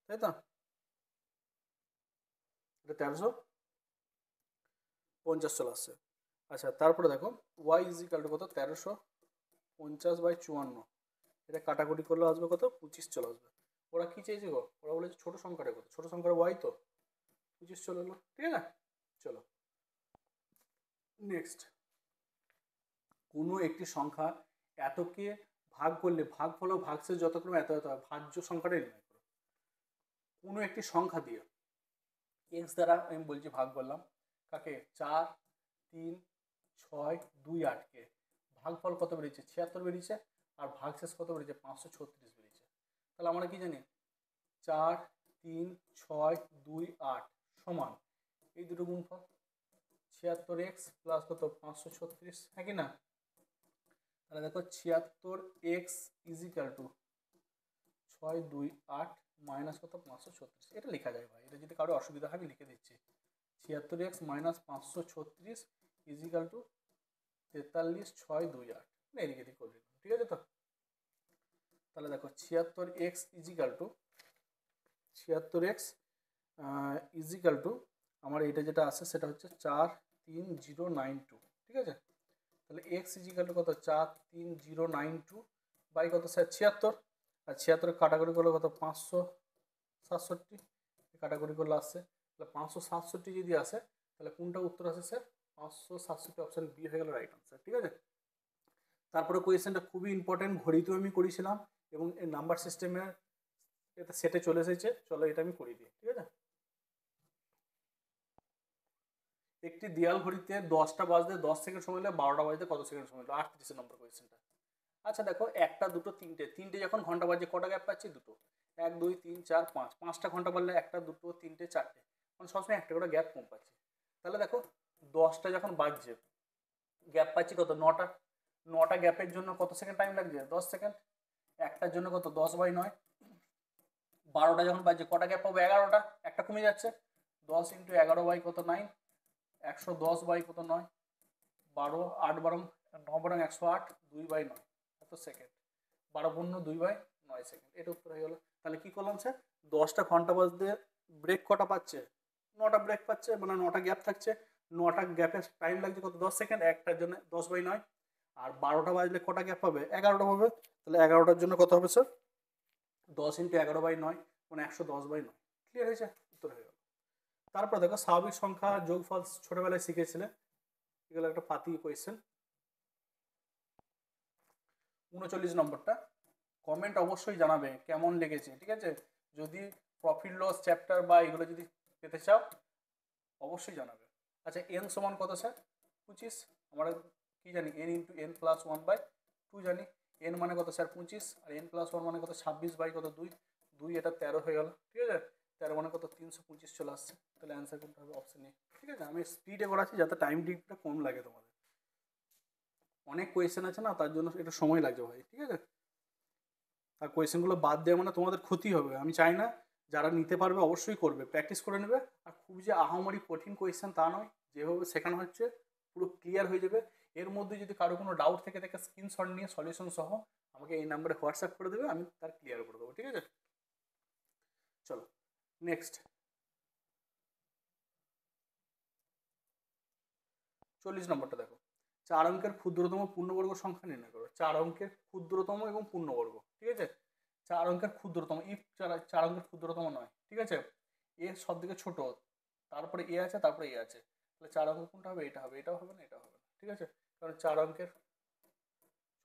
তাই তো? এটা 1350 চলে আসছে। আচ্ছা তারপরে দেখো y ইজিক্যাল টু কত 1350/54, এটা কাটাকুটি করলে আসবে কত 25 চলে আসবে। ওরা কি চেয়েছে গো, ওরা বলেছে ছোট সংখ্যাটা কত, ছোট সংখ্যার y তো 25 চলে এলো। ঠিক আছে, চলো নেক্সট। কোনো একটি সংখ্যা এতকে ভাগ করলে ভাগফল ও ভাগশেষ যতক্রমে এত এত হয়, ভাজ্য সংখ্যাটা নির্ণয় করো। কোনো একটি সংখ্যা দিয়ে এক্স দ্বারা আমি বলছি ভাগ করলাম, কাকে 4 3 6 2 8কে, ভাগফল কত বেরিয়েছে 76 বেরিয়েছে, আর ভাগশেষ কত বেরিয়েছে 536 বেরিয়েছে। তাহলে আমরা কি জানি 4 3 6 2 8 সমান এই দুটো গুণফল 76x প্লাস কত 536, হ্যাঁ কি না? তাহলে দেখো 76x ইজিক্যাল টু 6 2 8 মাইনাস কত 536, এটা লেখা যায় ভাই, এটা যদি কারো অসুবিধা হয় আমি লিখে দিচ্ছি। 76x মাইনাস 536 ইজিক্যাল টু 43 6 2 8, এদিকে এদিক করে দিলাম। ঠিক আছে তো? তাহলে দেখো 76x is equal two 76x is equal two আমার এটা যেটা আছে সেটা হচ্ছে 43092। ঠিক আছে, তাহলে এক্স ইজিক্যাল টু কত 43092 বাই কত স্যার 76, আর 76 কাটাকুটি করলে কত 567, কাটাকুটি করলে আসছে। তাহলে 567 যদি আসে তাহলে কোনটা উত্তর আসে স্যার 567, অপশান বি হয়ে গেল রাইট আনসার। ঠিক আছে, তারপরে কোয়েশ্চেনটা খুবই ইম্পর্টেন্ট, ঘড়িতেও আমি করেছিলাম এবং এই নাম্বার সিস্টেমের এটা সেটে চলে এসেছে, চলো এটা আমি করিয়ে দিই। ঠিক আছে, একটি দেয়াল ঘড়িতে 10টা বাজতে 10 সেকেন্ড সময় হলে 12টা বাজতে কত সেকেন্ড সময় হলো, 38 নম্বর কোয়েশ্চেনটা। আচ্ছা দেখো একটা দুটো তিনটে যখন ঘন্টা বাজে কটা গ্যাপ পাচ্ছি দুটো, 1 2 3 4 5, 5টা ঘন্টা বললে একটা দুটো তিনটে চারটে, মানে সবসময় একটা করে গ্যাপ কম পাচ্ছি। তাহলে দেখো 10টা যখন বাজছে গ্যাপ পাচ্ছি কত 9টা, 9টা গ্যাপের জন্য কত সেকেন্ড টাইম লাগছে 10 সেকেন্ড, একটার জন্য কত 10/9, 12টা যখন বাজছে কটা গ্যাপ পাবো 11টা, একটা কমে যাচ্ছে, 10 × 11 কত 9, 110 কত 9, 12 8 12 9 12 108, 2/9 এত সেকেন্ড, 12×2/9 সেকেন্ড, এটা উত্তর হয়ে গেল। তাহলে কি করলাম স্যার 10টা ঘন্টা বাজতে ব্রেক কটা পাচ্ছে 9টা ব্রেক পাচ্ছে, মানে 9টা গ্যাপ থাকছে, 9টা গ্যাপের টাইম লাগছে কত 10 সেকেন্ড, একটার জন্য 10/9, আর 12টা বাজলে কটা গ্যাপ পাবে 11টা পাবে, তাহলে 11টার জন্য কত হবে স্যার 10 × 11/9 মানে 110/9। ক্লিয়ার হয়েছে, উত্তর হয়ে গেল। তারপর দেখো স্বাভাবিক সংখ্যা যোগফল ছোটবেলায় শিখেছিলে, এগুলো একটা পাতি কোয়েশ্চেন। 39 নম্বরটা, কমেন্ট অবশ্যই জানাবে কেমন লেগেছে। ঠিক আছে, যদি প্রফিট লস চ্যাপ্টার বা এগুলো যদি পেতে চাও অবশ্যই জানাবে। আচ্ছা এন সমান কত স্যার 25, আমরা কি জানি n × n + 1/2 জানি, n মানে কত স্যার 25, আর n + 1 মানে কত 26 কত 2, 2 এটা 13 হয়ে গেল। ঠিক আছে, 13 মানে কত 325 চলে আসছে। তাহলে অ্যান্সার কোনটা হবে অপশন এ। ঠিক আছে, আমি স্পিডে করাচ্ছি যাতে টাইম ডিপটা কম লাগে, তোমাদের অনেক কোয়েশ্চেন আছে না তার জন্য একটু সময় লাগবে ভাই। ঠিক আছে, আর কোয়েশ্চেনগুলো বাদ দেওয়া মানে তোমাদের ক্ষতি হবে, আমি চাই না। যারা নিতে পারবে অবশ্যই করবে, প্র্যাকটিস করে নেবে। আর খুব যে আহামরি কঠিন কোয়েশ্চেন তা নয়, যেভাবে শেখানো হচ্ছে পুরো ক্লিয়ার হয়ে যাবে। এর মধ্যে যদি কারো কোনো ডাউট থেকে থাকে স্ক্রিনশট নিয়ে সলিউশন সহ আমাকে এই নাম্বারে হোয়াটসঅ্যাপ করে দেবে, আমি তার ক্লিয়ার করে দেবো। ঠিক আছে, চলো নেক্সট 40 নম্বরটা দেখো, 4 অঙ্কের ক্ষুদ্রতম পূর্ণবর্গ সংখ্যা নির্ণয় করো। 4 অঙ্কের ক্ষুদ্রতম এবং পূর্ণবর্গ। ঠিক আছে, 4 অঙ্কের ক্ষুদ্রতম, ইফ 4 অঙ্কের ক্ষুদ্রতম নয়। ঠিক আছে, এ সব থেকে ছোট, তারপরে এ আছে, তারপরে এ আছে, তাহলে 4 অঙ্কের কোনটা হবে, এটা হবে, এটাও হবে না, এটাও হবে না। ঠিক আছে, কারণ 4 অঙ্কের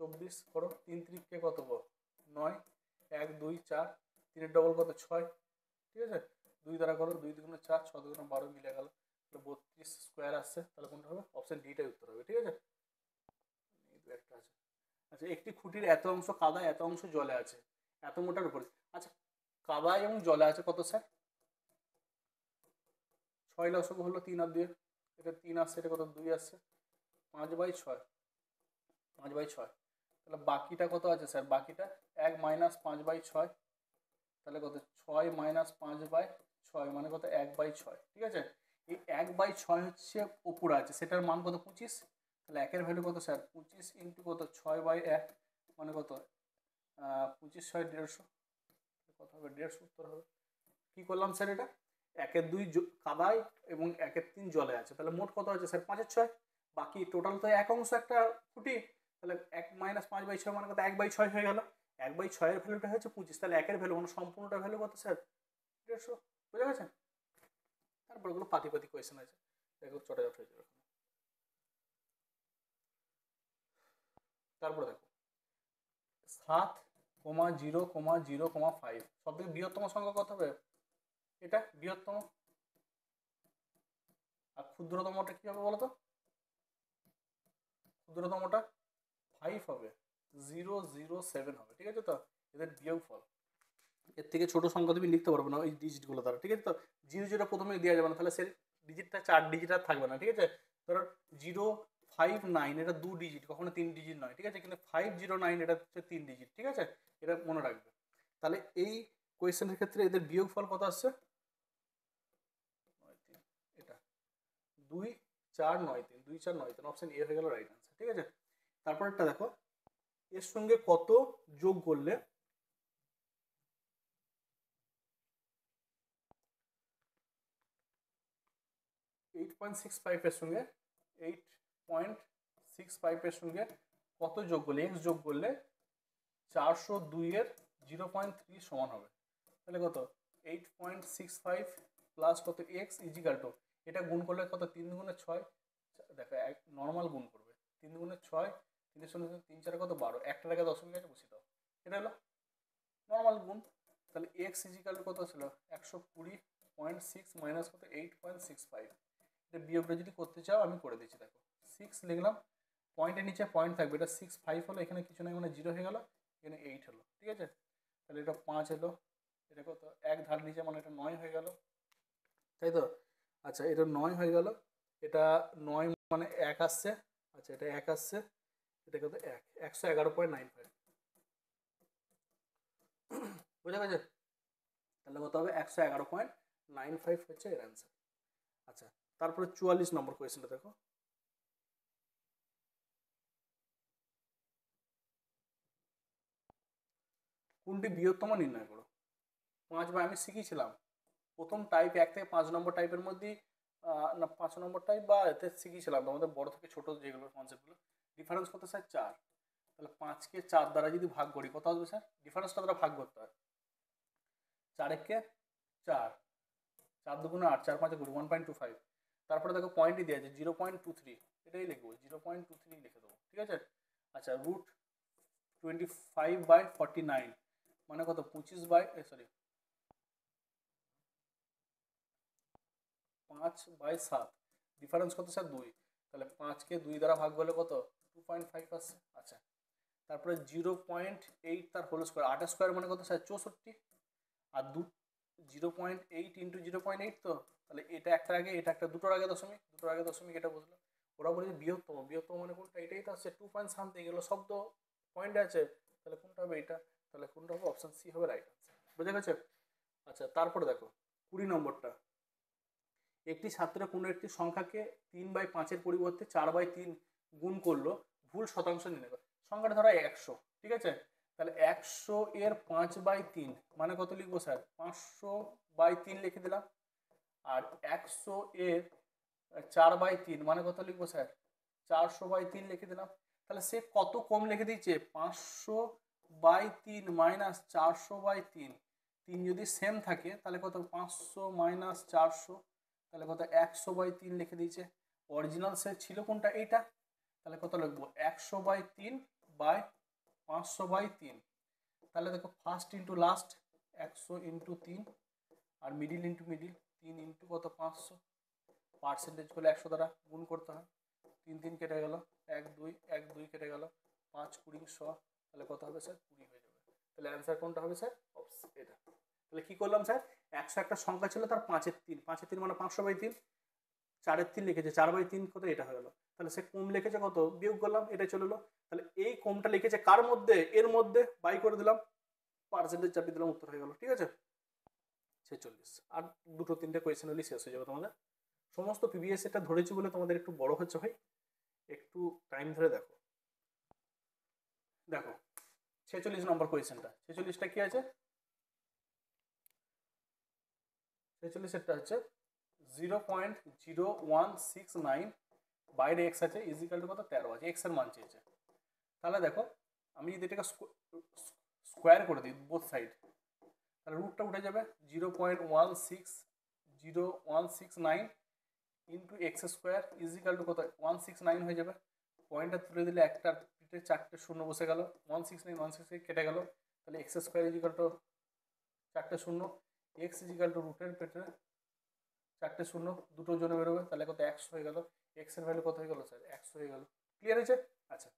24 করো, 3 3 কত গো 9, 1 2 4, 3 ডবল কত 6, ঠিক আছে। 2 দ্বারা করো, 2 2 4, 6 2 12 মিলে গেল, 32 স্কোয়ার আসছে। তাহলে কোনটা হবে? অপশন ডিটাই উত্তর হবে, ঠিক আছে। একটা আছে। আচ্ছা, একটি খুঁটির এত অংশ কাদায় এত অংশ জলে আছে, এত মোটার উপরে। আচ্ছা, কাদায় এবং জলে আছে কত স্যার? 6 লসক হলো 3 আর 2, এটা 3 আসছে, এটা কত 2 আসছে, 5/6, 5/6। তাহলে বাকিটা কত আছে স্যার? বাকিটা 1 - 5/6, তাহলে কত 6 - 5/6 মানে কত 1/6, ঠিক আছে। এই 1/6 হচ্ছে উপরে আছে, সেটার মান কত 25। তাহলে একের ভ্যালু কত স্যার? 25 ইন্টু কত 6/1 মানে কত 25 6 150, কত হবে? 150 উত্তর হবে। কি করলাম স্যার? এটা 1 2 কাদায় এবং 1 3 জলে আছে, তাহলে মোট কত আছে স্যার? 5 6। বাকি টোটাল তো এক অংশ একটা ফুটি, তাহলে 1 - 5/6 মানে কত 1/6 হয়ে গেল। 1/6 এর ভ্যালুটা হচ্ছে 25, তাহলে একের ভ্যালু মানে সম্পূর্ণটা ভ্যালু কত স্যার? 150, বুঝা গেছে। তারপর ওগুলো পাতি কোয়েশ্চেন আছে, দেখো চটাচট হয়ে যাবে। তারপরে দেখো 7,0,0,5 সব থেকে বৃহত্তম সংখ্যা কত হবে? এটা বৃহত্তম। আর ক্ষুদ্রতমটা কি হবে বলো তো? ক্ষুদ্রতমটা 5 হবে, 007 হবে, ঠিক আছে। তো এদের বিয়োগফল, এর থেকে ছোট সংখ্যা তুমি লিখতে পারবে না ওই ডিজিটগুলো দ্বারা, ঠিক আছে। তো 0 প্রথমে দেওয়া যাবে না, তাহলে সে ডিজিটটা 4 ডিজিট আর থাকবে না, ঠিক আছে। ধরো 059 এটা 2 ডিজিট, কখনো 3 ডিজিট নয়, ঠিক আছে। কিন্তু 509 এটা হচ্ছে 3 ডিজিট, ঠিক আছে। এটা মনে রাখবে। তাহলে এই কোয়েশ্চেনের ক্ষেত্রে এদের বিয়োগফল কত আসছে? এটা 2 4 9 3, 2 4 9 3, অপশন এ হয়ে গেল রাইট আনসার, ঠিক আছে। তারপরটা দেখো, এর সঙ্গে কত যোগ করলে 8.65 এর সঙ্গে 8.65 এর সঙ্গে কত যোগ করলে, এক্স যোগ করলে 402 এর 0.3 সমান হবে। তাহলে কত 8.65 প্লাস কত এক্স ইজিক্যাল টু, এটা গুণ করলে কত 3 গুণে 6, দেখো এক নর্মাল গুণ করবে, 3 গুণে 6, 3 শূন্য 3 4 কত 12, একটার আগে দশমিক আছে বসিয়ে দাও, এটা হলো নর্মাল গুণ। তাহলে এক্স ইজিক্যাল টু কত ছিল 120.6 মাইনাস কত 8.65। এটা বিয়োগটা যদি করতে চাও আমি করে দিচ্ছি, দেখো 6 লিখলাম, পয়েন্টের নিচে পয়েন্ট থাকবে, এটা 6 5 হলো, এখানে কিছু নাই মানে 0 হয়ে গেল, এখানে 8 হলো, ঠিক আছে। তাহলে এটা 5 হলো, এটা কত এক ধার নিচে মানে এটা 9 হয়ে গেল, তাই তো। আচ্ছা, এটা 9 হয়ে গেল, এটা 9 মানে 1 আসছে, আচ্ছা এটা 1 আসছে, এটা কত 1 111.95, বুঝা গেছে। তাহলে কত হবে 111.95 হচ্ছে এর অ্যান্সার। আচ্ছা, তারপরে 44 নম্বর কোয়েশ্চেনটা দেখো, কোনটি বৃহত্তম নির্ণয় করো। 5 বা আমি শিখিয়েছিলাম প্রথম টাইপ 1 থেকে 5 নম্বর টাইপের মধ্যে, না 5 নম্বর টাইপ বা এতে শিখিয়েছিলাম তোমাদের বড় থেকে ছোট যেগুলো কনসেপ্টগুলো, ডিফারেন্স কত স্যার 4। তাহলে 5কে 4 দ্বারা যদি ভাগ করি কত আসবে স্যার? ডিফারেন্সটা দ্বারা ভাগ করতে হয়, 4 1 4, 4 2 8, 4 5 1.25। তারপরে দেখো পয়েন্টই দিয়ে আছে 0.23, এটাই লিখবো 0.23 লিখে দেবো, ঠিক আছে। আচ্ছা, √25/49 মানে কত 25/7, 5/7, ডিফারেন্স কত স্যার 2। তাহলে 5কে 2 দ্বারা ভাগ করলে কত 2.5 আসছে। আচ্ছা, তারপরে 0.8 তার হোল স্কোয়ার, 8 স্কোয়ার মানে কত স্যার 64, আর 0.8 ইন্টু 0.8, তো তাহলে এটা একটা আগে, এটা একটা দুটোর আগে দশমিক, দুটোর আগে দশমিক, এটা বুঝলো। ওরা বলেছে বৃহত্তম, বৃহত্তম মানে কোনটা? এটাই তো আসছে 2 পয়েন্ট সামথিং, এগুলো সব তো পয়েন্ট আছে, তাহলে কোনটা হবে? এটা, তাহলে কোনটা হবে? অপশন সি হবে রাইট আনসার, বুঝা গেছে। আচ্ছা, তারপরে দেখো 20 নম্বরটা, একটি ছাত্র কোনো একটি সংখ্যাকে 3/5 পরিবর্তে 4/3 গুণ করলো, ভুল শতাংশ নির্ণয় করে। সংখ্যাটা ধরো 100, ঠিক আছে। তাহলে 100 এর 5/3 মানে কত লিখবো স্যার? 500/3 লিখে দিলাম। আর 100 এর 4/3 মানে কত লিখবো স্যার? 400/3 লিখে দিলাম। তাহলে সে কত কম লিখে দিয়েছে? 500/3 মাইনাস 400/3, 3 যদি সেম থাকে তাহলে কত 500 মাইনাস 400, তাহলে কত 100/3 লিখে দিয়েছে। অরিজিনাল সে ছিল কোনটা? এইটা। তাহলে কত লিখবো 100/3 500/3, তাহলে দেখো ফার্স্ট ইন্টু লাস্ট 100 ইন্টু 3 আর মিডিল ইন্টু মিডিল 3 ইন্টু কত 500, পার্সেন্টেজ করলে 100 দ্বারা গুণ করতে হয়, 3 3 কেটে গেল, 1 2 1 2 কেটে গেল, 5 20 100, তাহলে কত হবে স্যার 20 হয়ে যাবে। তাহলে অ্যান্সার কোনটা হবে স্যার? এটা। তাহলে কি করলাম স্যার, 100 একটা সংখ্যা ছিল তার 5-এর 3, 5-এর 3 মানে 500/3, 4-এর 3 লিখেছে, 4/3 কত এটা হয়ে গেল। তাহলে সে কম লিখেছে কত, বিয়োগ করলাম, এটা চলে এলো। তাহলে এই কমটা লিখেছে কার মধ্যে, এর মধ্যে, বাই করে দিলাম, পার্সেন্টেজ চাপিয়ে দিলাম, উত্তর হয়ে গেল। ঠিক আছে, 46। আর 2-3টে কোয়েশ্চেন হলেই শেষ হয়ে যাবে তোমাদের। সমস্ত প্রিভিয়াস এটা ধরেছি বলে তোমাদের একটু বড় হচ্ছে ভাই, একটু টাইম ধরে দেখো। দেখো 46 নম্বর কোয়েশ্চেনটা, 46টা কি আছে, 46 হচ্ছে 0.0169 বাইরে এক্স আছে ইজিক্যাল টু কত 13 আছে, এক্স এর মান চেয়েছে। তাহলে দেখো আমি যদি এটাকে স্কোয়ার করে দিই বোথ সাইড, তাহলে রুটটা উঠে যাবে 0.169 into x square equal to কত 169 হয়ে যাবে। পয়েন্টটা তুলে দিলে একটা পিঠে 4টে শূন্য বসে গেল, 169 কেটে গেল, তাহলে এক্স স্কোয়ার ইজিক্যাল টু 4টে শূন্য, এক্স ইজিক্যাল টু রুটের পেটে 4টে শূন্য, দুটো জনে বেরোবে, তাহলে কত 100 হয়ে গেল। এক্স এর ভ্যালু কত হয়ে গেল স্যার 100 হয়ে গেল। ক্লিয়ার হয়েছে? আচ্ছা,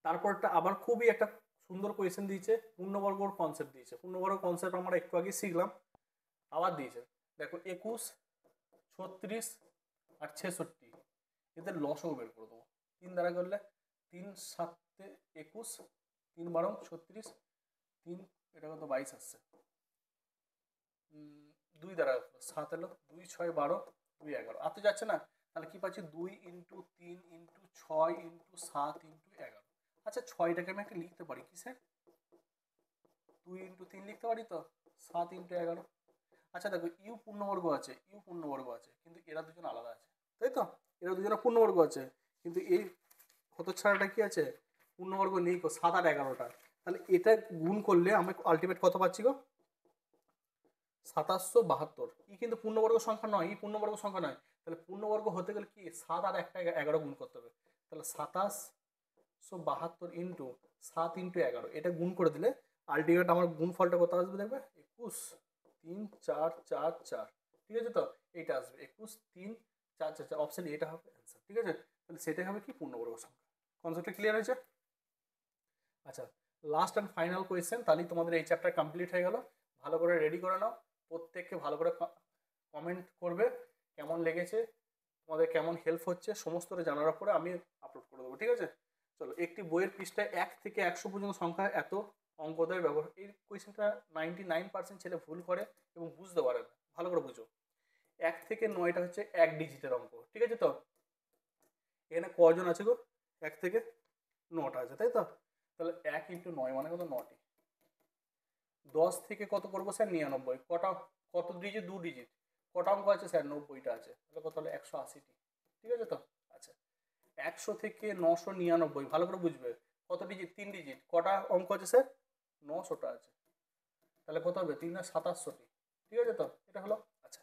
তারপরটা আবার খুবই একটা সুন্দর কোয়েশ্চেন দিয়েছে, পূর্ণবর্গর কনসেপ্ট দিয়েছে। পূর্ণবর্গ কনসেপ্ট আমরা একটু আগে শিখলাম, আবার দিয়েছে। দেখো 21, 36 আর 66 এদের লসও বের করে দেবো। 3 দ্বারা করলে 3 7 21, 3 12 36, 3 এটা কত 22 আসছে, 2 দ্বারা 7 এলো, 2 6 12, 2 11, আর তো যাচ্ছে না। তাহলে কি পাচ্ছি 2 ইন্টু 3 ইন্টু 6 ইন্টু 7 ইন্টু 11। আচ্ছা 6টাকে আমি একটা লিখতে পারি কি স্যার, 2 ইন্টু 3 লিখতে পারি তো, 7 ইন্টু 11। আচ্ছা দেখো ইউ পূর্ণবর্গ আছে, ইউ পূর্ণবর্গ আছে, কিন্তু এরা দুজন আলাদা আছে, তাই তো, এরা দুজনে পূর্ণবর্গ আছে, কিন্তু এই হতচ্ছাড়াটা কি আছে, পূর্ণবর্গ নেই গো, 7 আর 11টা। তাহলে এটা গুণ করলে আমি আলটিমেট কত পাচ্ছি গো, 2772। ই কিন্তু পূর্ণবর্গ সংখ্যা নয়, ই পূর্ণবর্গ সংখ্যা নয়। তাহলে পূর্ণবর্গ হতে গেলে কি 7 আর 11 গুণ করতে হবে। তাহলে 2772 ইন্টু 7 ইন্টু 11, এটা গুণ করে দিলে আলটিমেট আমার গুণ ফলটা কত আসবে দেখবে, 21 3 4 4 4। ঠিক আছে তো, এইটা আসবে 21 3 4 4 4, অপশন এটা হবে অ্যান্সার। ঠিক আছে, তাহলে সেটাই হবে কি পূর্ণবর্গ সংখ্যা। কনসেপ্টটা ক্লিয়ার হয়েছে? আচ্ছা, লাস্ট অ্যান্ড ফাইনাল কোয়েশ্চেন, তাহলেই তোমাদের এই চ্যাপ্টার কমপ্লিট হয়ে গেল। ভালো করে রেডি করে নাও, প্রত্যেককে ভালো করে কমেন্ট করবে কেমন লেগেছে, তোমাদের কেমন হেল্প হচ্ছে, সমস্তটা জানার পরে আমি আপলোড করে দেবো। ঠিক আছে, চলো। একটি বইয়ের পৃষ্ঠায় 1 থেকে 100 পর্যন্ত সংখ্যা এত অঙ্কোদয় ব্যবহার, এই কোয়েশ্চেনটা 99% ছেলে ভুল করে এবং বুঝতে পারে না। ভালো করে বুঝো, 1 থেকে 9টা হচ্ছে 1 ডিজিটের অঙ্ক। ঠিক আছে তো, এখানে কজন আছে গো, 1 থেকে 9টা আছে, তাই তো। তাহলে 1 ইন্টু 9 মানে কত, 9টি। 10 থেকে কত করবো স্যার, 99। কটা, কত ডিজিট, 2 ডিজিট। কটা অঙ্ক আছে স্যার, 90টা আছে, তাহলে কত হলো 180টি। ঠিক আছে তো। আচ্ছা, 100 থেকে 999, ভালো করে বুঝবে, কত ডিজিট, 3 ডিজিট। কটা অঙ্ক আছে স্যার, 900টা আছে, তাহলে কত হবে 3 আর 2700টি। ঠিক আছে তো, এটা হলো। আচ্ছা,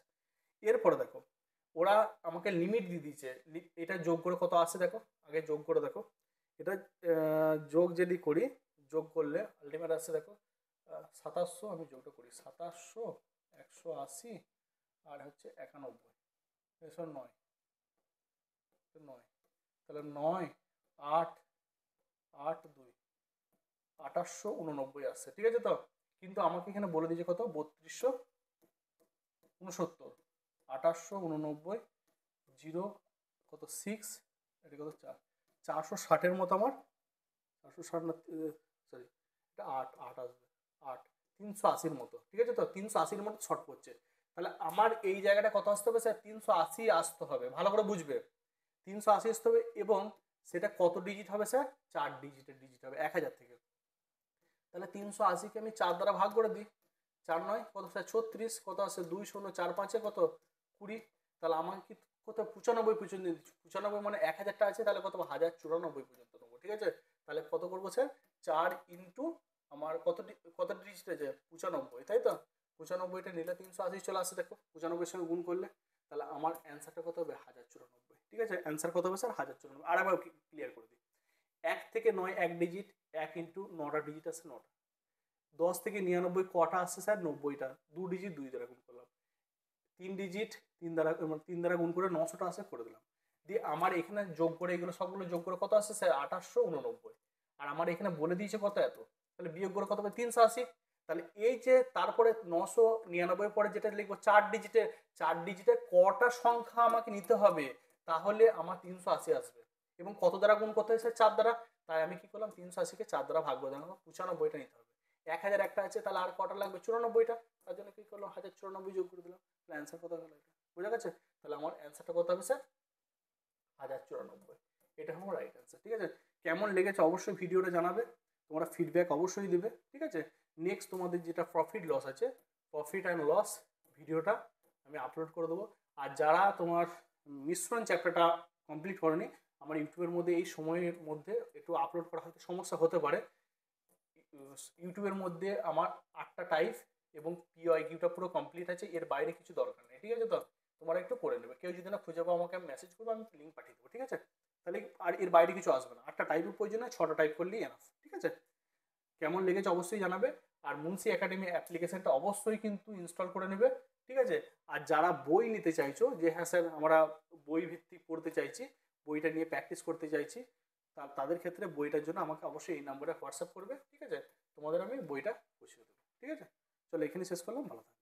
এরপরে দেখো ওরা আমাকে লিমিট দিয়ে দিয়েছে, এটা যোগ করে কত আসে দেখো, আগে যোগ করে দেখো। এটা যোগ যদি করি, যোগ করলে আলটিমেট আসছে দেখো 2700। আমি যোগটা করি, 2700 180 আর হচ্ছে 91, এসব 9 9, তাহলে 9 8 8 2 2889 আসছে। ঠিক আছে তো, কিন্তু আমাকে এখানে বলে দিয়েছে কত, 3269, 2889 জিরো কত 6, এটা কত 4, 460-এর মতো আমার, 460 না সরি, এটা 8 8 আসবে, 8 380-র মতো। ঠিক আছে তো, 380-র মতো শর্ট পড়ছে। তাহলে আমার এই জায়গাটা কত আসতে হবে স্যার, 380 আসতে হবে। ভালো করে বুঝবে, 380 আসতে হবে, এবং সেটা কত ডিজিট হবে স্যার, 4 ডিজিটের ডিজিট হবে 1000 থেকে। তাহলে 380-কে আমি 4 দ্বারা ভাগ করে দিই, 4 9 কত স্যার 36, কত আসছে 2 0 4 5-এ কত 20। তাহলে আমাকে কি কত 95 পর্যন্ত দিচ্ছি, 95 মানে 1000টা আছে, তাহলে কত 1094 পর্যন্ত নেবো। ঠিক আছে, তাহলে কত করবো স্যার, 4 ইন্টু আমার কত কত ডিজিট আছে 95, তাই তো। 95টা নিলে 380 চলে আসছে, দেখো 95-এর সঙ্গে গুণ করলে, তাহলে আমার অ্যান্সারটা কত হবে 1094। ঠিক আছে, অ্যান্সার কত হবে স্যার 1094। আর একবার ক্লিয়ার করে দিই, 1 থেকে থেকে 9 এক ডিজিট, 1 ইন্টু 9টা ডিজিট আছে 9টা। 10 থেকে 99 কটা আসছে স্যার? 90টা। 2 ডিজিট 2 দ্বারা গুণ করলাম। 3 ডিজিট 3 দ্বারা গুণ করে 900টা আছে করে দিলাম। দিয়ে আমার এখানে যোগ করে এগুলো সবগুলো যোগ করে কত আসছে স্যার? 2889। আর আমার এখানে বলে দিয়েছে কত এত, তাহলে বিয়োগ করে কত হবে? 380। তাহলে এই যে তারপরে 999 পরে যেটা লিখবো 4 ডিজিটে কটা সংখ্যা আমাকে নিতে হবে, তাহলে আমার 380 আসবে। এবং কত দ্বারা গুণ করতে হবে স্যার? 4 দ্বারা। তাই আমি কি করলাম? 380কে 4 দ্বারা ভাগ করে দিলাম, 95টা নিতে হবে। 1000 একটা আছে, তাহলে আর কটা লাগবে? 94টা। তার জন্য কি করলাম? 1094 যোগ করে দিলাম। তাহলে অ্যান্সার কত হলো? এটা বুঝা গেছে? তাহলে আমার অ্যান্সারটা কত হবে স্যার? 1094। এটা আমার রাইট অ্যান্সার। ঠিক আছে, কেমন লেগেছে অবশ্যই ভিডিওটা জানাবে, তোমরা ফিডব্যাক অবশ্যই দিবে। ঠিক আছে, নেক্সট তোমাদের যেটা প্রফিট লস আছে, প্রফিট অ্যান্ড লস ভিডিওটা আমি আপলোড করে দেবো। আর যারা তোমার মিশ্রণ চ্যাপ্টারটা কমপ্লিট করেনি, আমার ইউটিউবের মধ্যে এই সময়ের মধ্যে একটু আপলোড করা হয়তো সমস্যা হতে পারে। ইউটিউবের মধ্যে আমার 8টা টাইপ এবং পিওআইকিউটা পুরো কমপ্লিট আছে, এর বাইরে কিছু দরকার নেই। ঠিক আছে, তো তোমরা একটু করে নেবে। কেউ যদি না খুঁজে পাও আমাকে মেসেজ করবো, আমি লিঙ্ক পাঠিয়ে দেবো। ঠিক আছে, তাহলে আর এর বাইরে কিছু আসবে না। 8টা টাইপের প্রয়োজন হয়, 6টা টাইপ করলেই এনাফ। ঠিক আছে, কেমন লেগেছে অবশ্যই জানাবে। আর মুন্সি একাডেমি অ্যাপ্লিকেশনটা অবশ্যই কিন্তু ইনস্টল করে নেবে। ঠিক আছে, আর যারা বই নিতে চাইছো, যে হ্যাঁ স্যার আমরা বই ভিত্তিক পড়তে চাইছি, বইটা নিয়ে প্র্যাকটিস করতে চাইছি, তাদের ক্ষেত্রে বইটার জন্য আমাকে অবশ্যই এই নাম্বারে হোয়াটসঅ্যাপ করবে। ঠিক আছে, তোমাদের আমি বইটা বুঝিয়ে দেবো। ঠিক আছে, চলো এখানে শেষ করলাম, ভালো থাকো।